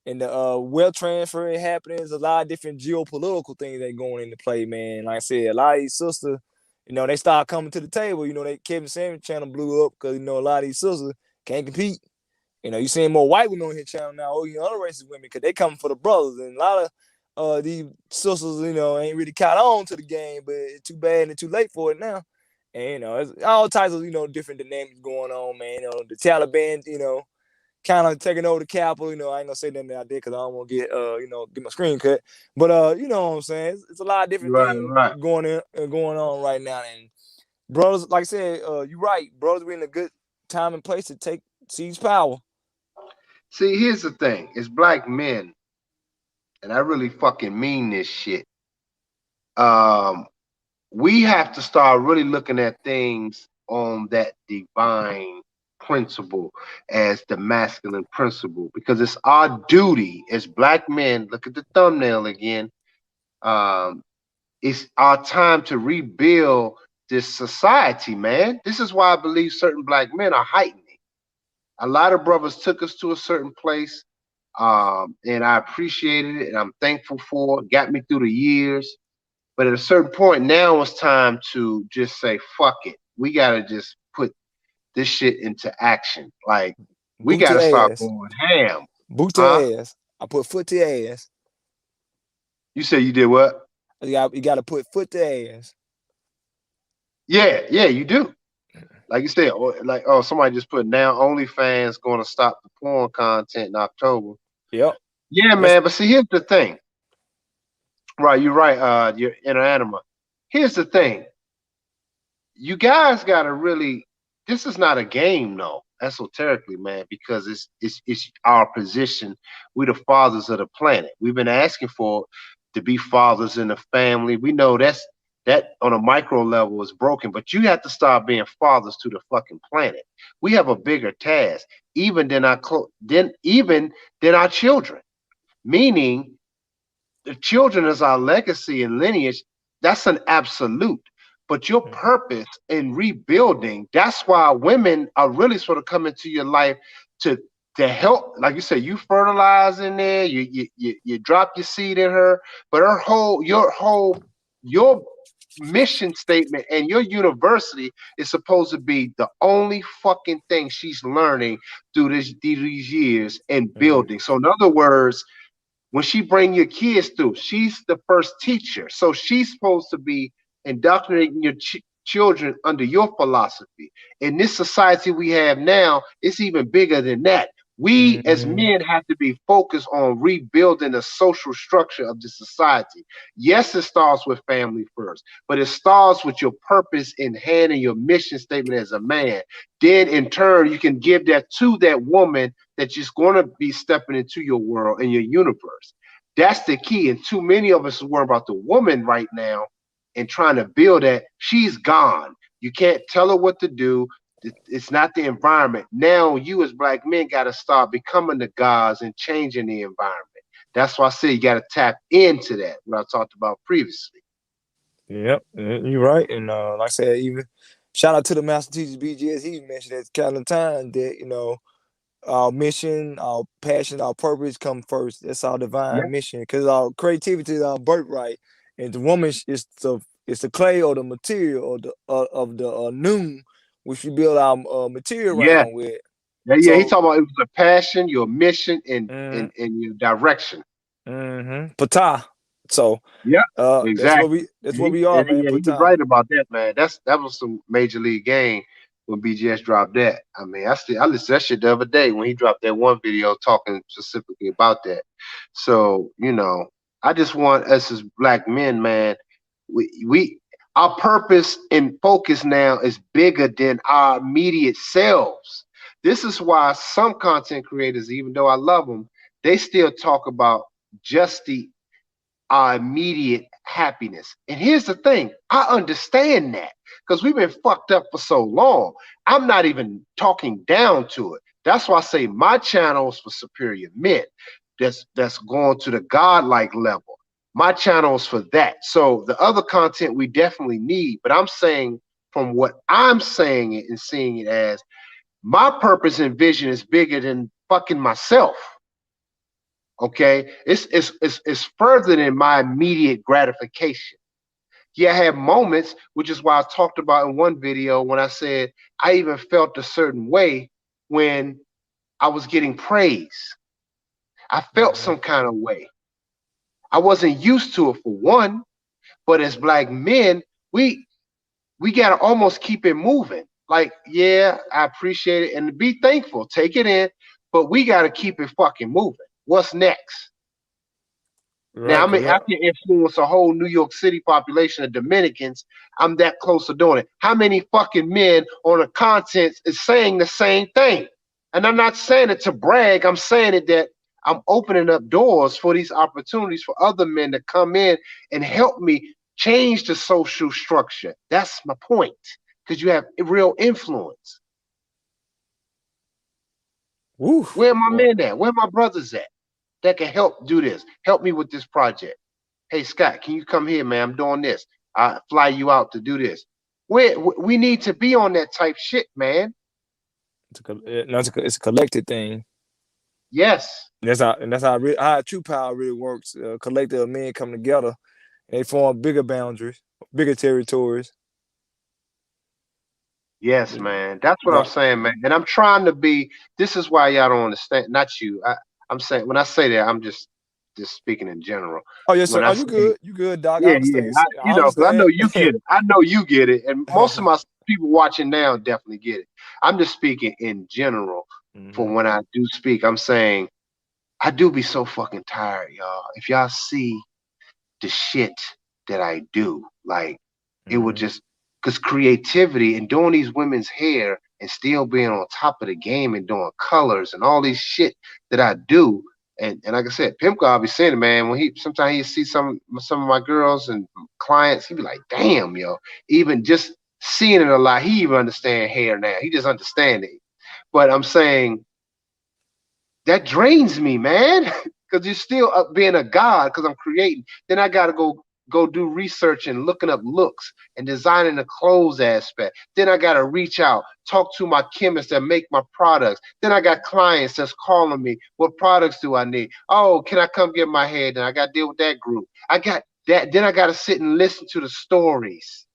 [SPEAKER 3] and the wealth transfer happening. There's a lot of different geopolitical things that going into play, man. Like I said, a lot of these sisters, they start coming to the table. They Kevin Samuels channel blew up because a lot of these sisters can't compete. You seeing more white women on his channel now, or other racist women, because they coming for the brothers, and a lot of these sisters, ain't really caught on to the game, but it's too bad and too late for it now. And it's all types of different dynamics going on, man. The Taliban, kind of taking over the capital. I ain't gonna say nothing out there because I don't want to get my screen cut. But you know what I'm saying? It's a lot of different
[SPEAKER 1] Right,
[SPEAKER 3] things
[SPEAKER 1] right.
[SPEAKER 3] going on right now, and brothers, like I said, you're right. Brothers, we're in a good time and place to seize power.
[SPEAKER 1] See, here's the thing: it's black men, and I really fucking mean this shit. Um, we have to start really looking at things on that divine principle as the masculine principle because it's our duty as black men. Look at the thumbnail again. Um, it's our time to rebuild this society, man. This is why I believe certain black men are heightening. A lot of brothers took us to a certain place, and I appreciated it, and I'm thankful for it. Got me through the years. But at a certain point, now it's time to just say, fuck it. We got to just put this shit into action. Like, we
[SPEAKER 3] Boot
[SPEAKER 1] got
[SPEAKER 3] your
[SPEAKER 1] to start
[SPEAKER 3] ass.
[SPEAKER 1] going ham.
[SPEAKER 3] Boot
[SPEAKER 1] Huh?
[SPEAKER 3] your ass. I put foot to your ass.
[SPEAKER 1] You say you did what?
[SPEAKER 3] You got to put foot to ass.
[SPEAKER 1] Yeah, yeah, you do. Like you said, somebody just put now OnlyFans going to stop the porn content in October.
[SPEAKER 3] Yep.
[SPEAKER 1] Yeah,
[SPEAKER 3] That's
[SPEAKER 1] man. But see, here's the thing. Right, you're right. You're inanimate. Here's the thing. You guys got to really. This is not a game, though, esoterically, man, because it's our position. We're the fathers of the planet. We've been asking for to be fathers in the family. We know that on a micro level is broken, but you have to start being fathers to the fucking planet. We have a bigger task, even than our children. Meaning, the children is our legacy and lineage. That's an absolute. But your purpose in rebuilding, that's why women are really sort of coming to your life to to help. Like you said, you fertilize in there, you drop your seed in her, but your mission statement and your university is supposed to be the only fucking thing she's learning through these years in
[SPEAKER 3] mm-hmm.
[SPEAKER 1] building. So in other words, when she bring your kids through, she's the first teacher. So she's supposed to be indoctrinating your children under your philosophy. In this society we have now, it's even bigger than that. We as
[SPEAKER 3] Mm-hmm.
[SPEAKER 1] men have to be focused on rebuilding the social structure of the society. Yes, it starts with family first, but it starts with your purpose in hand and your mission statement as a man. Then in turn, you can give that to that woman that just going to be stepping into your world and your universe. That's the key. And too many of us are worried about the woman right now and trying to build that. She's gone. You can't tell her what to do. It's not the environment. Now you as black men got to start becoming the gods and changing the environment. That's why I say you got to tap into that, what I talked about previously.
[SPEAKER 3] Yep, you're right. And like I said, even shout out to the master teacher BGS. He mentioned at kind of time that our mission, our passion, our purpose come first. That's our
[SPEAKER 1] Yeah.
[SPEAKER 3] divine mission because our creativity is our birthright, and the woman is the clay or the material or the of the noon which we build our material
[SPEAKER 1] Yeah.
[SPEAKER 3] around with.
[SPEAKER 1] Yeah. Yeah. He
[SPEAKER 3] So,
[SPEAKER 1] talking about it was a passion, your mission, and
[SPEAKER 3] mm,
[SPEAKER 1] and, and your direction.
[SPEAKER 3] Pata. So
[SPEAKER 1] Yeah,
[SPEAKER 3] that's what
[SPEAKER 1] exactly.
[SPEAKER 3] we are, man.
[SPEAKER 1] Yeah, he was
[SPEAKER 3] Pata.
[SPEAKER 1] right about that, man. That was some major league game when BGS dropped that. I mean, I listened to that shit the other day when he dropped that one video talking specifically about that. So, I just want us as black men, man, we our purpose and focus now is bigger than our immediate selves. This is why some content creators, even though I love them, they still talk about just our immediate happiness. And here's the thing, I understand that because we've been fucked up for so long. I'm not even talking down to it. That's why I say my channel is for superior men. That's going to the godlike level. My channel is for that. So the other content we definitely need, but I'm saying from what I'm saying it and seeing it as, my purpose and vision is bigger than fucking myself. Okay, it's further than my immediate gratification. Yeah, I have moments, which is why I talked about in one video when I said I even felt a certain way when I was getting praise. I felt some kind of way. I wasn't used to it for one, but as black men, we gotta almost keep it moving. Like, yeah, I appreciate it and be thankful, take it in, but we gotta keep it fucking moving. What's next? Now,
[SPEAKER 3] Right,
[SPEAKER 1] I mean, I
[SPEAKER 3] correct.
[SPEAKER 1] can influence a whole New York City population of Dominicans. I'm that close to doing it. How many fucking men on the content is saying the same thing? And I'm not saying it to brag. I'm saying it that I'm opening up doors for these opportunities for other men to come in and help me change the social structure. That's my point, because you have real influence.
[SPEAKER 3] Woo,
[SPEAKER 1] Where are my
[SPEAKER 3] boy.
[SPEAKER 1] men at? Where are my brothers at that can help do this? Help me with this project. Hey Scott, can you come here, man? I'm doing this. I fly you out to do this. We need to be on that type shit, man.
[SPEAKER 3] No, it's a collective thing.
[SPEAKER 1] Yes,
[SPEAKER 3] That's how true power really works. Collective of men come together and they form bigger boundaries, bigger territories.
[SPEAKER 1] yes,
[SPEAKER 3] You
[SPEAKER 1] man. That's what I'm
[SPEAKER 3] know,
[SPEAKER 1] saying, man. And I'm trying to be. This is why y'all don't understand. Not you. I'm saying when I say that, I'm just speaking in general.
[SPEAKER 3] oh yes, sir.
[SPEAKER 1] When
[SPEAKER 3] Oh,
[SPEAKER 1] I
[SPEAKER 3] you
[SPEAKER 1] say,
[SPEAKER 3] good? You good, Doc? I
[SPEAKER 1] yeah, yeah,
[SPEAKER 3] understand. I
[SPEAKER 1] because I know
[SPEAKER 3] understand.
[SPEAKER 1] you get it. I know you get it, and most of my people watching now definitely get it. I'm just speaking in general. For
[SPEAKER 3] hmm
[SPEAKER 1] when I do speak, I'm saying I do be so fucking tired, y'all. If y'all see the shit that I do. Like, it would
[SPEAKER 3] hmm
[SPEAKER 1] just, because creativity and doing these women's hair and still being on top of the game and doing colors and all these shit that I do. And like I said, Pimp God be saying it, man. When he sometimes he see some of my girls and clients, he be like, damn, yo. Even just seeing it a lot, he even understand hair now. He just understand it. But I'm saying that drains me, man, because you're still up being a god because I'm creating. Then I gotta go do research and looking up looks and designing the clothes aspect. Then I gotta reach out, talk to my chemists that make my products. Then I got clients that's calling me, what products do I need? Oh, can I come get my hair? Then I gotta deal with that group. I got that. Then I gotta sit and listen to the stories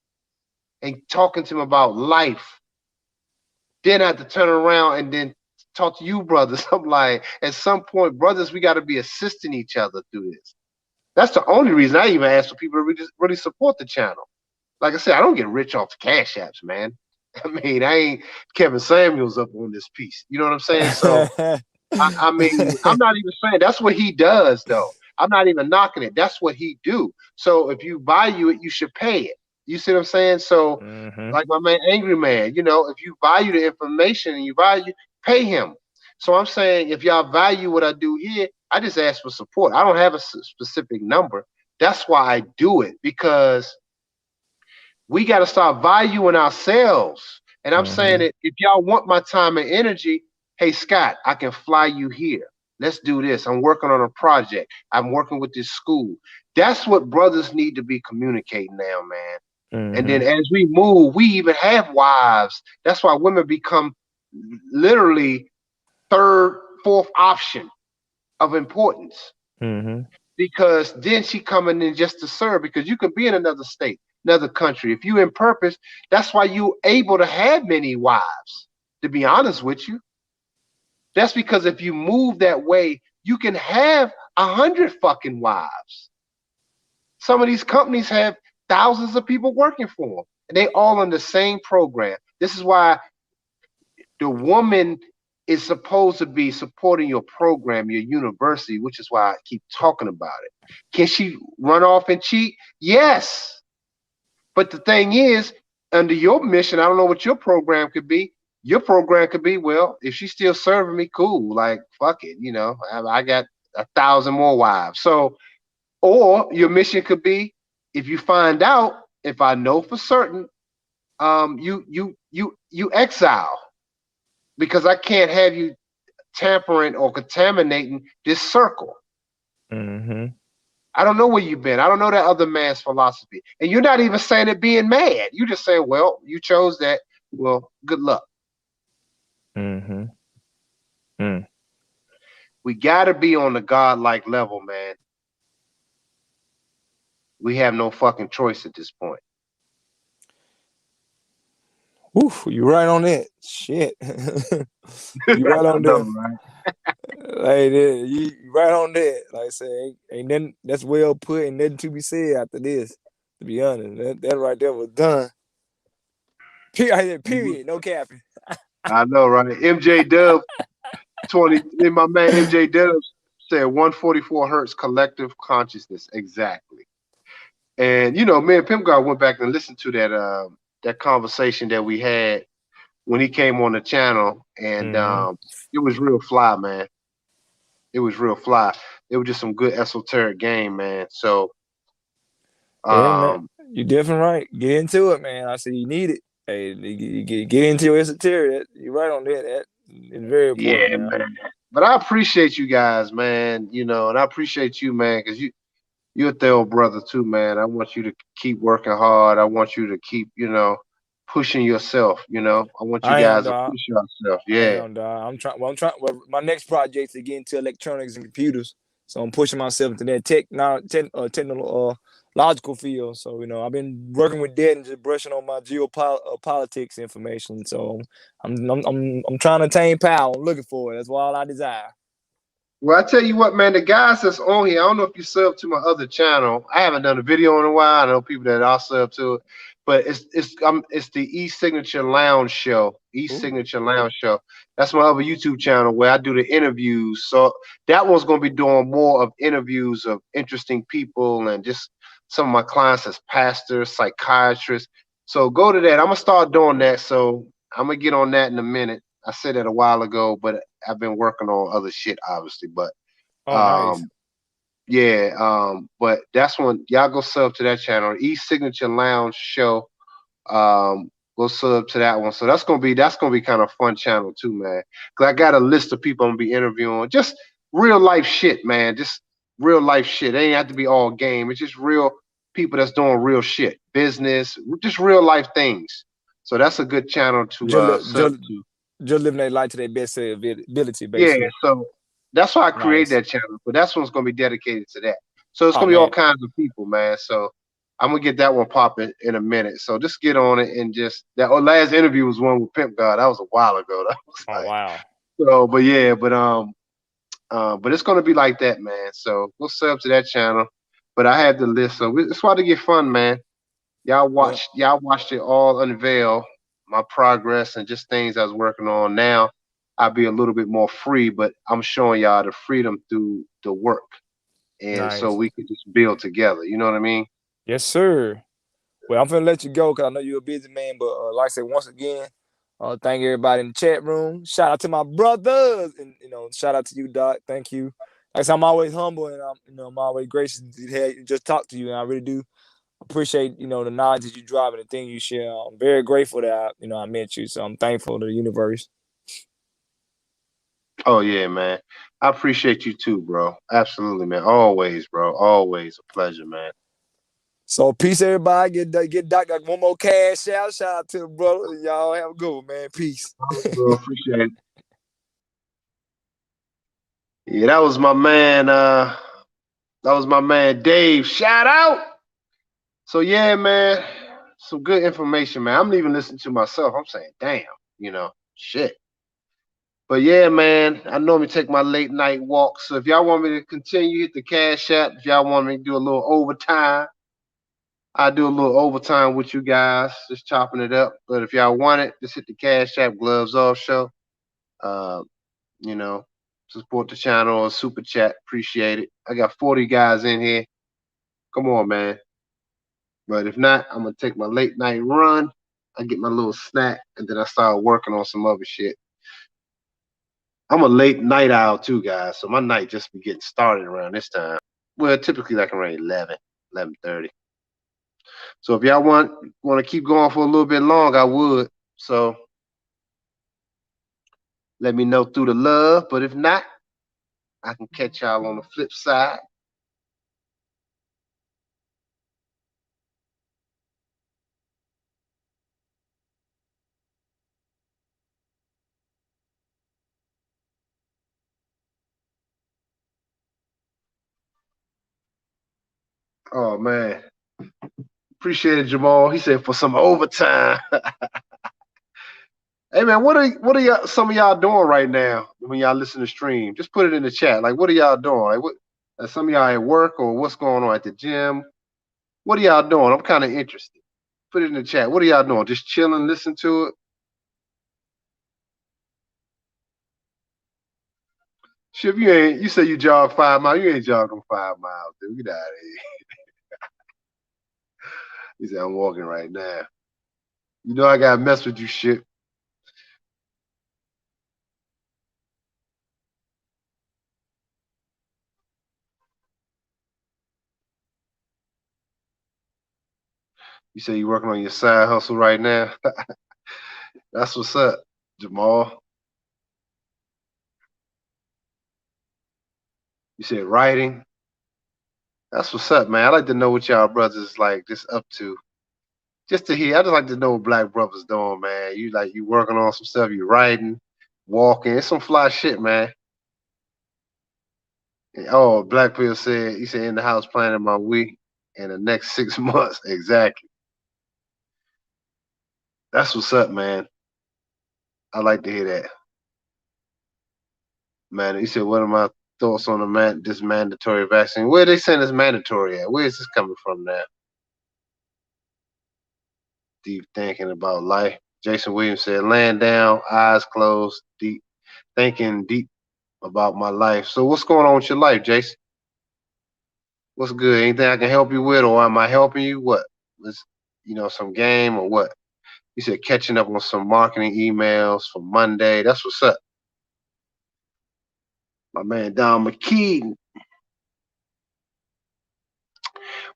[SPEAKER 1] and talking to them about life. Then I have to turn around and then talk to you brothers. I'm like, at some point, brothers, we got to be assisting each other through this. That's the only reason I even ask for people to really support the channel. Like I said, I don't get rich off the cash apps, man. I mean, I ain't Kevin Samuels up on this piece. You know what I'm saying? So, I mean, I'm not even saying that's what he does, though. I'm not even knocking it. That's what he do. So if you value it, you should pay it. You see what I'm saying? So,
[SPEAKER 3] hmm
[SPEAKER 1] like my man, Angry Man, if you value the information and you value, pay him. So I'm saying if y'all value what I do here, I just ask for support. I don't have a specific number. That's why I do it, because we got to start valuing ourselves. And I'm saying
[SPEAKER 3] hmm
[SPEAKER 1] that if y'all want my time and energy, hey, Scott, I can fly you here. Let's do this. I'm working on a project. I'm working with this school. That's what brothers need to be communicating now, man. And then
[SPEAKER 3] hmm
[SPEAKER 1] as we move, we even have wives. That's why women become literally third, fourth option of importance,
[SPEAKER 3] hmm
[SPEAKER 1] because then she coming in just to serve, because you can be in another state, another country. If you in purpose, that's why you able to have many wives, to be honest with you. That's because if you move that way, you can have 100 fucking wives. Some of these companies have thousands of people working for them, and they all on the same program. This is why the woman is supposed to be supporting your program, your university, which is why I keep talking about it. Can she run off and cheat? Yes. But the thing is, under your mission, I don't know what your program could be. Your program could be, well, if she's still serving me, cool. Like, fuck it, you know, I got 1,000 more wives. So, or your mission could be, if you find out, if I know for certain, you exile, because I can't have you tampering or contaminating this circle.
[SPEAKER 3] Mm-hmm.
[SPEAKER 1] I don't know where you've been. I don't know that other man's philosophy. And you're not even saying it being mad. You just saying, well, you chose that. Well, good luck.
[SPEAKER 3] Mm-hmm. Mm.
[SPEAKER 1] We got to be on the godlike level, man. We have no fucking choice at this point.
[SPEAKER 3] Oof, you right on that. Shit. You right
[SPEAKER 1] I
[SPEAKER 3] on
[SPEAKER 1] know,
[SPEAKER 3] that.
[SPEAKER 1] right?
[SPEAKER 3] Like that. You right on that. Like I said, ain't nothing that's well put and nothing to be said after this. To be honest, that right there was done. Period. No capping.
[SPEAKER 1] I know, right? MJ Dub 20, my man MJ Dub said 144 hertz collective consciousness. Exactly. And you know, me and Pimp God went back and listened to that conversation that we had when he came on the channel, and
[SPEAKER 3] Mm-hmm.
[SPEAKER 1] it was real fly, man. It was real fly. It was just some good esoteric game, man. So,
[SPEAKER 3] Yeah, man.
[SPEAKER 1] um,
[SPEAKER 3] You definitely right. Get into it, man. I say you need it. Hey, get into your esoteric. You're right on that. That is very important,
[SPEAKER 1] yeah,
[SPEAKER 3] man.
[SPEAKER 1] man. But I appreciate you guys, man. You know, and I appreciate you, man, because you're a Theo brother too, man. I want you to keep working hard. I want you to keep, you know, pushing yourself. You know, I want you
[SPEAKER 3] I am,
[SPEAKER 1] guys to
[SPEAKER 3] dog.
[SPEAKER 1] push yourself.
[SPEAKER 3] I
[SPEAKER 1] Yeah.
[SPEAKER 3] am, dog. I'm trying. Well, I'm trying. Well, my next project is to get into electronics and computers. So I'm pushing myself into that technological field. So I've been working with that and just brushing on my geopolitics information. So I'm trying to attain power. I'm looking for it. That's all I desire.
[SPEAKER 1] Well, I tell you what, man, the guys that's on here, I don't know if you sub to my other channel. I haven't done a video in a while. I know people that are sub to it, but it's the E Signature Lounge Show. E
[SPEAKER 3] Ooh.
[SPEAKER 1] Signature Lounge Show. That's my other YouTube channel where I do the interviews. So that one's gonna be doing more of interviews of interesting people and just some of my clients as pastors, psychiatrists. So go to that. I'm gonna start doing that. So I'm gonna get on that in a minute. I said that a while ago, but I've been working on other shit, obviously. But
[SPEAKER 3] Oh, nice.
[SPEAKER 1] um, yeah, but that's when y'all go sub to that channel, E Signature Lounge Show. Go sub to that one. So that's gonna be kind of fun channel too, man. Cause I got a list of people I'm gonna be interviewing, just real life shit, man. Just real life shit. It ain't have to be all game. It's just real people that's doing real shit, business, just real life things. So that's a good channel to
[SPEAKER 3] Just,
[SPEAKER 1] sub
[SPEAKER 3] just,
[SPEAKER 1] to.
[SPEAKER 3] just living their life to their best ability,
[SPEAKER 1] Yeah,
[SPEAKER 3] basically.
[SPEAKER 1] so that's why I created
[SPEAKER 3] Nice.
[SPEAKER 1] that channel. But that's one's gonna be dedicated to that. So it's
[SPEAKER 3] Oh
[SPEAKER 1] gonna be all
[SPEAKER 3] man.
[SPEAKER 1] kinds of people, man. So I'm gonna get that one popping in a minute. So just get on it and just that last interview was one with Pimp God. That was a while ago. That was
[SPEAKER 3] Oh
[SPEAKER 1] like
[SPEAKER 3] wow.
[SPEAKER 1] so, but yeah, but it's gonna be like that, man. So go sub to that channel. But I have the list, so it's about to get fun, man.
[SPEAKER 3] Yeah.
[SPEAKER 1] Y'all watched it all unveil my progress and just things I was working on. Now I'll be a little bit more free, but I'm showing y'all the freedom through the work. And so
[SPEAKER 3] Nice.
[SPEAKER 1] we can just build together. You know what I mean?
[SPEAKER 3] Yes, sir. Well, I'm gonna let you go because I know you're a busy man. But like I said, once again, thank everybody in the chat room. Shout out to my brothers, and shout out to you, Doc. Thank you. Like I said, I'm always humble, and I'm always gracious to just talk to you, and I really do appreciate the knowledge that you drop and the thing you share. I'm very grateful that I met you, so I'm thankful to the universe.
[SPEAKER 1] Oh yeah, man. I appreciate you too, bro. Absolutely, man. Always, bro. Always a pleasure, man.
[SPEAKER 3] So peace, everybody. Get Doc like one more cash out. Shout out to the brother. Y'all have a good one, man. Peace.
[SPEAKER 1] Bro, appreciate it. Yeah, that was my man. That was my man Dave. Shout out. So yeah, man. Some good information, man. I'm even listening to myself. I'm saying, damn, shit. But yeah, man, I normally take my late night walks. So if y'all want me to continue, hit the cash app. If y'all want me to do a little overtime, I do a little overtime with you guys, just chopping it up. But if y'all want it, just hit the cash app, gloves off show. Uh, you know, support the channel or super chat. Appreciate it. I got 40 guys in here. Come on, man. But if not, I'm gonna take my late night run. I get my little snack, and then I start working on some other shit. I'm a late night owl too, guys. So my night just be getting started around this time. Well, typically like around 11, 11:30. So if y'all want to keep going for a little bit long, I would. So let me know through the love. But if not, I can catch y'all on the flip side. Oh man, appreciate it, Jamal. He said for some overtime. Hey man, what are y'all, some of y'all doing right now when y'all listen to stream? Just put it in the chat. Like, what are y'all doing? Like, what? Some of y'all at work or what's going on at the gym? What are y'all doing? I'm kind of interested. Put it in the chat. What are y'all doing? Just chilling, listen to it. Shit, you ain't. You say you jog 5 miles. You ain't jogging 5 miles, dude. Get out of here. He said I'm walking right now. You know I gotta mess with you, shit. You say you working on your side hustle right now. That's what's up, Jamal. You said writing. That's what's up, man. I like to know what y'all brothers like just up to. Just to hear. I just like to know what black brothers doing, man. You working on some stuff. You writing, walking. It's some fly shit, man. Oh, Black Pill said he said in the house planning my week in the next 6 months. Exactly. That's what's up, man. I like to hear that. Man, he said, what are my thoughts on this mandatory vaccine? Where they saying it's mandatory at? Where is this coming from now? Deep thinking about life. Jason Williams said, laying down, eyes closed, deep thinking deep about my life. So what's going on with your life, Jason? What's good? Anything I can help you with, or am I helping you? What? Is some game or what? He said catching up on some marketing emails for Monday. That's what's up. My man Don McKee.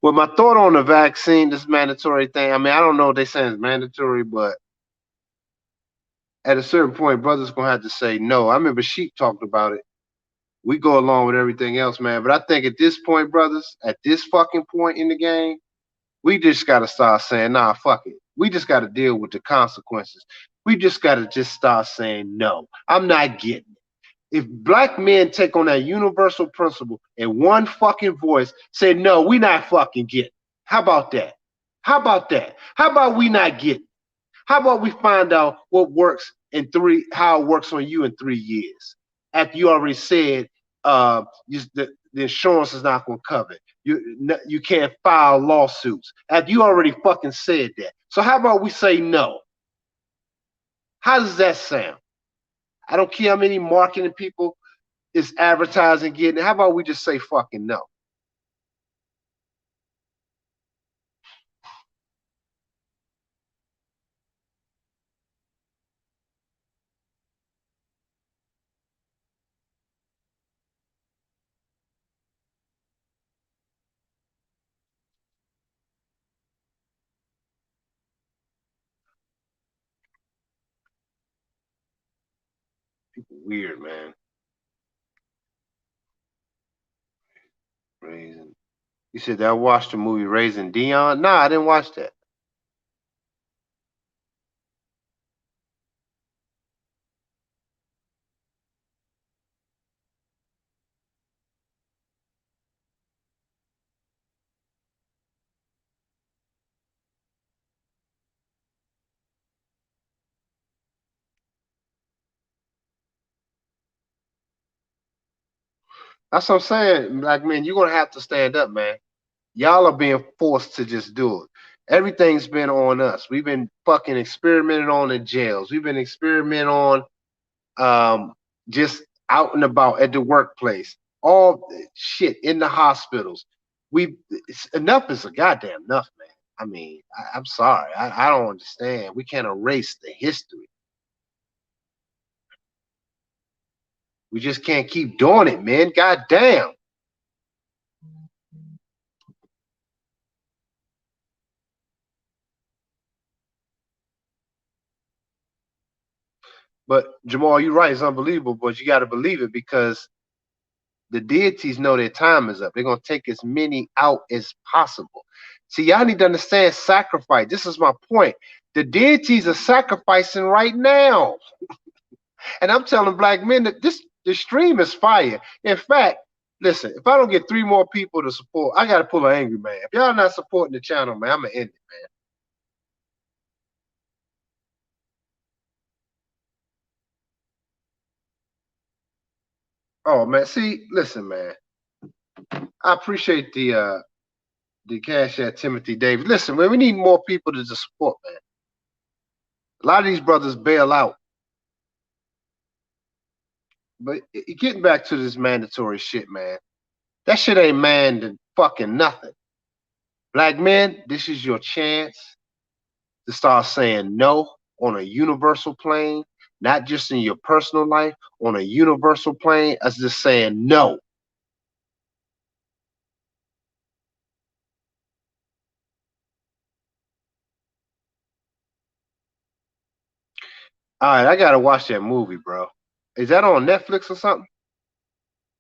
[SPEAKER 1] Well, my thought on the vaccine, this mandatory thing. I mean, I don't know if they saying it's mandatory, but at a certain point, brothers gonna have to say no. I remember Sheik talked about it. We go along with everything else, man. But I think at this point, brothers, at this fucking point in the game, we just gotta start saying, nah, fuck it. We just gotta deal with the consequences. We just gotta just start saying no. I'm not getting it. If black men take on that universal principle in one fucking voice, say no, we not fucking getting. How about that? How about that? How about we not getting? How about we find out what works how it works on you in 3 years? After you already said the insurance is not going to cover it. You can't file lawsuits. After you already fucking said that. So how about we say no? How does that sound? I don't care how many marketing people is advertising getting. How about we just say fucking no? People weird, man. Raising. You said that I watched the movie Raising Dion? Nah, I didn't watch that. That's what I'm saying. Black men, you're gonna have to stand up, man. Y'all are being forced to just do it. Everything's been on us. We've been fucking experimented on in jails. We've been experimenting on just out and about at the workplace. All shit in the hospitals. Enough is a goddamn enough, man. I mean, I'm sorry. I don't understand. We can't erase the history. We just can't keep doing it, man. God damn. But Jamal, you're right. It's unbelievable, but you got to believe it because the deities know their time is up. They're gonna take as many out as possible. See, y'all need to understand sacrifice. This is my point. The deities are sacrificing right now, and I'm telling black men that this stream is fire. In fact, listen, if I don't get 3 more people to support, I gotta pull an angry man. If y'all not supporting the channel, man, I'm gonna end it, man. Oh man, see, listen, man. I appreciate the cash at Timothy Davis. Listen, man, we need more people to just support, man. A lot of these brothers bail out. But getting back to this mandatory shit, man. That shit ain't man fucking nothing. Black men, this is your chance to start saying no on a universal plane, not just in your personal life, on a universal plane, as just saying no. All right, I gotta watch that movie, bro. Is that on Netflix or something?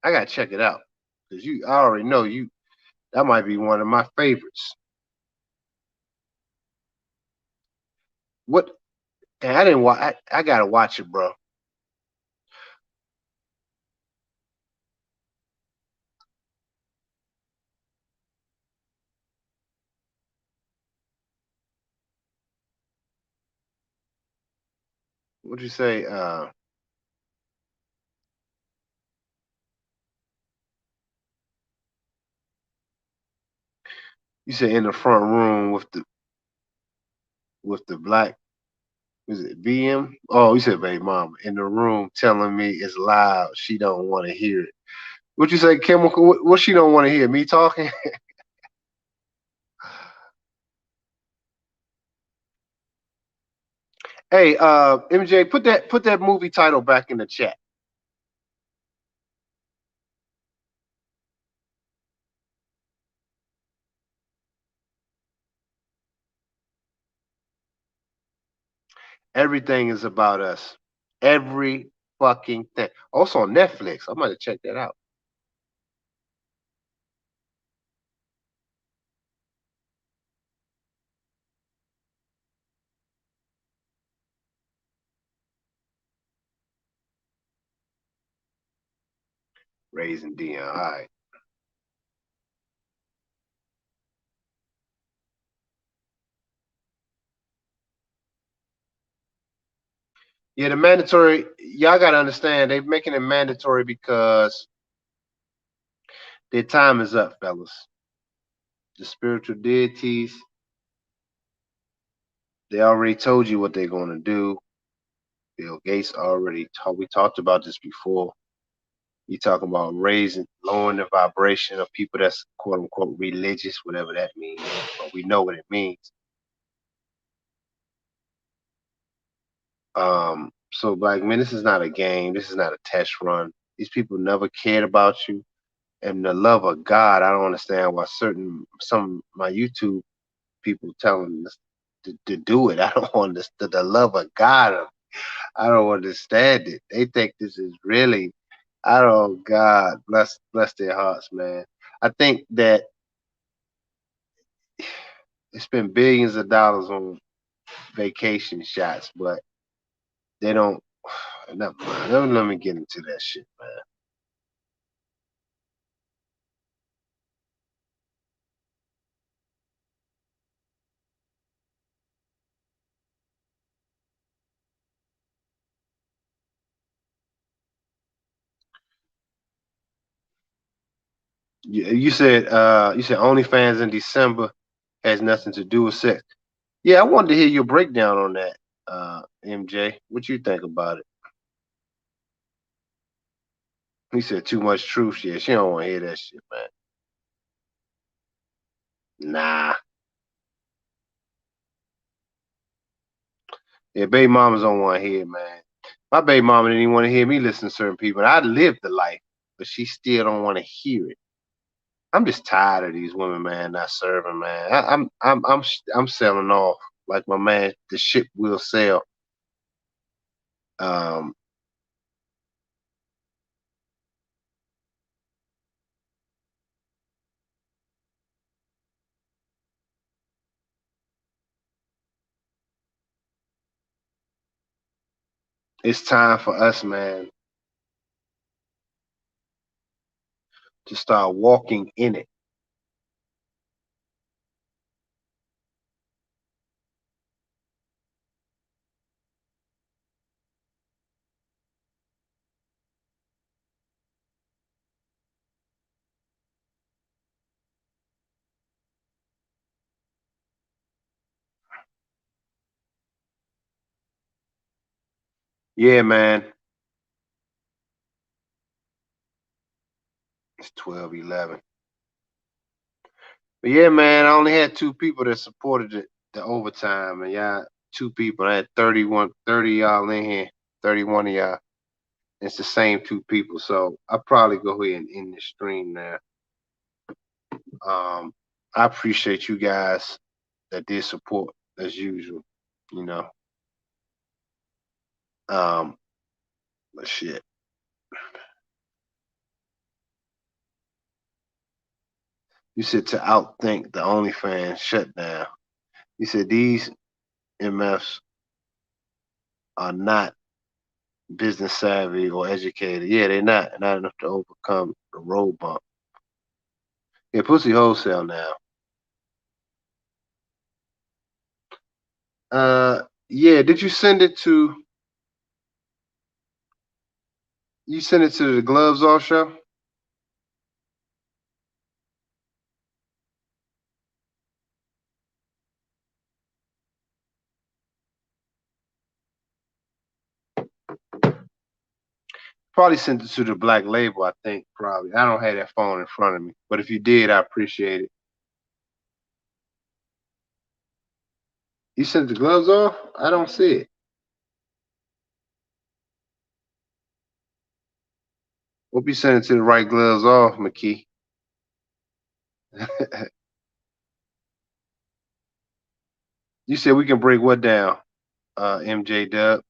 [SPEAKER 1] I gotta check it out. Cause I already know you. That might be one of my favorites. What? I didn't watch. I gotta watch it, bro. What'd you say? You said in the front room with the black. Was it BM? Oh, you said baby mama in the room telling me it's loud. She don't want to hear it. What you say, chemical? What she don't want to hear? Me talking? Hey, MJ, put that movie title back in the chat. Everything is about us. Every fucking thing. Also on Netflix. I might have checked that out. Raising Dion. All right. Yeah, the mandatory. Y'all gotta understand. They're making it mandatory because their time is up, fellas. The spiritual deities. They already told you what they're gonna do. Bill Gates already we talked about this before. You talking about lowering the vibration of people that's quote unquote religious, whatever that means, but we know what it means. So black men, this is not a game. This is not a test run. These people never cared about you, and the love of God. I don't understand why some of my YouTube people telling us to do it. I don't understand the love of God. I don't understand it. They think this is really. I don't. God bless their hearts, man. I think that they spend billions of dollars on vacation shots, but they don't. Never mind. Let me get into that shit, man. You said OnlyFans in December has nothing to do with sex. Yeah, I wanted to hear your breakdown on that, MJ. What you think about it? He said too much truth. Yeah, she don't want to hear that shit, man. Nah. Yeah, baby mamas don't want to hear it, man. My baby mama didn't even want to hear me listen to certain people. I lived the life, but she still don't want to hear it. I'm just tired of these women, man, not serving, man. I'm selling off like my man. The ship will sail. Um, it's time for us, man, to start walking in it. Yeah, man. It's 12:11. But yeah, man, I only had two people that supported the overtime, and y'all, two people. I had 31, 30 y'all in here, 31 of y'all. It's the same two people, so I'll probably go ahead and end the stream now. Um, I appreciate you guys that did support as usual. You know, um, but shit. You said to outthink the OnlyFans shutdown. You said these MFs are not business savvy or educated. Yeah, they're not enough to overcome the road bump. Yeah, pussy wholesale now. Yeah. Did you send it to? You sent it to the Gloves Off show? Probably sent it to the Black Label. I think probably. I don't have that phone in front of me, but if you did, I appreciate it. You sent the Gloves Off? I don't see it. Hope you sent it to the right Gloves Off, McKee. You said we can break what down, MJ Dub?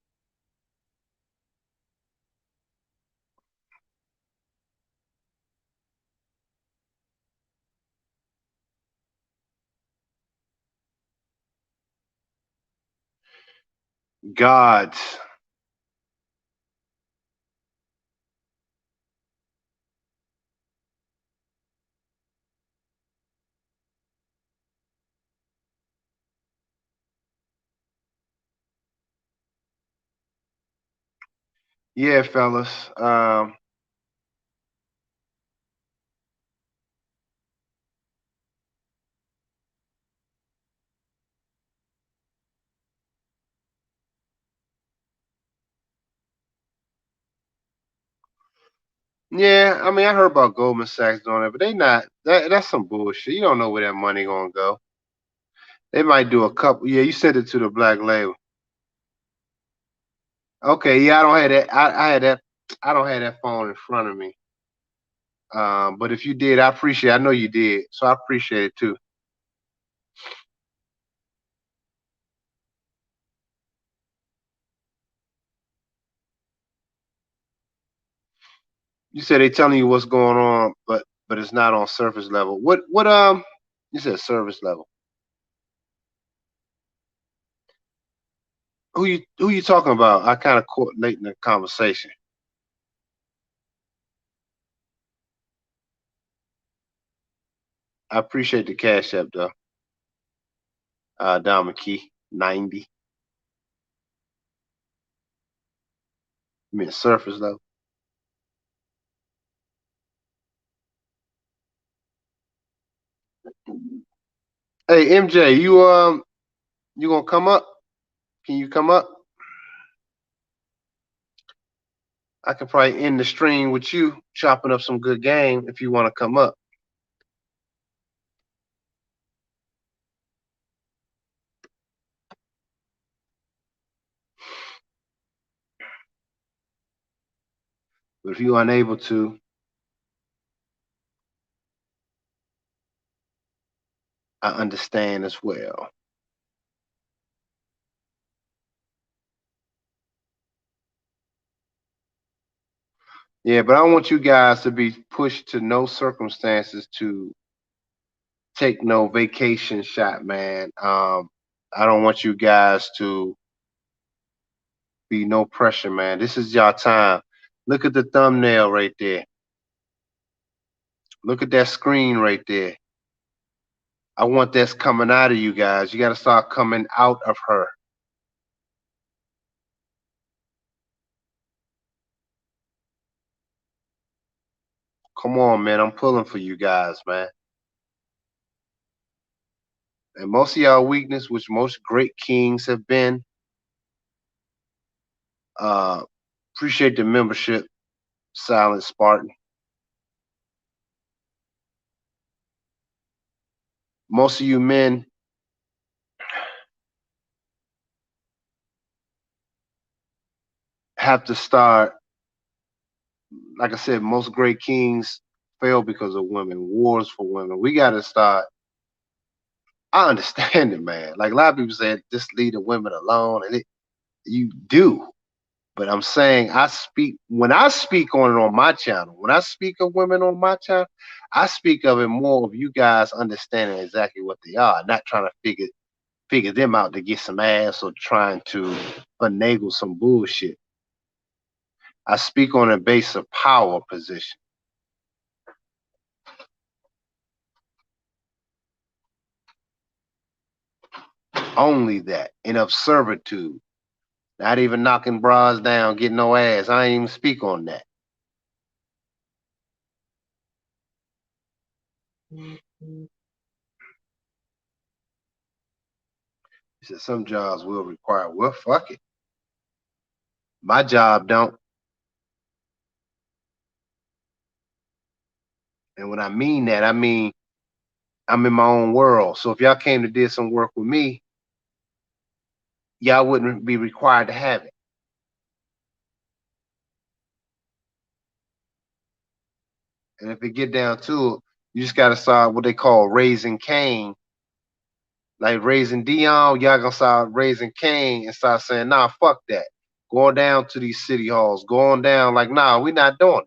[SPEAKER 1] Gods. Yeah, fellas. Yeah, I mean, I heard about Goldman Sachs doing it, but they not. That's some bullshit. You don't know where that money gonna go. They might do a couple. Yeah, you sent it to the Black Label. Okay, yeah, I don't have that. I had that. I don't have that phone in front of me. But if you did, I appreciate. I know you did, so I appreciate it too. You said they telling you what's going on, but it's not on surface level. What? You said surface level. Who you talking about? I kind of caught late in the conversation. I appreciate the cash app though. Down McKee 90. You mean surface level? Hey MJ, you gonna come up? Can you come up? I could probably end the stream with you chopping up some good game if you want to come up. But if you're unable to, I understand as well. Yeah, but I want you guys to be pushed to no circumstances to take no vacation shot, man. I don't want you guys to be no pressure, man. This is your time. Look at the thumbnail right there. Look at that screen right there. I want that's coming out of you guys. You got to start coming out of her. Come on, man. I'm pulling for you guys, man. And most of y'all weakness, which most great kings have been, uh, appreciate the membership, Silent Spartan. Most of you men have to start, like I said, most great kings fail because of women, wars for women. We got to start. I understand it, man. Like a lot of people say, just leave the women alone, and you do. But I'm saying I speak when I speak on it on my channel. When I speak of women on my channel, I speak of it more of you guys understanding exactly what they are, not trying to figure them out to get some ass or trying to finagle some bullshit. I speak on a base of power position. Only that. And of servitude. Not even knocking bras down, getting no ass. I ain't even speak on that. He said some jobs will require, well, fuck it. My job don't. And when I mean that, I mean I'm in my own world. So if y'all came to do some work with me, y'all wouldn't be required to have it. And if it get down to it, you just gotta start what they call raising Cain, like raising Dion. Y'all gonna start raising Cain and start saying, nah, fuck that. Going down to these city halls, going down like, nah, we not doing it.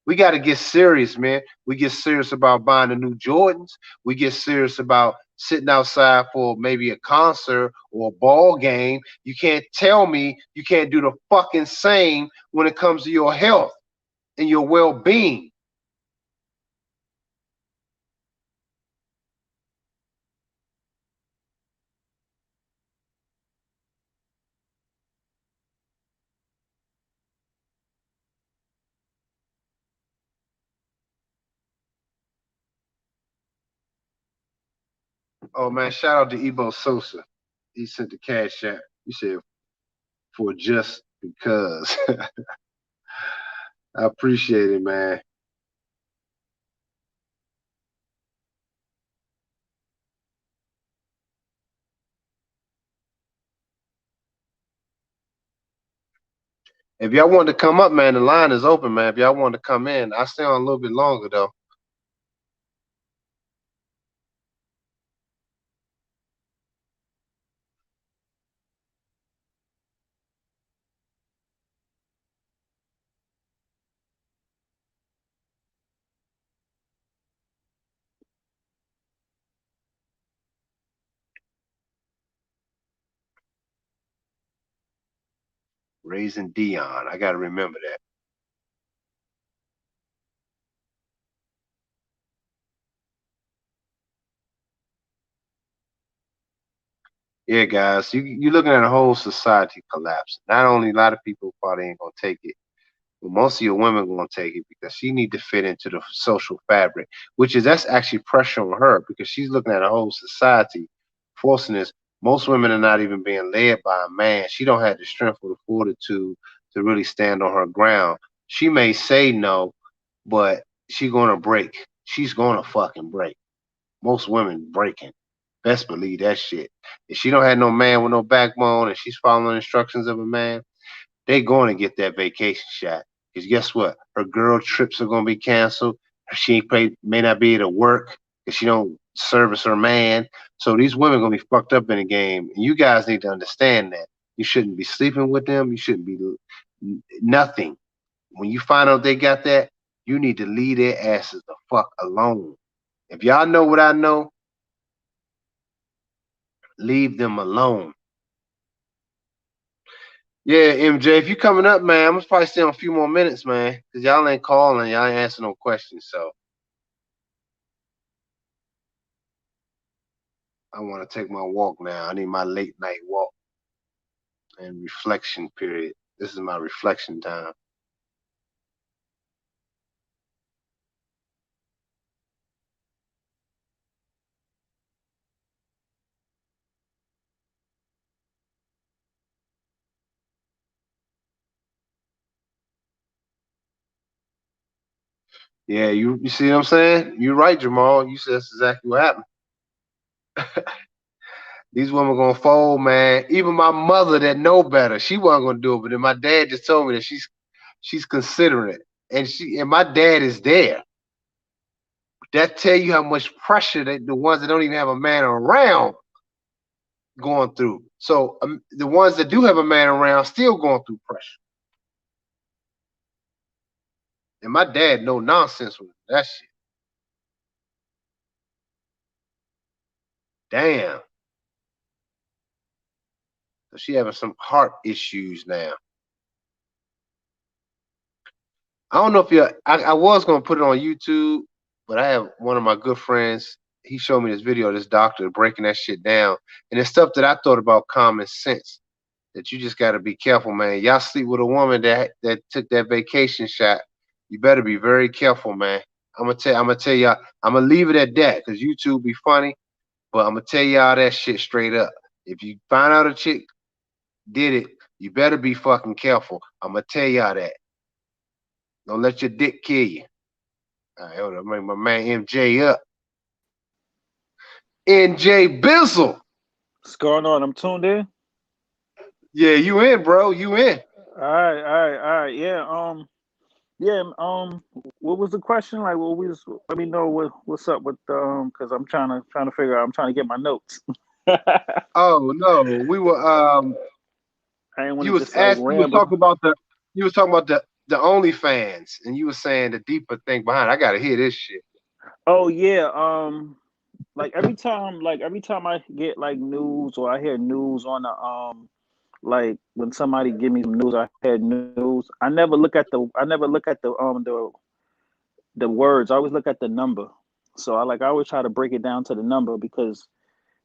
[SPEAKER 1] We got to get serious, man. We get serious about buying the new Jordans. We get serious about sitting outside for maybe a concert or a ball game. You can't tell me you can't do the fucking same when it comes to your health and your well-being. Oh man, shout out to Ebo Sosa. He sent the cash app. He said for just because. I appreciate it, man. If y'all want to come up, man, the line is open, man. If y'all want to come in, I stay on a little bit longer though. Raising Dion. I gotta remember that. Yeah, guys, you're looking at a whole society collapse. Not only a lot of people probably ain't gonna take it, Well, most of your women gonna take it because she need to fit into the social fabric, which is that's actually pressure on her because she's looking at a whole society forcing this. Most women are not even being led by a man. She don't have the strength or the fortitude to really stand on her ground. She may say no, but she gonna break. She's gonna fucking break. Most women breaking. Best believe that shit. If she don't have no man with no backbone and she's following instructions of a man, they going to get that vacation shot. Because guess what? Her girl trips are going to be canceled. She may not be able to work because she don't service her man. So these women going to be fucked up in the game. And you guys need to understand that. You shouldn't be sleeping with them. You shouldn't be nothing. When you find out they got that, you need to leave their asses the fuck alone. If y'all know what I know, leave them alone. Yeah, MJ, if you coming up, man, I'm gonna probably stay on a few more minutes, man, because y'all ain't calling, y'all ain't answering no questions. So I want to take my walk now. I need my late night walk and reflection period. This is my reflection time. Yeah, you see what I'm saying? You're right, Jamal. You said that's exactly what happened. These women gonna fold, man. Even my mother that know better, she wasn't gonna do it. But then my dad just told me that she's considering it, and my dad is there. That tell you how much pressure that the ones that don't even have a man around going through. So the ones that do have a man around still going through pressure. And my dad no nonsense with that shit. Damn. So she having some heart issues now. I don't know if you. I was gonna put it on YouTube, but I have one of my good friends. He showed me this video of this doctor breaking that shit down, and it's stuff that I thought about common sense. That you just got to be careful, man. Y'all sleep with a woman that took that vacation shot. You better be very careful, man. I'm gonna tell y'all. I'm gonna leave it at that because YouTube be funny, but I'm gonna tell y'all that shit straight up. If you find out a chick did it, you better be fucking careful. I'm gonna tell y'all that. Don't let your dick kill you. All right, hold on. Bring my man MJ up. NJ Bizzle.
[SPEAKER 4] What's going on? I'm tuned in.
[SPEAKER 1] Yeah, you in, bro. You in.
[SPEAKER 4] All right. Yeah. What was the question? Like, what we was, let me know what's up with because I'm trying to figure out. I'm trying to get my notes. I
[SPEAKER 1] Oh no, we were
[SPEAKER 4] didn't want
[SPEAKER 1] you
[SPEAKER 4] to
[SPEAKER 1] was
[SPEAKER 4] just like
[SPEAKER 1] asked you was
[SPEAKER 4] ramble.
[SPEAKER 1] talking about the OnlyFans and you were saying the deeper thing behind it. I gotta hear this shit.
[SPEAKER 4] Oh yeah. Like every time I get like news or I hear news on the like when somebody give me some news, I hear news. I never look at the words. I always look at the number. So I always try to break it down to the number because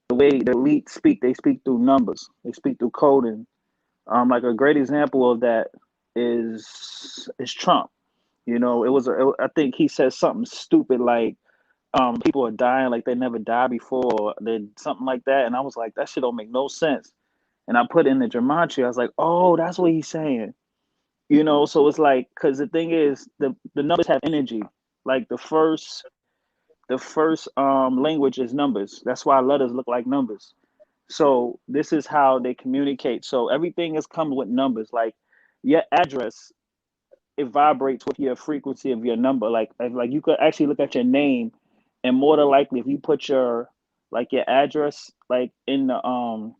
[SPEAKER 4] the way the elite speak, they speak through numbers. They speak through coding. Like a great example of that is Trump. I think he said something stupid like people are dying like they never died before, or something like that. And I was like, that shit don't make no sense. And I put in the gematria. I was like, oh, that's what he's saying. So it's like, because the thing is, the numbers have energy. Like the first language is numbers. That's why letters look like numbers. So this is how they communicate. So everything is coming with numbers. Like your address, it vibrates with your frequency of your number. Like you could actually look at your name, and more than likely, if you put your address like in the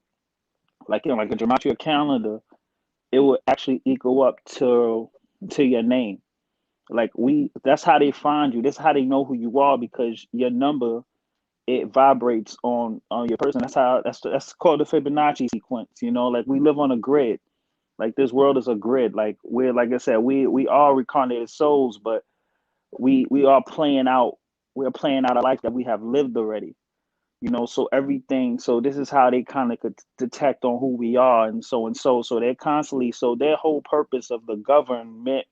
[SPEAKER 4] like a gematria calendar, it will actually equal up to your name. Like that's how they find you. That's how they know who you are because your number, it vibrates on your person. That's called the Fibonacci sequence. Like we live on a grid. Like this world is a grid. Like we're like I said, we are reincarnated souls, but we are playing out. We're playing out a life that we have lived already. So everything. So this is how they kind of could detect on who we are, and so. So they're constantly. So their whole purpose of the government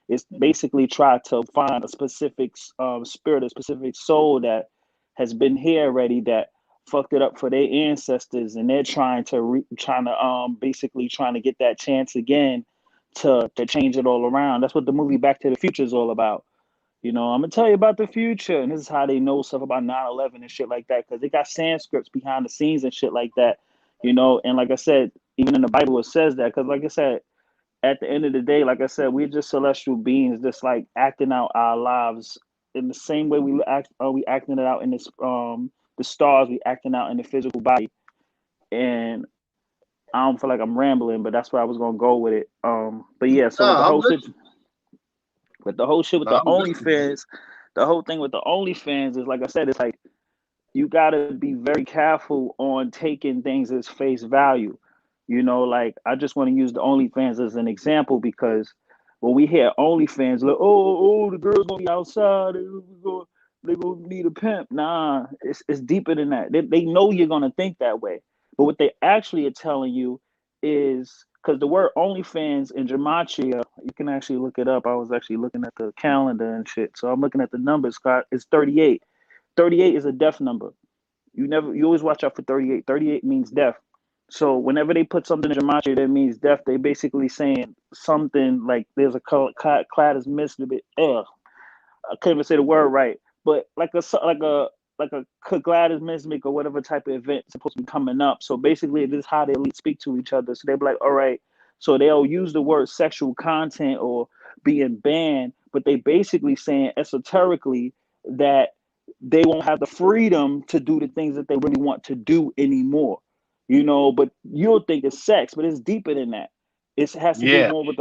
[SPEAKER 4] It's basically try to find a specific spirit, a specific soul that has been here already that fucked it up for their ancestors, and they're basically trying to get that chance again to change it all around. That's what the movie Back to the Future is all about. I'm gonna tell you about the future, and this is how they know stuff about 9/11 and shit like that, because they got Sanscripts behind the scenes and shit like that. And like I said, even in the Bible it says that, because like I said, at the end of the day, like I said, we're just celestial beings, just like acting out our lives in the same way we acting it out in this the stars, we acting out in the physical body. And I don't feel like I'm rambling, but that's where I was gonna go with it. But yeah, so with the
[SPEAKER 1] Nah, I'm
[SPEAKER 4] whole
[SPEAKER 1] listening.
[SPEAKER 4] situation, with the whole shit with
[SPEAKER 1] Nah,
[SPEAKER 4] the
[SPEAKER 1] I'm listening.
[SPEAKER 4] OnlyFans, the whole thing with the OnlyFans is, like I said, it's like you gotta be very careful on taking things as face value. Like I just want to use the OnlyFans as an example, because when we hear OnlyFans, like, oh, the girls gonna be outside, they gonna need a pimp. Nah, it's deeper than that. They know you're gonna think that way, but what they actually are telling you is, because the word OnlyFans in Gematria, you can actually look it up. I was actually looking at the calendar and shit, so I'm looking at the numbers. Scott, it's 38. 38 is a death number. You always watch out for 38. 38 means death. So whenever they put something in gematria that means death, they basically saying something like there's a clad is missing a bit. I couldn't even say the word right, but like a Gladys Mismic or whatever type of event is supposed to be coming up. So basically, this is how they speak to each other. So they'll be like, all right. So they'll use the word sexual content or being banned, but they basically saying esoterically that they won't have the freedom to do the things that they really want to do anymore. But you'll think it's sex, but it's deeper than that. It has to do
[SPEAKER 1] Yeah,
[SPEAKER 4] more with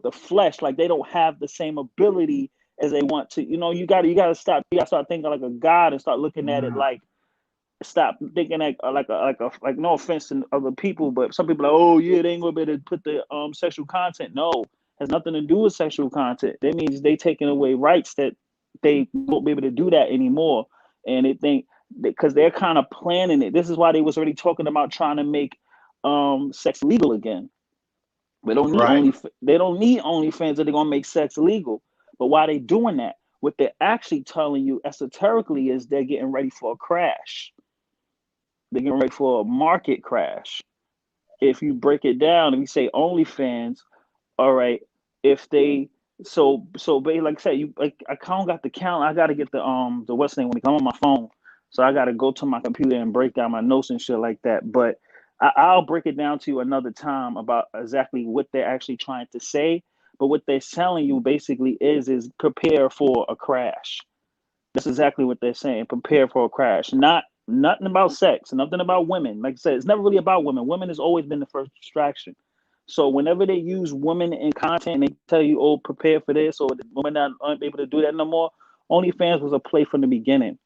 [SPEAKER 4] the flesh. Like they don't have the same ability as they want to. You gotta start thinking like a god and start looking at it
[SPEAKER 1] mm,
[SPEAKER 4] like, stop thinking like no offense to other people, but some people are like, oh yeah, they ain't gonna be able to put the sexual content. No, it has nothing to do with sexual content. That means they taking away rights that they won't be able to do that anymore. And they think, because they're kind of planning it. This is why they was already talking about trying to make sex legal again.
[SPEAKER 1] right.
[SPEAKER 4] They don't need OnlyFans that they're gonna make sex legal. But why they doing that? What they're actually telling you esoterically is they're getting ready for a crash. They're getting ready for a market crash. If you break it down, if you say OnlyFans, all right, if they like I said, you like I kind of got the count. I got to get the what's name when it come on my phone, so I got to go to my computer and break down my notes and shit like that. But I'll break it down to you another time about exactly what they're actually trying to say. But what they're telling you basically is prepare for a crash. That's exactly what they're saying. Prepare for a crash. Nothing about sex, nothing about women. Like I said, it's never really about women. Women has always been the first distraction. So whenever they use women in content and they tell you, oh, prepare for this, or the women that aren't able to do that no more, OnlyFans was a play from the beginning.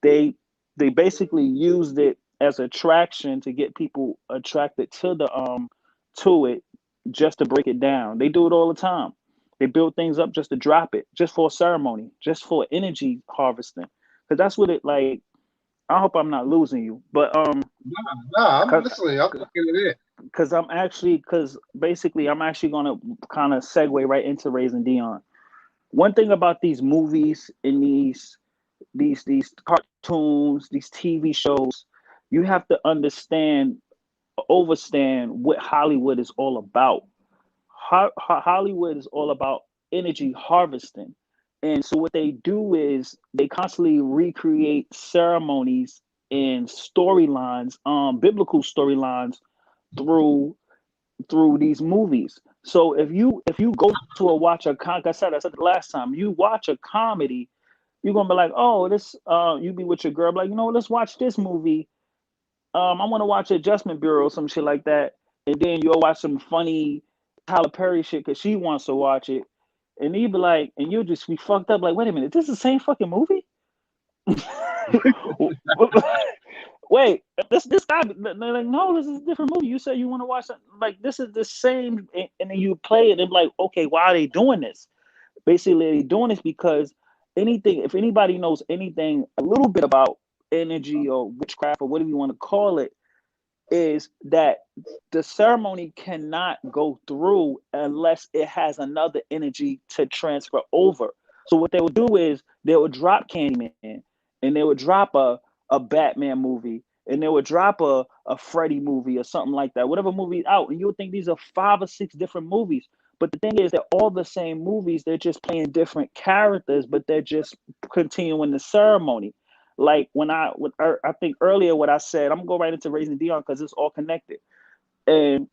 [SPEAKER 4] They they basically used it as attraction to get people attracted to it, just to break it down. They do it all the time. They build things up just to drop it, just for a ceremony, just for energy harvesting. Because that's what it like. I hope I'm not losing you, but
[SPEAKER 1] Nah, I'm
[SPEAKER 4] cause,
[SPEAKER 1] listening. I'm taking it in.
[SPEAKER 4] because basically I'm actually gonna kind of segue right into Raising Dion. One thing about these movies and these cartoons, these TV shows, you have to understand, overstand what Hollywood is all about. Hollywood is all about energy harvesting. And so what they do is they constantly recreate ceremonies and storylines, biblical storylines through these movies. So if you go to a watch a con, like I said the last time, you watch a comedy, you're gonna be like, oh, this you be with your girl, like, let's watch this movie. I want to watch Adjustment Bureau or some shit like that. And then you'll watch some funny Tyler Perry shit because she wants to watch it. And you be like, and you'll just be fucked up, like, wait a minute, this is the same fucking movie? Wait, this guy, they're like, no, this is a different movie. You said you want to watch it. Like, this is the same. And then you play it and be like, okay, why are they doing this? Basically, they're doing this because if anybody knows anything a little bit about energy or witchcraft or whatever you want to call it, is that the ceremony cannot go through unless it has another energy to transfer over. So what they would do is they would drop Candyman, and they would drop a Batman movie, and they would drop a Freddy movie or something like that, whatever movie out, and you would think these are 5 or 6 different movies. But the thing is, they're all the same movies. They're just playing different characters, but they're just continuing the ceremony. Like I think earlier what I said, I'm gonna go right into Raising Dion because it's all connected. And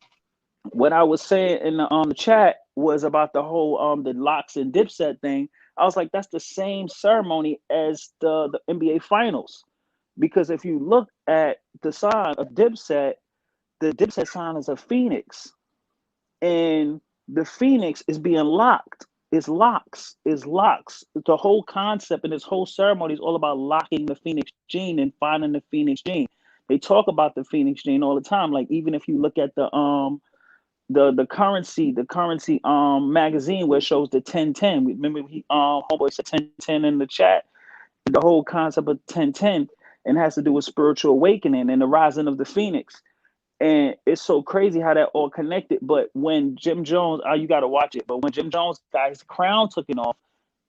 [SPEAKER 4] what I was saying in the chat was about the whole the locks and Dipset thing. I was like, that's the same ceremony as the NBA Finals, because if you look at the sign of Dipset, the Dipset sign is a phoenix, and the phoenix is being locked. It's locks. It's locks. The whole concept and this whole ceremony is all about locking the phoenix gene and finding the phoenix gene. They talk about the phoenix gene all the time. Like even if you look at the currency magazine where it shows the 1010. Remember he homeboy said 1010 in the chat. The whole concept of 1010 and has to do with spiritual awakening and the rising of the phoenix. And it's so crazy how that all connected. But when Jim Jones, you got to watch it. But when Jim Jones got his crown taken off,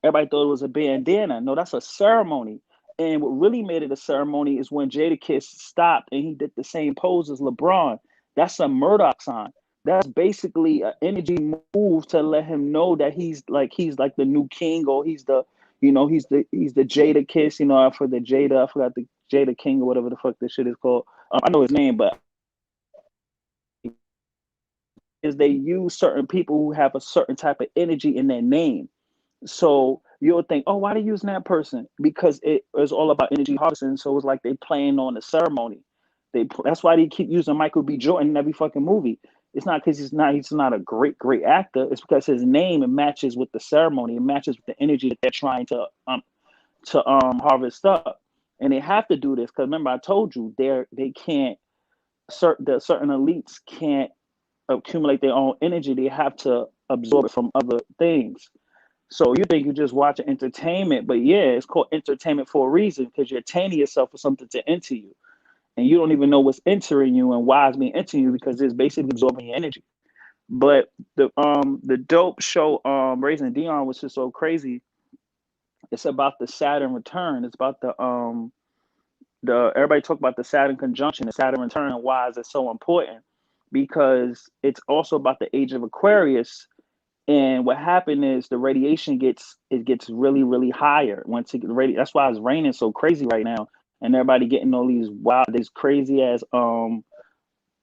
[SPEAKER 4] everybody thought it was a bandana. No, that's a ceremony. And what really made it a ceremony is when Jadakiss stopped and he did the same pose as LeBron. That's a Murdoch sign. That's basically an energy move to let him know that he's like the new king, or he's the Jada Kiss. For the Jada, I forgot the Jada King or whatever the fuck this shit is called. I know his name, but is they use certain people who have a certain type of energy in their name. So you'll think, oh, why are they using that person? Because it is all about energy harvesting. So it's like they playing on the ceremony. That's why they keep using Michael B. Jordan in every fucking movie. It's not because he's not a great actor. It's because his name, it matches with the ceremony. It matches with the energy that they're trying to harvest up. And they have to do this because remember I told you they can't certain elites can't accumulate their own energy. They have to absorb it from other things. So you think you're just watching entertainment, but yeah, it's called entertainment for a reason because you're training yourself for something to enter you, and you don't even know what's entering you and why it's being entering you because it's basically absorbing your energy. But the dope show Raising Dion was just so crazy. It's about the Saturn return. It's about the everybody talk about the Saturn conjunction, the Saturn return, and why is it so important? Because it's also about the age of Aquarius. And what happened is the radiation gets really really higher once it that's why it's raining so crazy right now, and everybody getting all these wild, these crazy ass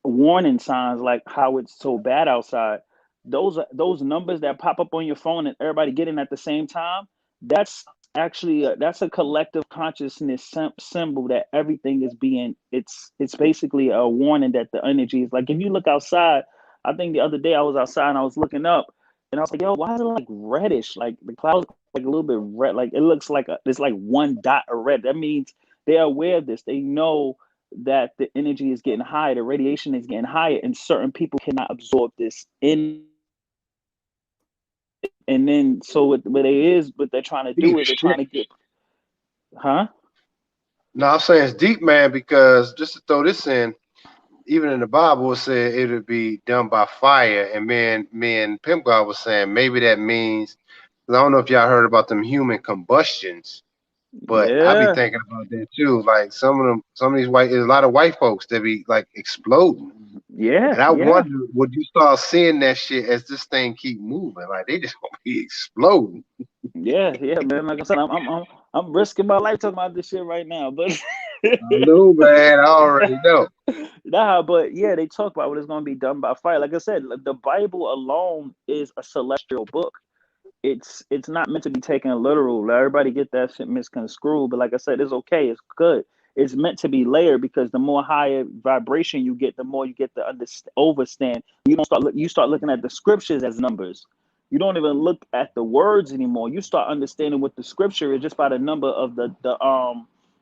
[SPEAKER 4] warning signs like how it's so bad outside. Those numbers that pop up on your phone and everybody getting at the same time. That's actually that's a collective consciousness symbol that everything is being. It's basically a warning that the energy is like. If you look outside, I think the other day I was outside and I was looking up and I was like, yo, why is it like reddish? Like the clouds like a little bit red. Like it looks like it's like one dot of red. That means they're aware of this. They know that the energy is getting higher, the radiation is getting higher, and certain people cannot absorb this in. And then so what they're trying to
[SPEAKER 1] Deep
[SPEAKER 4] do is they're
[SPEAKER 1] shit.
[SPEAKER 4] trying to get, huh?
[SPEAKER 1] No, I'm saying it's deep, man, because just to throw this in, even in the Bible it said it would be done by fire. And me and Pimp God was saying maybe that means 'cause I don't know if y'all heard about them human combustions, but I be
[SPEAKER 4] Yeah,
[SPEAKER 1] thinking about that too. Like some of these there's a lot of white folks that be like exploding.
[SPEAKER 4] yeah,
[SPEAKER 1] And I
[SPEAKER 4] yeah,
[SPEAKER 1] wonder, would you start seeing that shit as this thing keep moving? Like they just gonna be exploding.
[SPEAKER 4] yeah, man. Like I said, I'm risking my life talking about this shit right now, but
[SPEAKER 1] I know, man. I already know.
[SPEAKER 4] nah, but yeah, they talk about what is going to be done by fire. Like I said, the Bible alone is a celestial book. It's not meant to be taken literal. Let everybody get that shit misconstrued. But like I said, it's okay. It's good. It's meant to be layered because the more higher vibration you get, the more you get to overstand. You start looking at the scriptures as numbers. You don't even look at the words anymore. You start understanding what the scripture is just by the number of the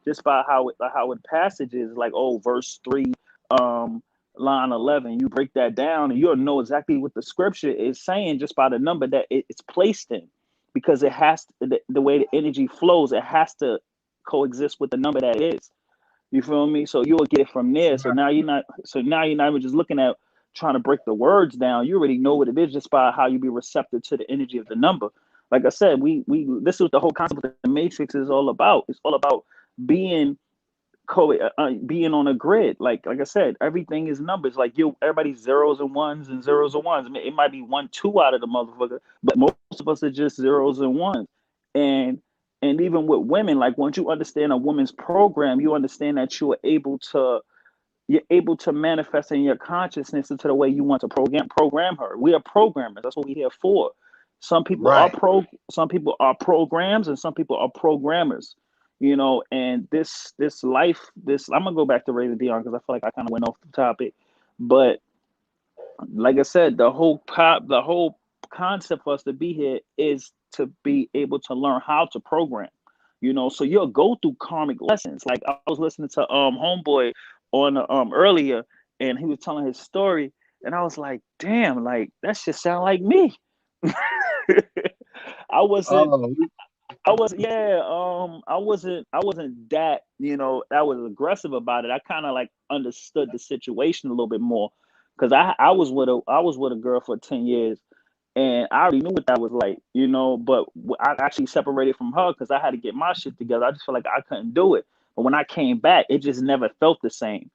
[SPEAKER 4] just by how it passages like, oh, verse 3, um line 11. You break that down and you'll know exactly what the scripture is saying just by the number that it's placed in, because it has to, the way the energy flows, it has to coexist with the number that is. You feel me? So you'll get it from there. So now you're not. So now you're not even just looking at trying to break the words down. You already know what it is just by how you be receptive to the energy of the number. Like I said, we this is what the whole concept of the matrix is all about. It's all about being being on a grid. Like I said, everything is numbers. Like you, everybody's zeros and ones and zeros and ones. I mean, it might be 1, 2 out of the motherfucker, but most of us are just zeros and ones. And even with women, like once you understand a woman's program, you understand that you're able to manifest in your consciousness into the way you want to program her. We are programmers. That's what we're here for.
[SPEAKER 1] Right.
[SPEAKER 4] Some people are programs and some people are programmers. And this life, this I'm gonna go back to Raven Dion because I feel like I kind of went off the topic. But like I said, the whole concept for us to be here is to be able to learn how to program. So you'll go through karmic lessons. Like I was listening to Homeboy on earlier, and he was telling his story, and I was like, damn, like that shit sound like me. I wasn't
[SPEAKER 1] Oh,
[SPEAKER 4] I wasn't that, I was aggressive about it. I kind of like understood the situation a little bit more because I was with a girl for 10 years, and I already knew what that was like, but I actually separated from her because I had to get my shit together. I just felt like I couldn't do it. But when I came back, it just never felt the same.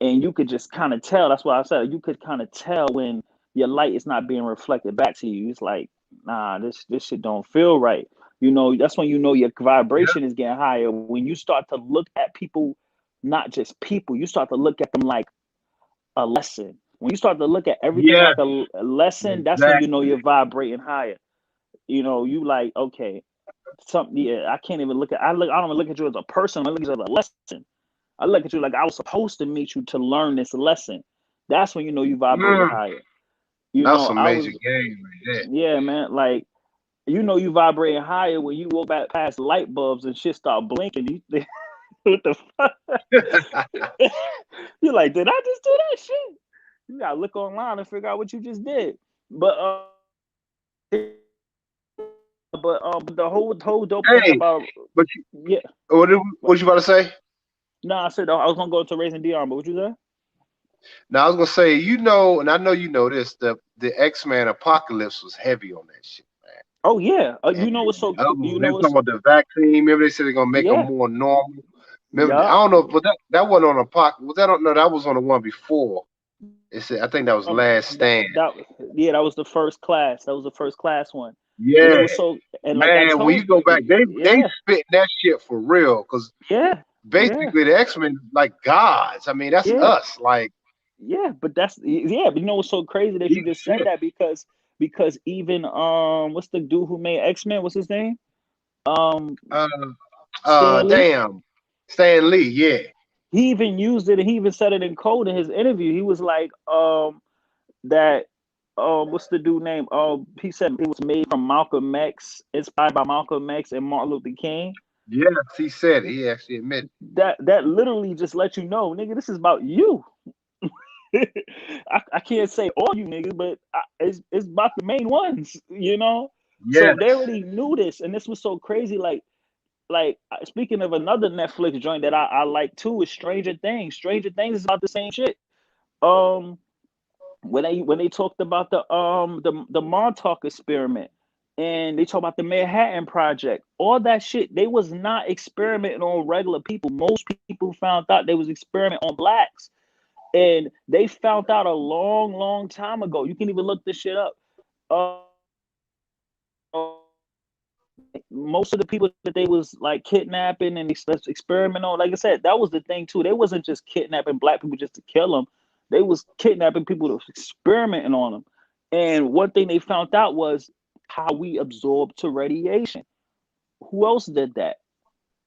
[SPEAKER 4] And you could just kind of tell. That's why I said you could kind of tell when your light is not being reflected back to you. It's like, nah, this shit don't feel right. That's when your
[SPEAKER 1] yeah,
[SPEAKER 4] vibration is getting higher. When you start to look at people, not just people, you start to look at them like a lesson. When you start to look at everything
[SPEAKER 1] yeah,
[SPEAKER 4] like a lesson, that's when you're
[SPEAKER 1] exactly.
[SPEAKER 4] vibrating higher. You like, okay, something. Yeah, I can't even look at. I don't even look at you as a person. I look at you as a lesson. I look at you like I was supposed to meet you to learn this lesson. That's when you vibrated
[SPEAKER 1] Mm,
[SPEAKER 4] higher.
[SPEAKER 1] that's some
[SPEAKER 4] I
[SPEAKER 1] major
[SPEAKER 4] was,
[SPEAKER 1] game right
[SPEAKER 4] yeah, man. Like you vibrating higher when you walk back past light bulbs and shit start blinking. You think, what the fuck?
[SPEAKER 1] there.
[SPEAKER 4] You're like, did I just do that shit? You gotta look online and figure out what you just did. But the whole dope thing
[SPEAKER 1] Hey,
[SPEAKER 4] about,
[SPEAKER 1] but you,
[SPEAKER 4] yeah.
[SPEAKER 1] what you about to say?
[SPEAKER 4] No, I said I was gonna go to Raising Dion, but what you say?
[SPEAKER 1] Now I was gonna say, and I know you know this. The X-Men Apocalypse was heavy on that shit,
[SPEAKER 4] Oh yeah,
[SPEAKER 1] man. And they
[SPEAKER 4] you know
[SPEAKER 1] were talking
[SPEAKER 4] what's
[SPEAKER 1] about the vaccine. Remember they said they're gonna make them
[SPEAKER 4] yeah,
[SPEAKER 1] more normal. Remember, I
[SPEAKER 4] yeah.
[SPEAKER 1] don't know, but that wasn't on Apocalypse. Was that on? No, that was on the one before. It said I think that was Last Stand.
[SPEAKER 4] That yeah, that was the first class. That was the first class one.
[SPEAKER 1] Yeah,
[SPEAKER 4] And like I
[SPEAKER 1] man. When
[SPEAKER 4] told,
[SPEAKER 1] you go back, they
[SPEAKER 4] yeah,
[SPEAKER 1] spit that shit for real. Cause
[SPEAKER 4] yeah, yeah,
[SPEAKER 1] basically the X-Men like gods. I mean, that's
[SPEAKER 4] yeah,
[SPEAKER 1] us. Like
[SPEAKER 4] yeah. But but you know what's so crazy that you
[SPEAKER 1] deep
[SPEAKER 4] just said
[SPEAKER 1] shit.
[SPEAKER 4] that because even what's the dude who made X-Men? What's his name? Um,
[SPEAKER 1] Uh,
[SPEAKER 4] Stanley.
[SPEAKER 1] damn. Stan Lee. Yeah.
[SPEAKER 4] He even used it, and he even said it in code in his interview. He was like, that what's the dude name? He said it was made from Malcolm X, inspired by Malcolm X and Martin Luther King.
[SPEAKER 1] Yes, he said it. He actually admitted.
[SPEAKER 4] That literally just let you know, nigga, this is about you. I can't say all you niggas, but it's about the main ones.
[SPEAKER 1] Yes.
[SPEAKER 4] So they already knew this, and this was so crazy. Like speaking of another Netflix joint that I like too is Stranger Things. Stranger Things is about the same shit. Um, when they talked about the Montauk experiment, and they talk about the Manhattan Project, all that shit, they was not experimenting on regular people. Most people found out they was experimenting on blacks, and they found out a long, long time ago. You can even look this shit up. Uh, most of the people that they was like kidnapping and experimenting on, like I said, that was the thing too. They wasn't just kidnapping black people just to kill them. They was kidnapping people to experimenting on them. And one thing they found out was how we absorb to radiation. Who else did that?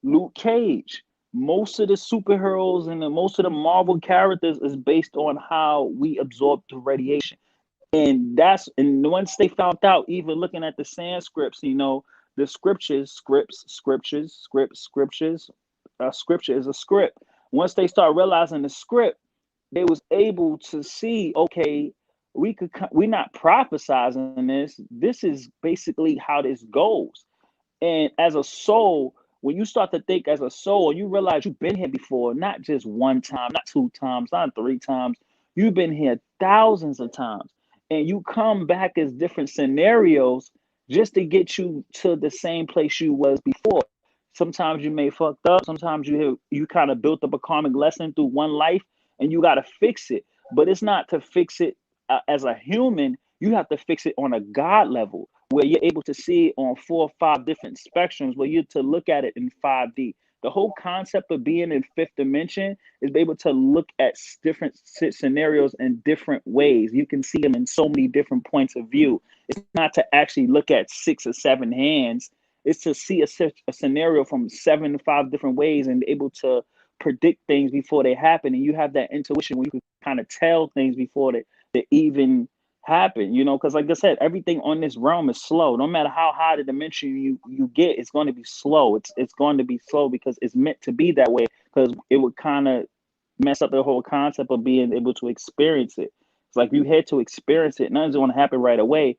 [SPEAKER 4] Luke Cage. Most of the superheroes and most of the Marvel characters is based on how we absorb the radiation. And once they found out, even looking at the Sanskrips, the scriptures, scripture is a script. Once they start realizing the script, they was able to see, okay, we're not prophesizing this. This is basically how this goes. And as a soul, when you start to think as a soul, you realize you've been here before, not just one time, not two times, not three times. You've been here thousands of times. And you come back as different scenarios just to get you to the same place you was before. Sometimes you may fucked up. Sometimes you kind of built up a karmic lesson through one life, and you got to fix it. But it's not to fix it as a human. You have to fix it on a God level, where you're able to see it on 4 or 5 different spectrums, where you're to look at it in 5D. The whole concept of being in fifth dimension is be able to look at different scenarios in different ways. You can see them in so many different points of view. It's not to actually look at 6 or 7 hands. It's to see a scenario from 7 to 5 different ways and able to predict things before they happen. And you have that intuition where you can kind of tell things before they even happen, because like I said, everything on this realm is slow. No matter how high the dimension you get, it's going to be slow. It's going to be slow because it's meant to be that way, because it would kind of mess up the whole concept of being able to experience it. It's like you had to experience it. Nothing's going to happen right away.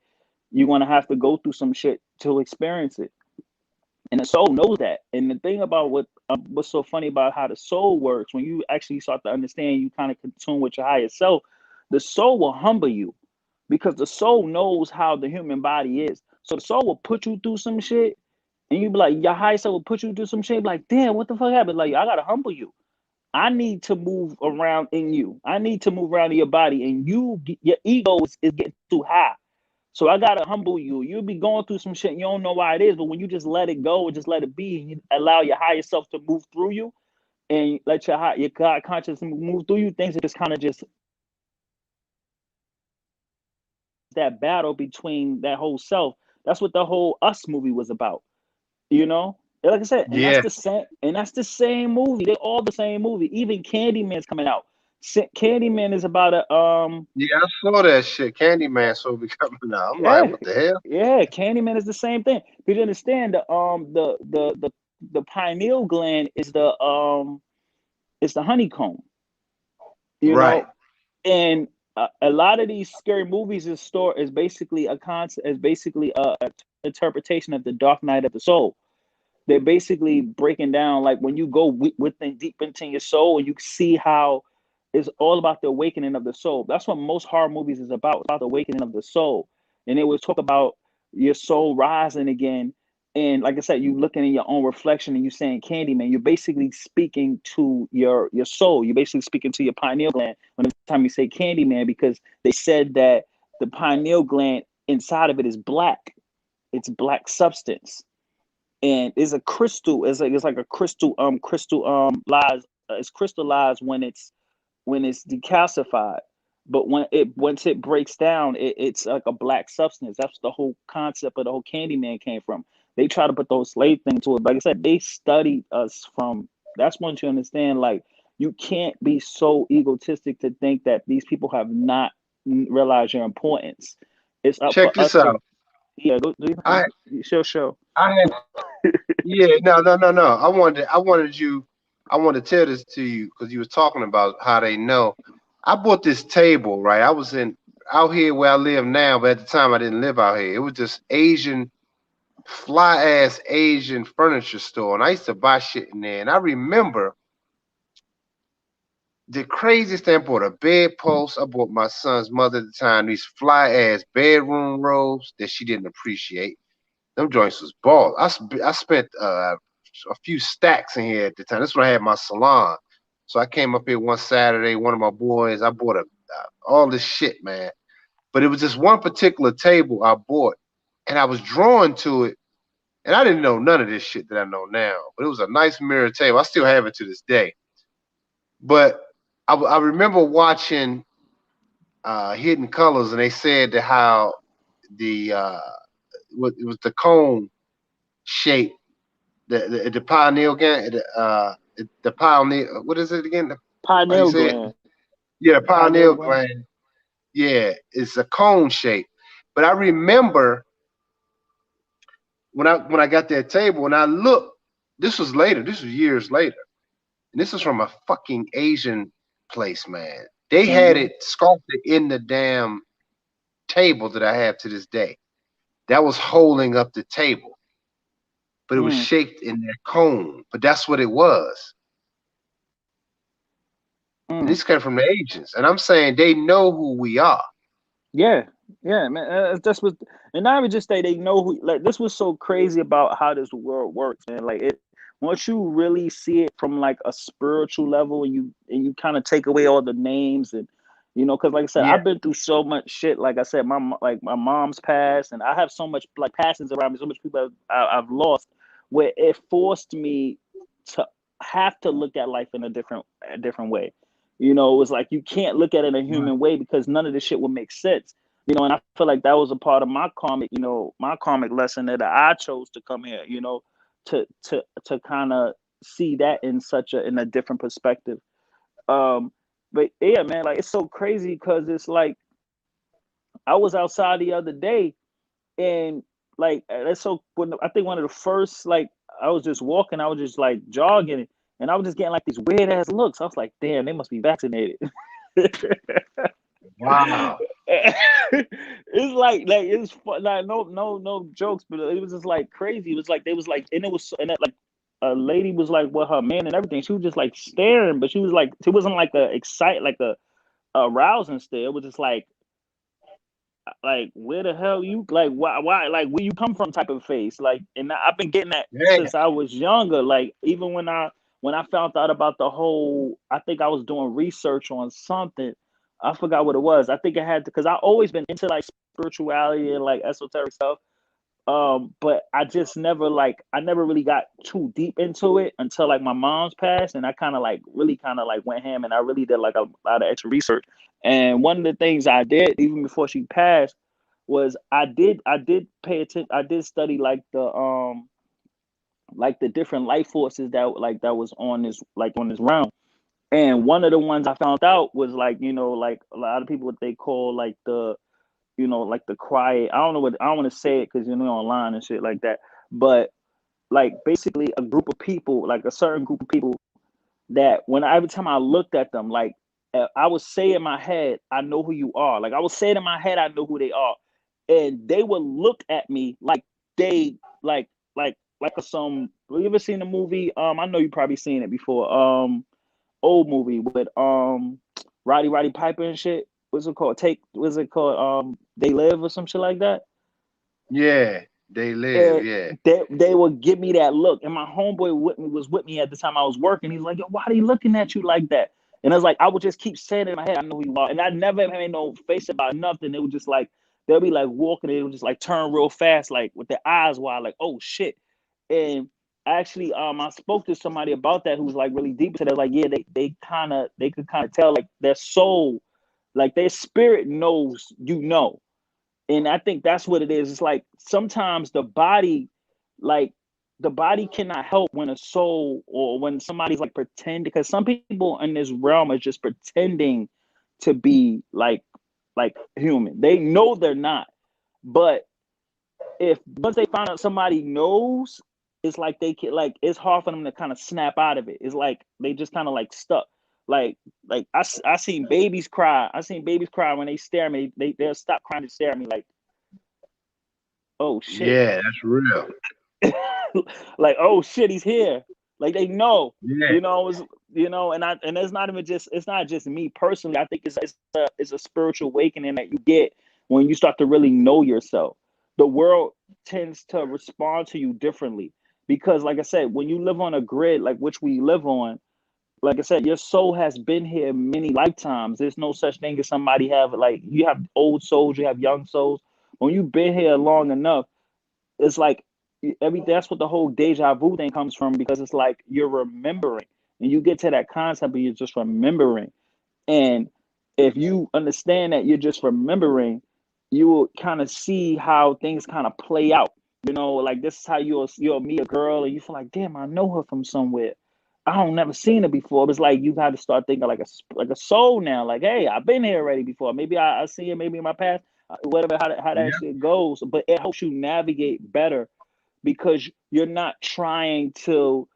[SPEAKER 4] You're going to have to go through some shit to experience it. And the soul knows that. And the thing about what's so funny about how the soul works, when you actually start to understand, you kind of tune with your higher self, the soul will humble you, because the soul knows how the human body is. So the soul will put you through some shit, and you be like, your higher self will put you through some shit, like, damn, what the fuck happened? Like, I gotta humble you. I need to move around in you. I need to move around in your body, and your ego is getting too high. So I gotta humble you. You'll be going through some shit, and you don't know why it is, but when you just let it go and just let it be, and you allow your higher self to move through you, and let your God consciousness move through you, things are just kind of just that battle between that whole self. That's what the whole Us movie was about, you know. Like I said, and that's
[SPEAKER 1] Yeah,
[SPEAKER 4] the same, and that's the same movie. They all the same movie. Even Candyman's coming out. Candyman is about a
[SPEAKER 1] yeah, I saw that shit. Candyman so becoming now. I'm like,
[SPEAKER 4] yeah,
[SPEAKER 1] what the hell?
[SPEAKER 4] yeah. Candyman is the same thing. But you understand the pineal gland is the honeycomb, you
[SPEAKER 1] Right.
[SPEAKER 4] know, and a lot of these scary movies is basically a concept, is basically a interpretation of the Dark Night of the Soul. They're basically breaking down, like, when you go within deep into your soul, and you see how it's all about the awakening of the soul. That's what most horror movies is about the awakening of the soul. And it would talk about your soul rising again. And like I said, you looking in your own reflection and you saying Candyman, you're basically speaking to your soul. You're basically speaking to your pineal gland when the time you say Candyman, because they said that the pineal gland inside of it is black. It's black substance, and is a crystal. It's like a crystal lies. It's crystallized when it's decalcified. But once it breaks down, it's like a black substance. That's the whole concept of the whole Candyman came from. They try to put the whole slave thing to it. Like I said, they studied us from. That's once you understand. Like, you can't be so egotistic to think that these people have not realized your importance. It's up for
[SPEAKER 1] Check this
[SPEAKER 4] us to,
[SPEAKER 1] out.
[SPEAKER 4] yeah. Go do
[SPEAKER 1] I
[SPEAKER 4] show.
[SPEAKER 1] I had yeah, no. I wanted to tell this to you because you was talking about how they know. I bought this table, right? I was in out here where I live now, but at the time I didn't live out here. It was this Asian fly ass Asian furniture store, and I used to buy shit in there. And I remember the craziest thing. I bought a bedpost. I bought my son's mother at the time these fly ass bedroom robes that she didn't appreciate. Them joints was ball. I spent a few stacks in here at the time. This is when I had my salon. So I came up here one Saturday. One of my boys, I bought all this shit, man. But it was just one particular table I bought, and I was drawn to it. And I didn't know none of this shit that I know now. But it was a nice mirror table. I still have it to this day. But I remember watching Hidden Colors, and they said that how the it was the cone shape, the pineal gland, the pineal. What is it again? How you
[SPEAKER 4] Pineal
[SPEAKER 1] say it?
[SPEAKER 4] gland.
[SPEAKER 1] Yeah,
[SPEAKER 4] Pineal
[SPEAKER 1] pineal
[SPEAKER 4] gland.
[SPEAKER 1] gland. Yeah, it's a cone shape. But I remember when I got that table and I looked. This was later. This was years later, and this is from a fucking Asian place, man. They had
[SPEAKER 4] Mm-hmm.
[SPEAKER 1] it sculpted in the damn table that I have to this day. That was holding up the table. but it was
[SPEAKER 4] Mm.
[SPEAKER 1] shaped in their cone. But that's what it was.
[SPEAKER 4] Mm.
[SPEAKER 1] This came from the Asians, and I'm saying they know who we are.
[SPEAKER 4] Yeah, yeah, man. That's what, and I would just say they know who. Like this was so crazy about how this world works, man. Like it, once you really see it from like a spiritual level, and you kind of take away all the names and because like I said,
[SPEAKER 1] Yeah,
[SPEAKER 4] I've been through so much shit. Like I said, my mom's passed, and I have so much like passings around me, so much people I've lost, where it forced me to have to look at life in a different way. It was like you can't look at it in a
[SPEAKER 1] right.
[SPEAKER 4] human way because none of this shit would make sense. And I feel like that was a part of my karmic lesson that I chose to come here, to kind of see that in a different perspective. Um, but yeah, man, like it's so crazy because it's like I was outside the other day and like that's so when I think one of the first like I was just walking, I was just like jogging and I was just getting like these weird ass looks. I was like, damn, they must be vaccinated.
[SPEAKER 1] Wow.
[SPEAKER 4] It's like it's like no jokes, but it was just like crazy. It was like they was like, and it was and that like a lady was like with her man and everything. She was just like staring, but she was like she wasn't like a excite like a arousing stare. It was just like where the hell you like why like where you come from type of face like, and I've been getting that
[SPEAKER 1] Yeah,
[SPEAKER 4] since I was younger. Like even when I found out about the whole, I think I was doing research on something. I forgot what it was. I think I had to because I always been into like spirituality and like esoteric stuff. But I never really got too deep into it until like my mom's passed, and I kind of like went ham, and I really did like a lot of extra research. And one of the things I did even before she passed was I did pay attention. I did study like the different life forces that was on this realm. And one of the ones I found out was like like a lot of people what they call like like the quiet. I don't know what I don't want to say it because online and shit like that. But like basically a group of people, like a certain group of people that when every time I looked at them, like I would say in my head, I know who you are. Like I would say it in my head, I know who they are, and they would look at me like they like some. Have you ever seen the movie? I know you probably seen it before. Old movie with Roddy Piper and shit. What's it called? What's it called? They Live or some shit like that.
[SPEAKER 1] yeah. They live.
[SPEAKER 4] And
[SPEAKER 1] Yeah,
[SPEAKER 4] they would give me that look. And my homeboy was with me at the time I was working. He's like, yo, why are they looking at you like that? And I was like, I would just keep saying in my head, I know who you are. And I never made no face about nothing. They would just like, they'll be like walking, they would just like turn real fast, like with their eyes wide, like, oh shit. And actually, I spoke to somebody about that who was like really deep. So they're like, yeah, they could kind of tell like their soul, like their spirit knows, and I think that's what it is. It's like sometimes like the body cannot help when a soul or when somebody's like pretend, because some people in this realm are just pretending to be like human. They know they're not. But if once they find out somebody knows, it's like they can like it's hard for them to kind of snap out of it. It's like they just kind of like stuck. Like I seen babies cry. I seen babies cry when they stare at me. They'll stop crying to stare at me like, oh shit.
[SPEAKER 1] yeah. That's real.
[SPEAKER 4] Like, oh shit, he's here. Like they know,
[SPEAKER 1] Yeah,
[SPEAKER 4] you know, it's, and it's not just me personally. I think it's a spiritual awakening that you get when you start to really know yourself. The world tends to respond to you differently because, like I said, when you live on a grid like which we live on, like I said, your soul has been here many lifetimes. There's no such thing as somebody have like you have old souls, you have young souls. When you've been here long enough, it's like everything. That's what the whole deja vu thing comes from because it's like you're remembering, and you get to that concept, and you're just remembering. And if you understand that you're just remembering, you will kind of see how things kind of play out. Like this is how you'll meet a girl, and you feel like, damn, I know her from somewhere. I don't never seen her before. But it's like you got to start thinking like a soul now. Like, hey, I've been here already before. Maybe I see it. Maybe in my past, whatever. How that
[SPEAKER 1] yeah,
[SPEAKER 4] shit goes. But it helps you navigate better because you're not trying to,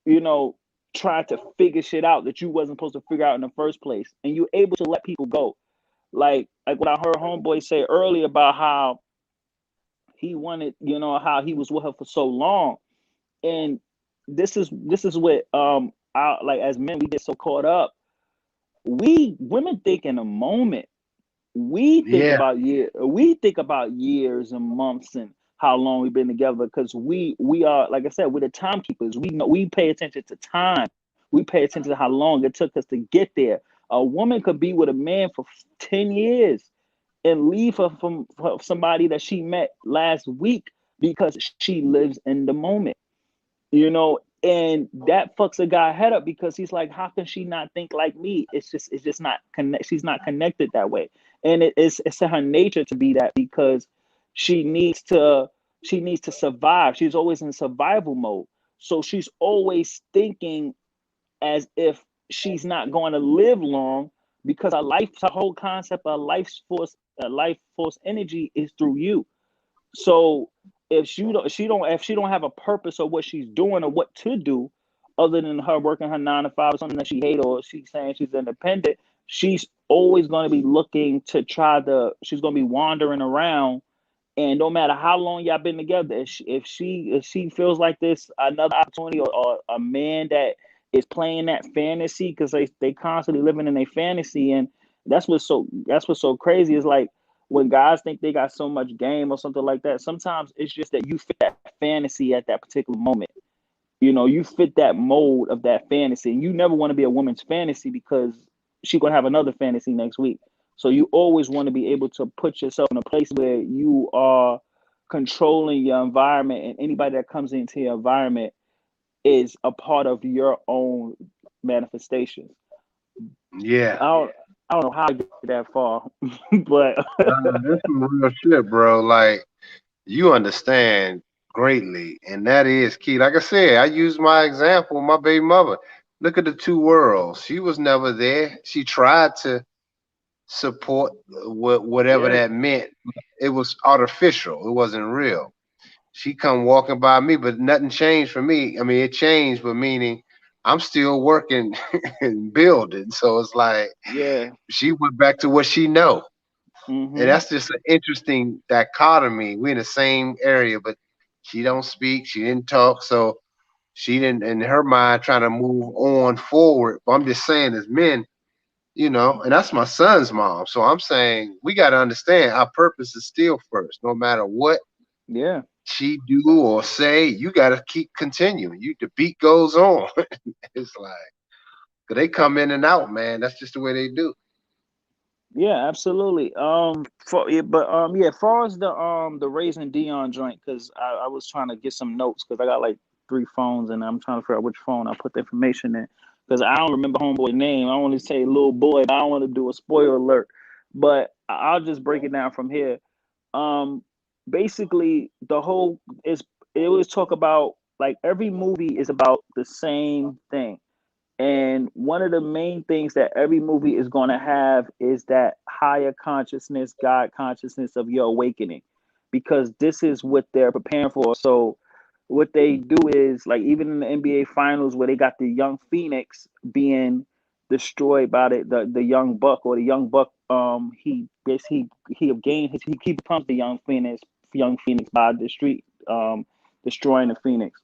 [SPEAKER 4] you know, try to figure shit out that you wasn't supposed to figure out in the first place, and you're able to let people go. Like what I heard homeboy say earlier about how he wanted, how he was with her for so long, And this is what like as men we get so caught up. We women think in a moment.
[SPEAKER 1] Yeah,
[SPEAKER 4] We think about years and months and how long we've been together, because we are, like I said, we're the timekeepers. We know, we pay attention to time. We pay attention to how long it took us to get there. A woman could be with a man for 10 years and leave her from somebody that she met last week because she lives in the moment, and that fucks a guy head up, because he's like, how can she not think like me? It's just not connect. She's not connected that way, and it's in her nature to be that, because she needs to she needs to survive. She's always in survival mode, so she's always thinking as if she's not going to live long, because her whole concept of life force energy is through you. So if she don't have a purpose of what she's doing or what to do, other than her working her 9 to 5 or something that she hate, or she's saying she's independent, she's always going to be looking to she's going to be wandering around. And no matter how long y'all been together, if she feels like this another opportunity, or a man that is playing that fantasy, because they constantly living in a fantasy. And that's what's so crazy is like, when guys think they got so much game or something like that, sometimes it's just that you fit that fantasy at that particular moment. You fit that mold of that fantasy, and you never want to be a woman's fantasy, because she gonna have another fantasy next week. So you always want to be able to put yourself in a place where you are controlling your environment, and anybody that comes into your environment is a part of your own manifestations.
[SPEAKER 1] yeah.
[SPEAKER 4] I don't know how I get that far, but
[SPEAKER 1] Nah, that's some real shit, bro. Like you understand greatly, and that is key. Like I said, I use my example, my baby mother. Look at the two worlds. She was never there. She tried to support whatever
[SPEAKER 4] yeah,
[SPEAKER 1] that meant. It was artificial. It wasn't real. She come walking by me, but nothing changed for me. I mean, it changed, but meaning I'm still working and building. So it's like
[SPEAKER 4] yeah,
[SPEAKER 1] she went back to what she know. And
[SPEAKER 4] mm-hmm,
[SPEAKER 1] that's just an interesting dichotomy. We're in the same area, but she don't speak. She didn't talk. So she didn't, in her mind, trying to move on forward. But I'm just saying, as men, and that's my son's mom. So I'm saying we got to understand our purpose is still first, no matter what
[SPEAKER 4] yeah.
[SPEAKER 1] she do or say. You got to keep continuing. The beat goes on. It's like 'cause they come in and out, man. That's just the way they do.
[SPEAKER 4] Yeah, absolutely. For yeah, but yeah, as far as the raising Dion joint, because I was trying to get some notes, because I got like 3 phones, and I'm trying to figure out which phone I put the information in, because I don't remember homeboy's name. I only say little boy, but I don't want to do a spoiler alert. But I'll just break it down from here. Um, Basically, the whole is it always talk about, like, every movie is about the same thing, and one of the main things that every movie is going to have is that higher consciousness, God consciousness of your awakening, because this is what they're preparing for. So, what they do is, like, even in the NBA Finals, where they got the young Phoenix being destroyed by the young Buck, or the young Buck, he basically he becomes the young Phoenix by destroying the Phoenix.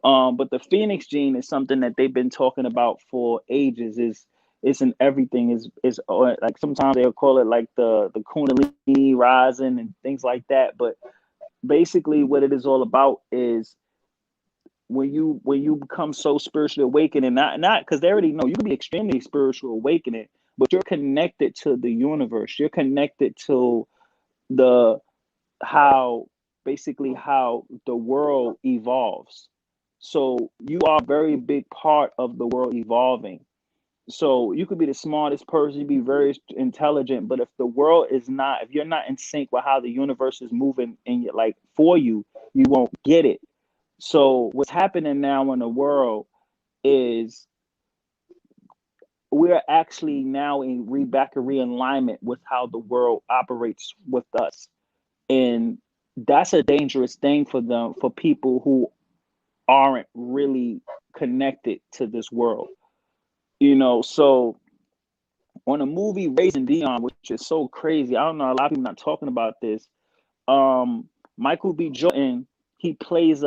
[SPEAKER 4] But the Phoenix gene is something that they've been talking about for ages. Is in everything. Is like, sometimes they'll call it like the Kundalini rising and things like that. But basically, what it is all about is when you become so spiritually awakened, and not because they already know you can be extremely spiritual awakening, but you're connected to the universe. You're connected to the how how the world evolves. So you are a very big part of the world evolving. So you could be the smartest person, you be very intelligent, but if you're not in sync with how the universe is moving in your, like, for you, you won't get it. So what's happening now in the world is we're actually now back in realignment with how the world operates with us. And that's a dangerous thing for people who aren't really connected to this world. So on a movie Raising Dion, which is so crazy, I don't know, a lot of people not talking about this. Michael B. Jordan, he plays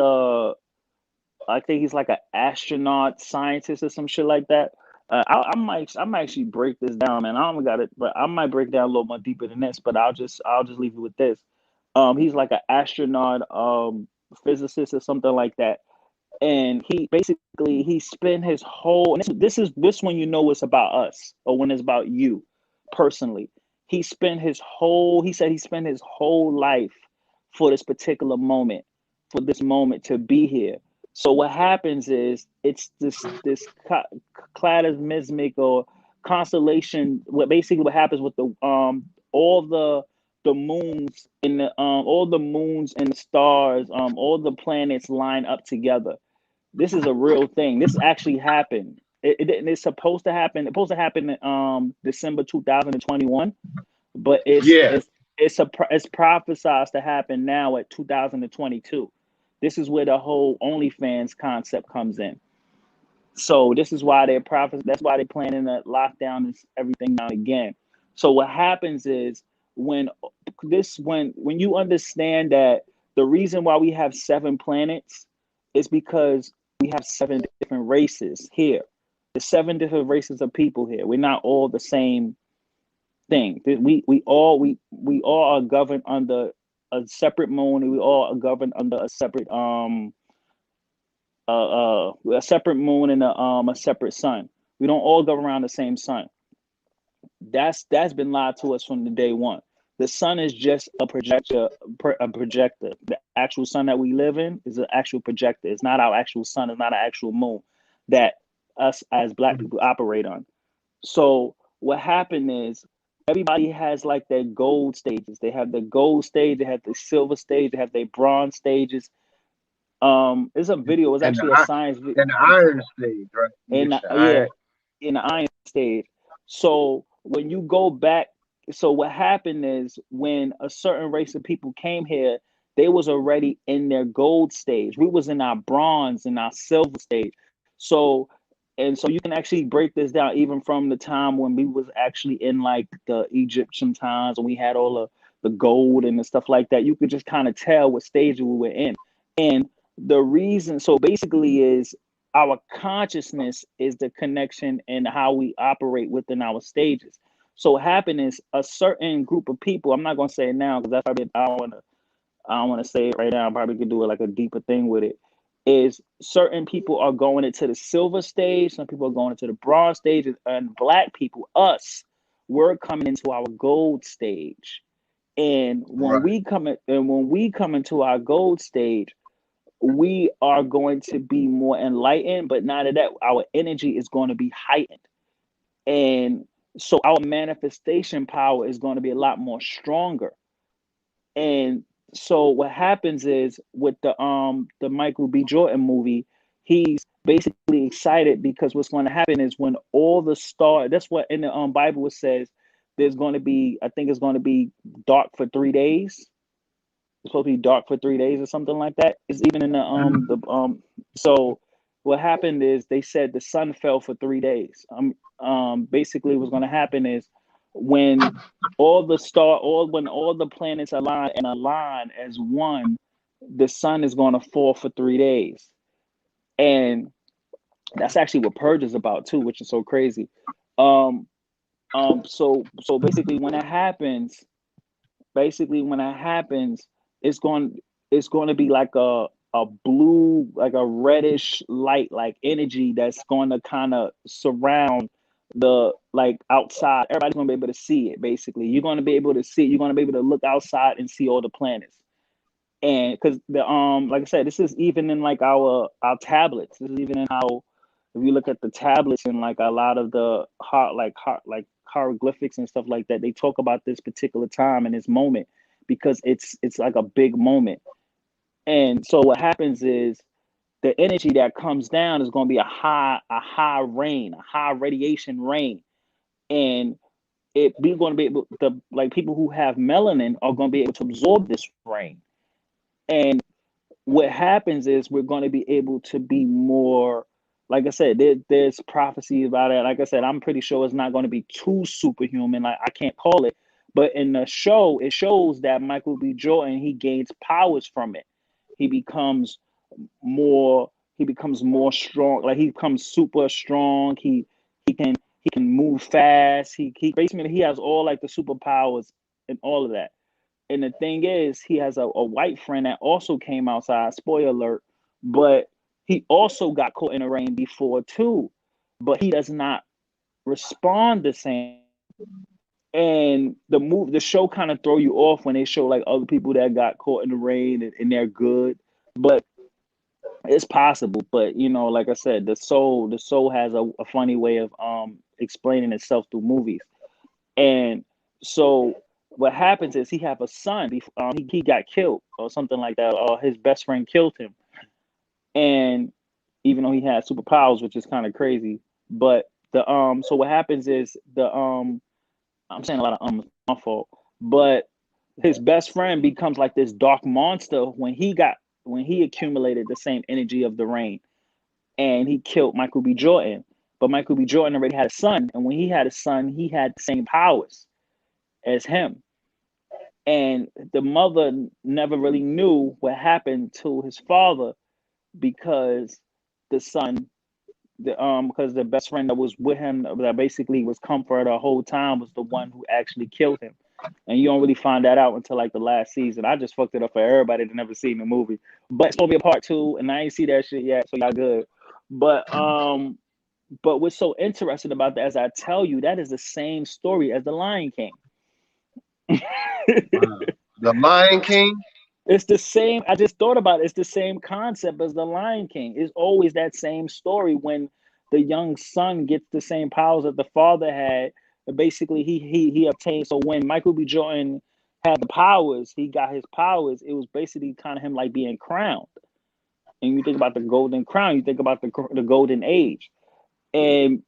[SPEAKER 4] I think he's like an astronaut scientist or some shit like that. I might actually break this down, man. I don't got it, but I might break down a little more deeper than this. But I'll just leave it with this. He's like an astronaut, physicist or something like that, and he basically he spent his whole, and this when you know it's about us or when it's about you personally. He said he spent his whole life for this particular moment, for this moment to be here. So what happens is it's this cataclysmic or constellation. What basically what happens with the all the moons and the all the moons and the stars, all the planets line up together. This is a real thing. This actually happened. It's supposed to happen. It's supposed to happen in December 2021, but
[SPEAKER 1] Yeah,
[SPEAKER 4] it's prophesized to happen now at 2022. This is where the whole OnlyFans concept comes in. So this is why they're prophet. That's why they're planning to lock down this everything down again. So what happens is when when you understand that the reason why we have 7 planets is because we have 7 different races here. There's 7 different races of people here. We're not all the same thing. We all are governed under a separate moon, and we all are governed under a separate moon and a separate sun. We don't all go around the same sun. That's been lied to us from the day one. The sun is just a projector. The actual sun that we live in is an actual projector. It's not our actual sun. It's not an actual moon that us as Black people operate on. So what happened is everybody has like their gold stages. They have the gold stage. They have the silver stage. They have their bronze stages. It's a video. It was
[SPEAKER 1] and
[SPEAKER 4] actually a science
[SPEAKER 1] and the iron stage, right? You
[SPEAKER 4] and
[SPEAKER 1] get your
[SPEAKER 4] yeah,
[SPEAKER 1] iron.
[SPEAKER 4] in the iron stage. So when you go back, so what happened is when a certain race of people came here, they was already in their gold stage. We was in our bronze and our silver stage. So and so you can actually break this down even from the time when we was actually in like the Egyptian times and we had all the gold and the stuff like that. You could just kind of tell what stage we were in. And the reason, so basically, is our consciousness is the connection and how we operate within our stages. So what happened is a certain group of people, I'm not gonna say it now because that's probably I don't wanna say it right now. I probably could do it like a deeper thing with it. Is certain people are going into the silver stage, some people are going into the bronze stage, and Black people, us, we're coming into our gold stage. And when
[SPEAKER 1] Right.
[SPEAKER 4] we come into our gold stage, we are going to be more enlightened, but not that our energy is going to be heightened. And so our manifestation power is going to be a lot more stronger. And so what happens is with the Michael B. Jordan movie, he's basically excited because what's going to happen is when all the stars, that's what in the Bible it says, there's going to be, I think it's going to be dark for 3 days. It's supposed to be dark for 3 days or something like that. It's even in so what happened is they said the sun fell for 3 days. Basically what's gonna happen is when when all the planets align as one, the sun is gonna fall for 3 days. And that's actually what Purge is about too, which is so crazy. Um so basically when that happens, it's going it's going to be like a blue, like a reddish light, like energy that's going to kind of surround the like outside. Everybody's going to be able to see it. Basically, you're going to be able to see. You're going to be able to look outside and see all the planets. And because the like I said, this is even in like our tablets. This is even in how if you look at the tablets and like a lot of the like hieroglyphics and stuff like that, they talk about this particular time and this moment because it's like a big moment. And so what happens is the energy that comes down is going to be a high rain, a high radiation rain, and we're going to be able to, like, people who have melanin are going to be able to absorb this rain. And what happens is we're going to be able to be more, like I said, there's prophecy about it. Like I said, I'm pretty sure it's not going to be too superhuman. Like, I can't call it, but in the show it shows that Michael B. Jordan, he gains powers from it. He becomes more he becomes more strong. Like he becomes super strong. He can he can move fast. He basically he has all like the superpowers and all of that. And the thing is, he has a white friend that also came outside. Spoiler alert, but he also got caught in the rain before too. But he does not respond the same. And the show kind of throw you off when they show like other people that got caught in the rain and they're good. But it's possible, but you know, like I said, the soul has a funny way of explaining itself through movies. And so what happens is he have a son. He got killed or something like that, or his best friend killed him. And even though he had superpowers, which is kind of crazy, but the so what happens is I'm saying a lot of my fault, but his best friend becomes like this dark monster when he accumulated the same energy of the rain, and he killed Michael B. Jordan. But Michael B. Jordan already had a son, and when he had a son, he had the same powers as him. And the mother never really knew what happened to his father because the son, because the best friend that was with him, that basically was comforted the whole time, was the one who actually killed him. And you don't really find that out until like the last season. I just fucked it up for everybody that never seen the movie. But it's gonna be a part two, and I ain't see that shit yet, so y'all good. But what's so interesting about that, as I tell you, that is the same story as the Lion King.
[SPEAKER 1] The Lion King.
[SPEAKER 4] It's the same. I just thought about it. It's the same concept as the Lion King. It's always that same story when the young son gets the same powers that the father had. Basically, he obtained. So when Michael B. Jordan had the powers, he got his powers. It was basically kind of him like being crowned. And you think about the golden crown, you think about the golden age, and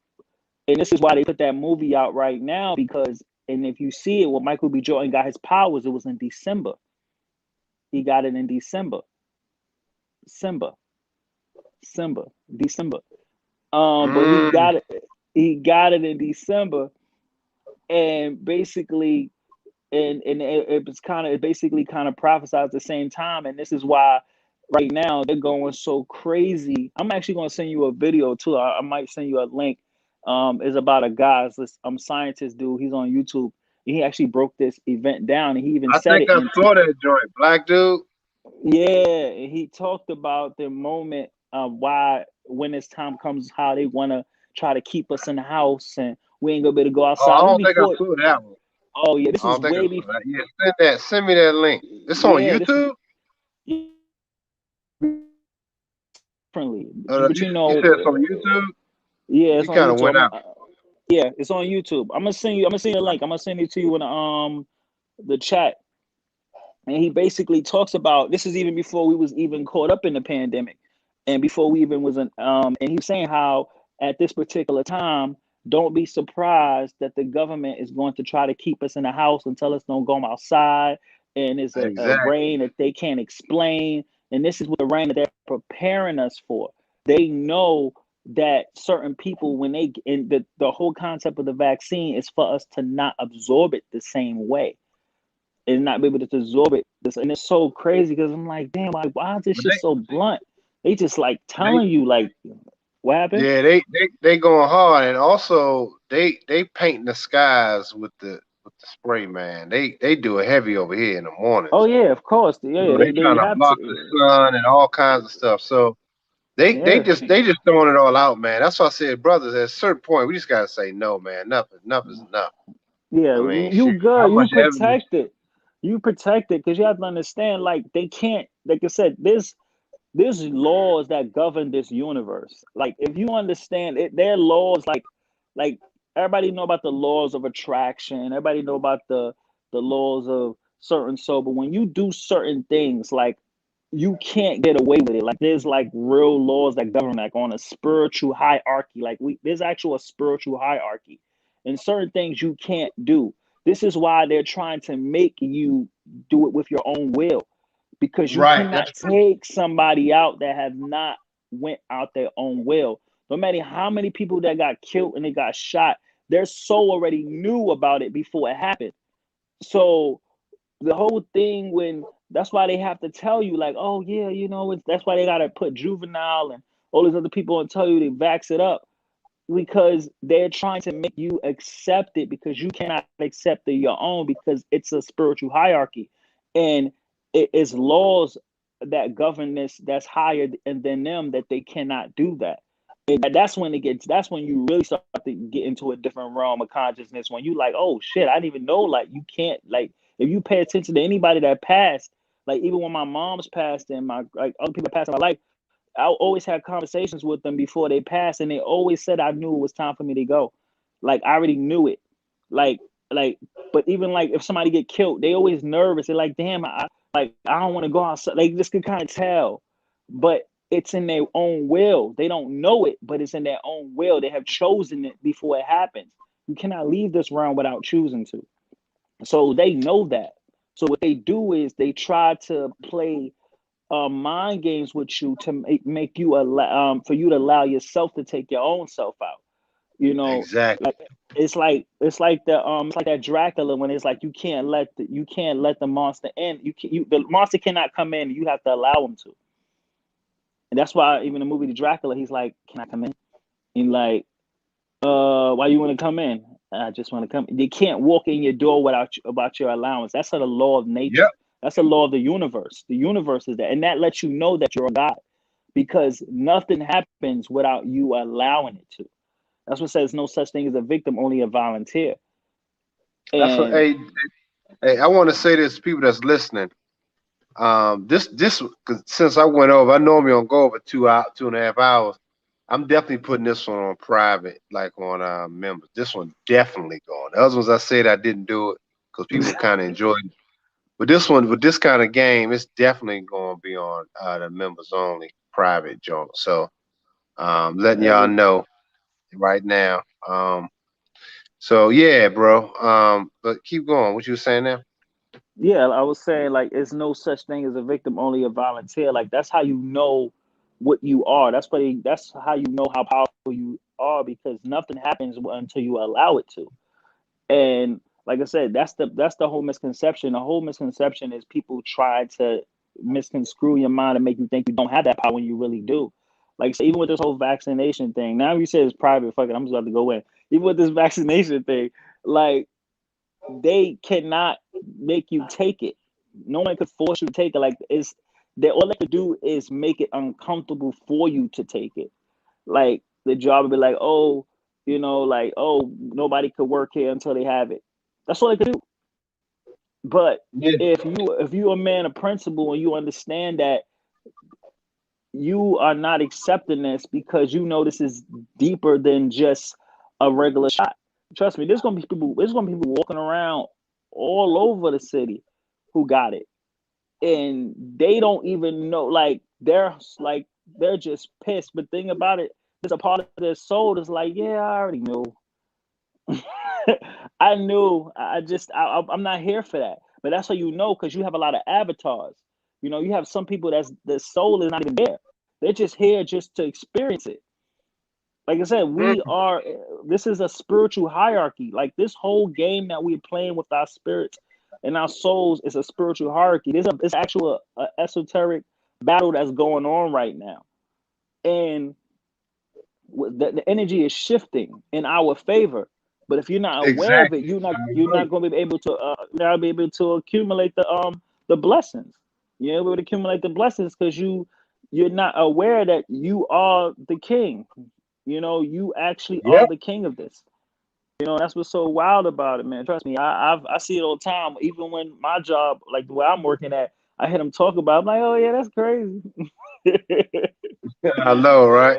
[SPEAKER 4] this is why they put that movie out right now because. And if you see it, when Michael B. Jordan got his powers, it was in December. He got it in December. December. December. December. But he
[SPEAKER 1] Mm.
[SPEAKER 4] got it. He got it in December, and basically, and it was kind of it basically kind of prophesied at the same time. And this is why right now they're going so crazy. I'm actually going to send you a video too. I might send you a link. It's about a guy, this scientist dude. He's on YouTube. And he actually broke this event down, and he even
[SPEAKER 1] I
[SPEAKER 4] said
[SPEAKER 1] think
[SPEAKER 4] it
[SPEAKER 1] I
[SPEAKER 4] in
[SPEAKER 1] saw that joint. Black dude.
[SPEAKER 4] Yeah, and he talked about the moment of why when this time comes, how they want to try to keep us in the house and we ain't gonna be able to go
[SPEAKER 1] Oh, I
[SPEAKER 4] outside. This
[SPEAKER 1] don't think I
[SPEAKER 4] before.
[SPEAKER 1] saw that one.
[SPEAKER 4] Oh yeah, this
[SPEAKER 1] I
[SPEAKER 4] was
[SPEAKER 1] don't think I
[SPEAKER 4] way
[SPEAKER 1] saw
[SPEAKER 4] before.
[SPEAKER 1] that. Yeah, send that. Send me that link. It's on
[SPEAKER 4] Yeah, this was
[SPEAKER 1] YouTube.
[SPEAKER 4] differently, but
[SPEAKER 1] You, you said it's on YouTube.
[SPEAKER 4] yeah, it's
[SPEAKER 1] You
[SPEAKER 4] on
[SPEAKER 1] kind of
[SPEAKER 4] YouTube.
[SPEAKER 1] went out.
[SPEAKER 4] Yeah, it's on YouTube. I'm gonna send you. I'm gonna send you a link. I'm gonna send it to you in the chat. And he basically talks about this is even before we was even caught up in the pandemic, and before we even was in. And he was saying how at this particular time, don't be surprised that the government is going to try to keep us in the house and tell us don't go outside, and it's a
[SPEAKER 1] Exactly.
[SPEAKER 4] rain that they can't explain, and this is what the rain that they're preparing us for. They know that certain people when they and the whole concept of the vaccine is for us to not absorb it the same way and not be able to absorb it. And it's so crazy because I'm like, damn, like, why is this
[SPEAKER 1] But
[SPEAKER 4] shit so blunt? They just like
[SPEAKER 1] they
[SPEAKER 4] telling you, like, what happened?
[SPEAKER 1] yeah, they going hard, and also they painting the skies with the spray, man. They do it heavy over here in the
[SPEAKER 4] Oh
[SPEAKER 1] mornings.
[SPEAKER 4] yeah, of course.
[SPEAKER 1] You
[SPEAKER 4] Yeah,
[SPEAKER 1] know, they
[SPEAKER 4] they
[SPEAKER 1] trying to
[SPEAKER 4] have
[SPEAKER 1] block the
[SPEAKER 4] to.
[SPEAKER 1] sun and all kinds of stuff. So
[SPEAKER 4] Yeah,
[SPEAKER 1] they just throwing it all out, man. That's why I said, brothers, at a certain point, we just gotta say no, man. Enough is enough.
[SPEAKER 4] yeah.
[SPEAKER 1] I mean,
[SPEAKER 4] You
[SPEAKER 1] shoot, how
[SPEAKER 4] good? You
[SPEAKER 1] much evidence?
[SPEAKER 4] protected. You protected because you have to understand, like, they can't. Like I said, there's laws that govern this universe. Like if you understand it, there are laws like everybody know about the laws of attraction. Everybody know about the laws of certain so. But when you do certain things, like you can't get away with it. Like there's like real laws that govern like on a spiritual hierarchy. Like there's actual a spiritual hierarchy, and certain things you can't do. This is why they're trying to make you do it with your own will because you
[SPEAKER 1] Right.
[SPEAKER 4] cannot
[SPEAKER 1] That's true.
[SPEAKER 4] take somebody out that have not went out their own will. No matter how many people that got killed and they got shot, their soul already knew about it before it happened. So the whole thing when that's why they have to tell you like, oh yeah, you know, that's why they gotta put juvenile and all these other people will tell you to vax it up because they're trying to make you accept it because you cannot accept it your own because it's a spiritual hierarchy and it is laws that govern this that's higher than them that they cannot do that. And that's when it gets that's when you really start to get into a different realm of consciousness when you like, oh shit, I didn't even know like you can't like if you pay attention to anybody that passed, like even when my mom's passed and my like other people passed in my life, I always had conversations with them before they passed, and they always said I knew it was time for me to go. Like I already knew it. Like like, but even like if somebody get killed, they always nervous. They're like, damn, I don't want to go outside. Like this could kind of tell, but it's in their own will. They don't know it, but it's in their own will. They have chosen it before it happens. You cannot leave this realm without choosing to. So they know that. So what they do is they try to play mind games with you to make you allow for you to allow yourself to take your own self out. You know,
[SPEAKER 1] Exactly.
[SPEAKER 4] like it's like the it's like that Dracula when it's like you can't let the monster in. The monster cannot come in. You have to allow him to. And that's why even the movie The Dracula, he's like, "Can I come in?" And like, why you want to come in? I just want to come. They can't walk in your door about your allowance. That's the law of nature.
[SPEAKER 1] Yep.
[SPEAKER 4] That's the law of the universe. The universe is that, and that lets you know that you're a god because nothing happens without you allowing it to. That's what says no such thing as a victim, only a volunteer.
[SPEAKER 1] That's what.
[SPEAKER 4] And
[SPEAKER 1] Hey, I want to say this to people that's listening. This 'cause since I went over, I normally don't go over 2.5 hours. I'm definitely putting this one on private, like on members. This one definitely going. The other ones I said I didn't do it because people kind of enjoyed it. But this one, with this kind of game, it's definitely going to be on the members only private joint. So letting y'all know right now. So yeah, bro. But keep going. What you were saying now?
[SPEAKER 4] yeah, I was saying like it's no such thing as a victim, only a volunteer. Like that's how you know what you are. That's how you know how powerful you are because nothing happens until you allow it to. And like I said, that's the whole misconception. The whole misconception is people try to misconstrue your mind and make you think you don't have that power when you really do. Like so even with this whole vaccination thing, now you said it's private. Fuck it, I'm just about to go in. Even with this vaccination thing, like they cannot make you take it. No one could force you to take it. Like it's they all they could do is make it uncomfortable for you to take it. Like the job would be like, oh, like, oh, nobody could work here until they have it. That's all they could do. But
[SPEAKER 1] Yeah.
[SPEAKER 4] if you a man of principle and you understand that you are not accepting this because you know this is deeper than just a regular shot. Trust me, there's gonna be people walking around all over the city who got it. And they don't even know like they're just pissed. But thing about it, there's a part of their soul that's like, yeah, I already knew. I knew. I'm not here for that. But that's how you know because you have a lot of avatars. You have some people that's the soul is not even there. They're just here just to experience it. Like I said,
[SPEAKER 1] Mm,
[SPEAKER 4] this is a spiritual hierarchy. Like this whole game that we're playing with our spirits and our souls is a spiritual hierarchy. It's actual esoteric battle that's going on right now. And the energy is shifting in our favor. But if you're not aware of it,
[SPEAKER 1] exactly.
[SPEAKER 4] you're not
[SPEAKER 1] I
[SPEAKER 4] you're not
[SPEAKER 1] agree.
[SPEAKER 4] going to be able to be able to accumulate the blessings. You're able to accumulate the blessings because you're not aware that you are the king. You actually are
[SPEAKER 1] Yep.
[SPEAKER 4] the king of this. That's what's so wild about it, man. Trust me, I see it all the time. Even when my job, like the way I'm working at, I hear them talk about. It, I'm like, oh yeah, that's crazy.
[SPEAKER 1] I know, right?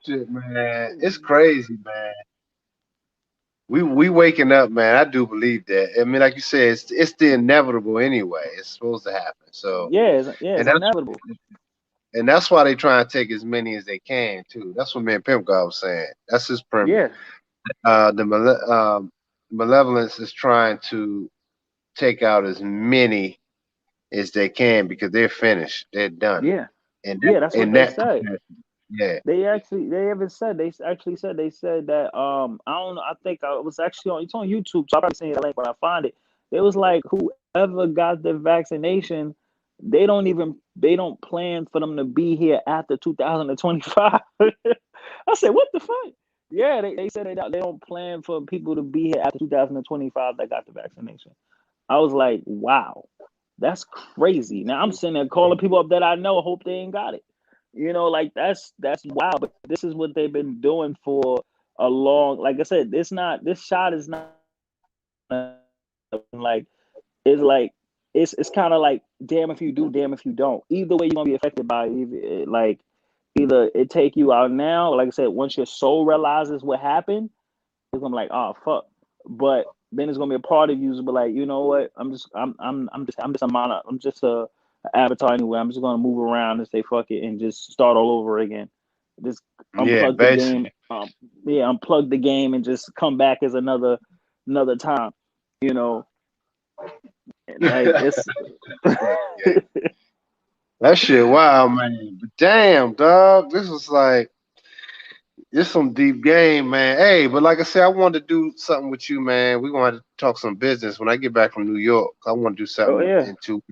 [SPEAKER 1] Shit, man. It's crazy, man. We waking up, man. I do believe that. I mean, like you said, it's the inevitable anyway. It's supposed to happen. So,
[SPEAKER 4] Yeah,
[SPEAKER 1] and
[SPEAKER 4] it's
[SPEAKER 1] that's
[SPEAKER 4] inevitable.
[SPEAKER 1] why they try and take as many as they can too. That's what me and Pimp God was saying. That's his premise.
[SPEAKER 4] Yeah,
[SPEAKER 1] Malevolence is trying to take out as many as they can because they're finished. They're done.
[SPEAKER 4] yeah,
[SPEAKER 1] And
[SPEAKER 4] yeah. That's what
[SPEAKER 1] in
[SPEAKER 4] they
[SPEAKER 1] that
[SPEAKER 4] said.
[SPEAKER 1] capacity, yeah.
[SPEAKER 4] They even said they said that I don't know. I think I was actually it's on YouTube, so I'll probably send you the link when I find it. It was like whoever got the vaccination, they don't plan for them to be here after 2025. I said, what the fuck? Yeah, they said they don't plan for people to be here after 2025 that got the vaccination. I was like, wow, that's crazy. Now I'm sitting there calling people up that I know, hope they ain't got it. Like that's wild. But this is what they've been doing for a long. Like I said, this shot is not like it's kind of like damn if you do, damn if you don't. Either way, you're gonna be affected by it. Like either it take you out now. Like I said, once your soul realizes what happened, it's gonna be like, oh fuck. But then it's gonna be a part of you who's be like, you know what? I'm just a avatar anyway. I'm just gonna move around and say fuck it and just start all over again. Just
[SPEAKER 1] Yeah,
[SPEAKER 4] unplug the game.
[SPEAKER 1] basically.
[SPEAKER 4] Yeah, unplug the game and just come back as another time. You know, like it's
[SPEAKER 1] Yeah. That shit wild, man. But damn, dog. This some deep game, man. Hey, but like I said, I wanted to do something with you, man. We wanted to talk some business when I get back from New York. I want to do
[SPEAKER 4] oh
[SPEAKER 1] something
[SPEAKER 4] yeah,
[SPEAKER 1] into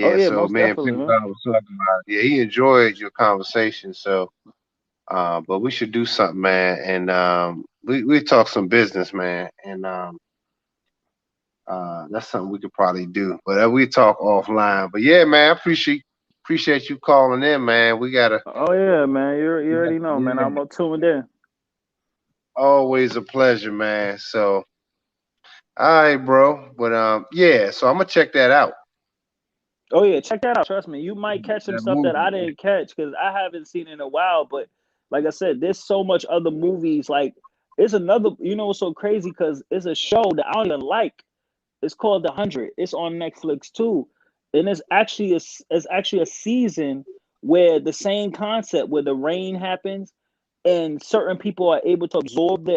[SPEAKER 4] oh
[SPEAKER 1] yeah,
[SPEAKER 4] yeah,
[SPEAKER 1] so
[SPEAKER 4] most
[SPEAKER 1] man,
[SPEAKER 4] definitely,
[SPEAKER 1] people
[SPEAKER 4] man.
[SPEAKER 1] I was talking about. Yeah, he enjoyed your conversation. So but we should do something, man. And we talk some business, man. And that's something we could probably do. But we talk offline. But yeah, man, I appreciate you calling in, man.
[SPEAKER 4] Oh yeah, man. You already know, man.
[SPEAKER 1] Yeah,
[SPEAKER 4] I'm up tuned in.
[SPEAKER 1] always a pleasure, man. So all right, bro. But yeah, so I'm gonna check that out.
[SPEAKER 4] Oh yeah, check that out. Trust me, you might catch some
[SPEAKER 1] That
[SPEAKER 4] stuff that
[SPEAKER 1] movie.
[SPEAKER 4] I didn't catch because I haven't seen it in a while. But like I said, there's so much other movies. Like it's another. You know what's so crazy? Because it's a show that I don't even like. It's called The Hundred. It's on Netflix too, and it's actually a season where the same concept where the rain happens and certain people are able to absorb the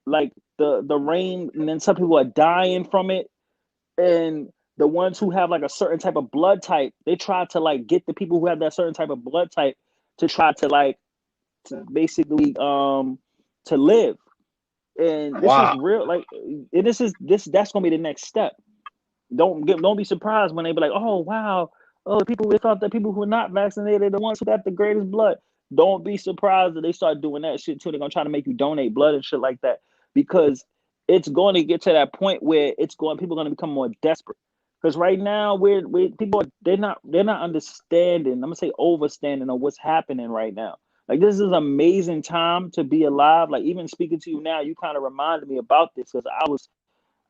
[SPEAKER 4] like the rain, and then some people are dying from it, and the ones who have like a certain type of blood type, they try to like get the people who have that certain type of blood type to try to like to basically to live. And this is
[SPEAKER 1] Wow.
[SPEAKER 4] real, like this is this that's gonna be the next step. Don't be surprised when they be like, oh wow, oh people we thought that people who are not vaccinated are the ones who got the greatest blood. Don't be surprised that they start doing that shit too. They're gonna try to make you donate blood and shit like that because it's going to get to that point where people are going to become more desperate. Because right now we people they're not understanding. I'm gonna say overstanding of what's happening right now. Like this is an amazing time to be alive. Like even speaking to you now, you kind of reminded me about this because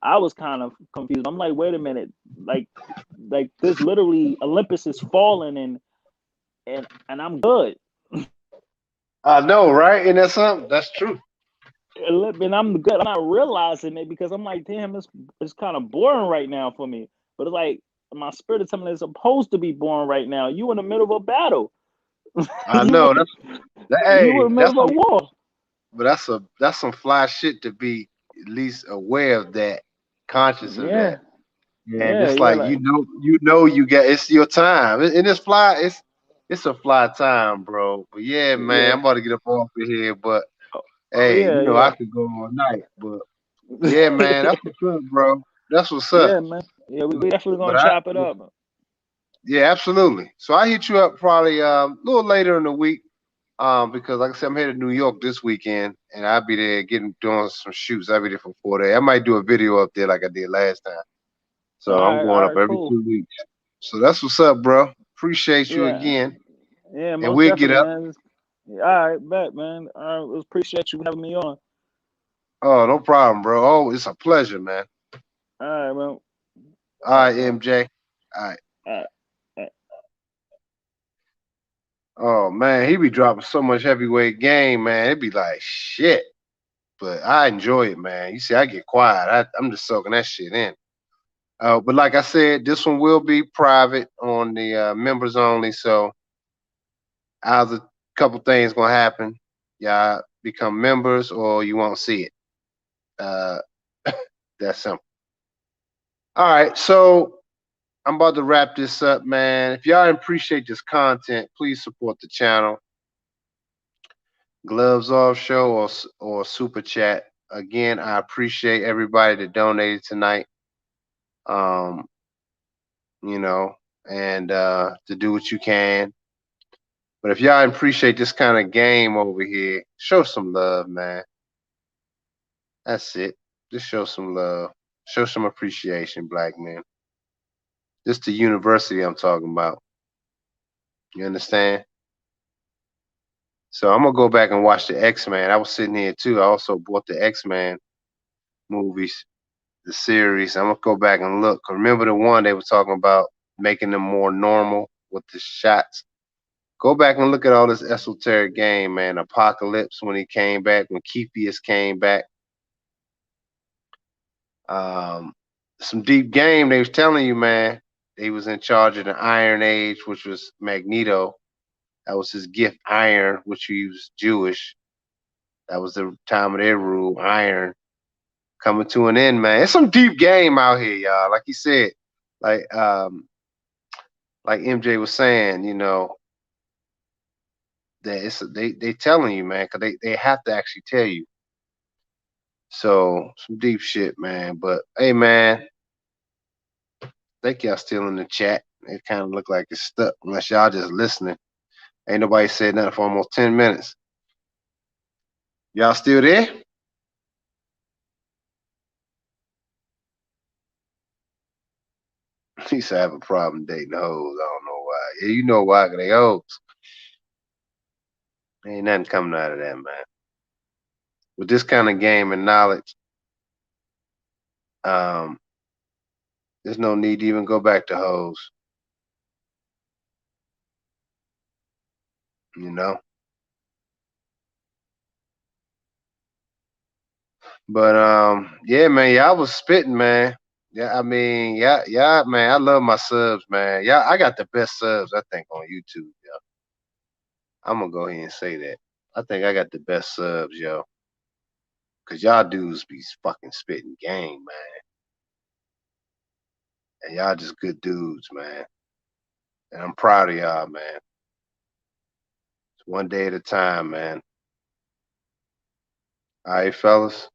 [SPEAKER 4] I was kind of confused. I'm like, wait a minute, like this literally Olympus is falling and I'm good.
[SPEAKER 1] I know, right? And that's something. That's true.
[SPEAKER 4] And I'm good. I'm not realizing it because I'm like, damn, it's kind of boring right now for me. But it's like my spirit is telling me it's supposed to be boring right now. You in the middle of a battle.
[SPEAKER 1] I
[SPEAKER 4] you
[SPEAKER 1] know.
[SPEAKER 4] you in
[SPEAKER 1] Hey,
[SPEAKER 4] the middle of a war.
[SPEAKER 1] but that's some fly shit to be at least aware of that, conscious of that.
[SPEAKER 4] Yeah,
[SPEAKER 1] And
[SPEAKER 4] yeah,
[SPEAKER 1] just
[SPEAKER 4] yeah.
[SPEAKER 1] like
[SPEAKER 4] Like
[SPEAKER 1] you got it's your time. And it's a fly time, bro. But yeah, man, I'm
[SPEAKER 4] yeah,
[SPEAKER 1] about to get up off of here. But
[SPEAKER 4] oh
[SPEAKER 1] hey,
[SPEAKER 4] yeah,
[SPEAKER 1] I
[SPEAKER 4] yeah.
[SPEAKER 1] could go all night. But yeah, man, that's what's up, bro. That's what's up.
[SPEAKER 4] Yeah, man. Yeah, we definitely
[SPEAKER 1] But
[SPEAKER 4] gonna chop it up.
[SPEAKER 1] yeah, absolutely. So I hit you up probably a little later in the week. Because like I said, I'm headed to New York this weekend, and I'll be there doing some shoots. I'll be there for 4 days. I might do a video up there like I did last time. So I'm going
[SPEAKER 4] All
[SPEAKER 1] up
[SPEAKER 4] right,
[SPEAKER 1] every
[SPEAKER 4] cool.
[SPEAKER 1] 2 weeks. So that's what's up, bro. Appreciate you
[SPEAKER 4] Yeah,
[SPEAKER 1] again,
[SPEAKER 4] yeah,
[SPEAKER 1] and
[SPEAKER 4] most
[SPEAKER 1] we'll get
[SPEAKER 4] definitely,
[SPEAKER 1] up.
[SPEAKER 4] man. Yeah, all right, bet, man. I appreciate you having me on.
[SPEAKER 1] Oh, no problem, bro. Oh, it's a pleasure, man.
[SPEAKER 4] All right, man.
[SPEAKER 1] All
[SPEAKER 4] All
[SPEAKER 1] right,
[SPEAKER 4] right, man.
[SPEAKER 1] MJ. All right.
[SPEAKER 4] All right.
[SPEAKER 1] Oh man, he be dropping so much heavyweight game, man. It be like shit. But I enjoy it, man. You see, I get quiet. I'm just soaking that shit in. But like I said, this one will be private on the members only. So, either a couple things gonna happen. Y'all become members, or you won't see it. Uh, that's simple. All right, so I'm about to wrap this up, man. If y'all appreciate this content, please support the channel. Gloves Off Show or Super Chat. Again, I appreciate everybody that donated tonight. Um, you know, and to do what you can. But if y'all appreciate this kind of game over here, show some love, man. That's it. Just show some love. Show some appreciation, black men. This the university I'm talking about. You understand? So I'm gonna go back and watch the X-Men. I was sitting here too. I also bought the X-Men movies, the series. I'm gonna go back and look. Remember the one they were talking about making them more normal with the shots. Go back and look at all this esoteric game, man. Apocalypse when he came back, when Kepius came back. Um, some deep game. They was telling you, man. He was in charge of the Iron Age, which was Magneto. That was his gift, iron, which he was Jewish. That was the time of their rule, iron coming to an end, man. It's some deep game out here, y'all. Like you said, like like MJ was saying, that they telling you, man, because they have to actually tell you. So some deep shit, man. But hey, man, think y'all still in the chat. It kind of look like it's stuck unless y'all just listening. Ain't nobody said nothing for almost 10 minutes. Y'all still there? He said I have a problem dating hoes. I don't know why. Yeah, you know why? 'Cause they hoes. Ain't nothing coming out of that, man. With this kind of game and knowledge, um, there's no need to even go back to hoes. You know. But yeah, man, y'all was spitting, man. Yeah, I mean, yeah, man. I love my subs, man. Yeah, I got the best subs, I think, on YouTube, yo. I'm gonna go ahead and say that. I think I got the best subs, yo. Cause y'all dudes be fucking spitting game, man. And y'all just good dudes, man. And I'm proud of y'all, man. It's one day at a time, man. All right, fellas.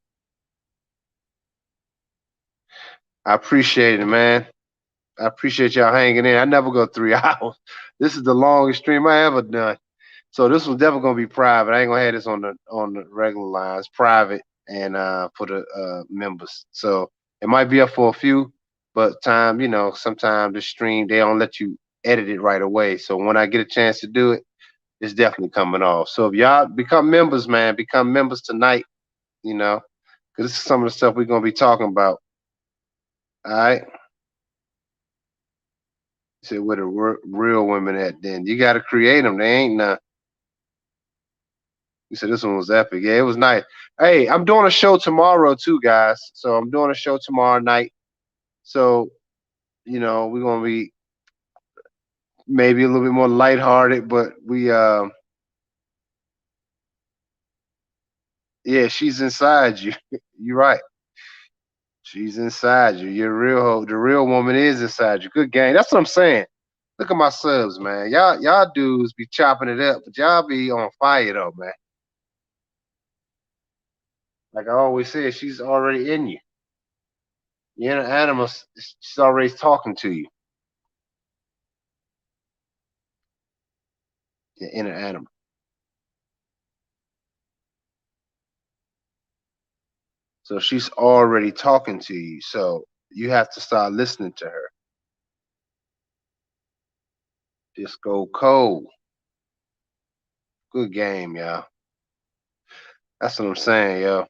[SPEAKER 1] I appreciate it, man. I appreciate y'all hanging in. I never go 3 hours. This is the longest stream I ever done. So this was definitely gonna be private. I ain't gonna have this on the regular lines, private and for the members. So it might be up for a few, but sometimes the stream they don't let you edit it right away. So when I get a chance to do it, it's definitely coming off. So if y'all become members, man, become members tonight, you know, because this is some of the stuff we're gonna be talking about. All right. Say where the real women at? Then you got to create them. They ain't none. You said this one was epic. Yeah, it was nice. Hey, I'm doing a show tomorrow too, guys. So I'm doing a show tomorrow night. So we're gonna be maybe a little bit more lighthearted, but yeah, she's inside you. You're right. She's inside you. The real woman is inside you. Good game. That's what I'm saying. Look at my subs, man. Y'all dudes be chopping it up, but y'all be on fire though, man. Like I always say, she's already in you. The inner animal, she's already talking to you. The inner animal. So she's already talking to you. So you have to start listening to her. Disco Code. Good game, y'all. That's what I'm saying, yo.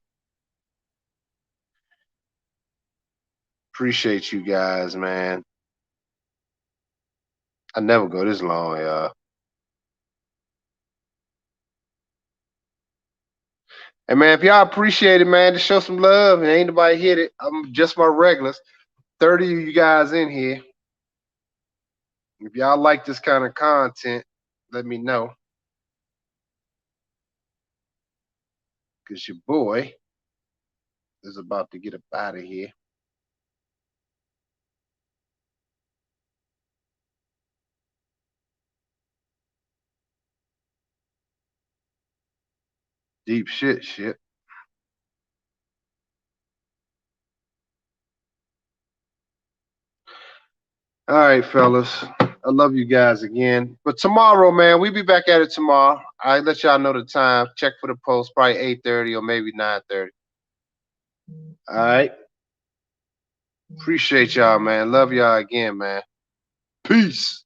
[SPEAKER 1] Appreciate you guys, man. I never go this long, y'all. Hey man, if y'all appreciate it, man, just show some love and ain't nobody hit it. I'm just my regulars. 30 of you guys in here. If y'all like this kind of content, let me know. Cause your boy is about to get up out of here. Deep shit. All right, fellas. I love you guys again. But tomorrow, man, we be back at it tomorrow. I let y'all know the time. Check for the post, probably 8:30 or maybe 9:30. All right. Appreciate y'all, man. Love y'all again, man. Peace.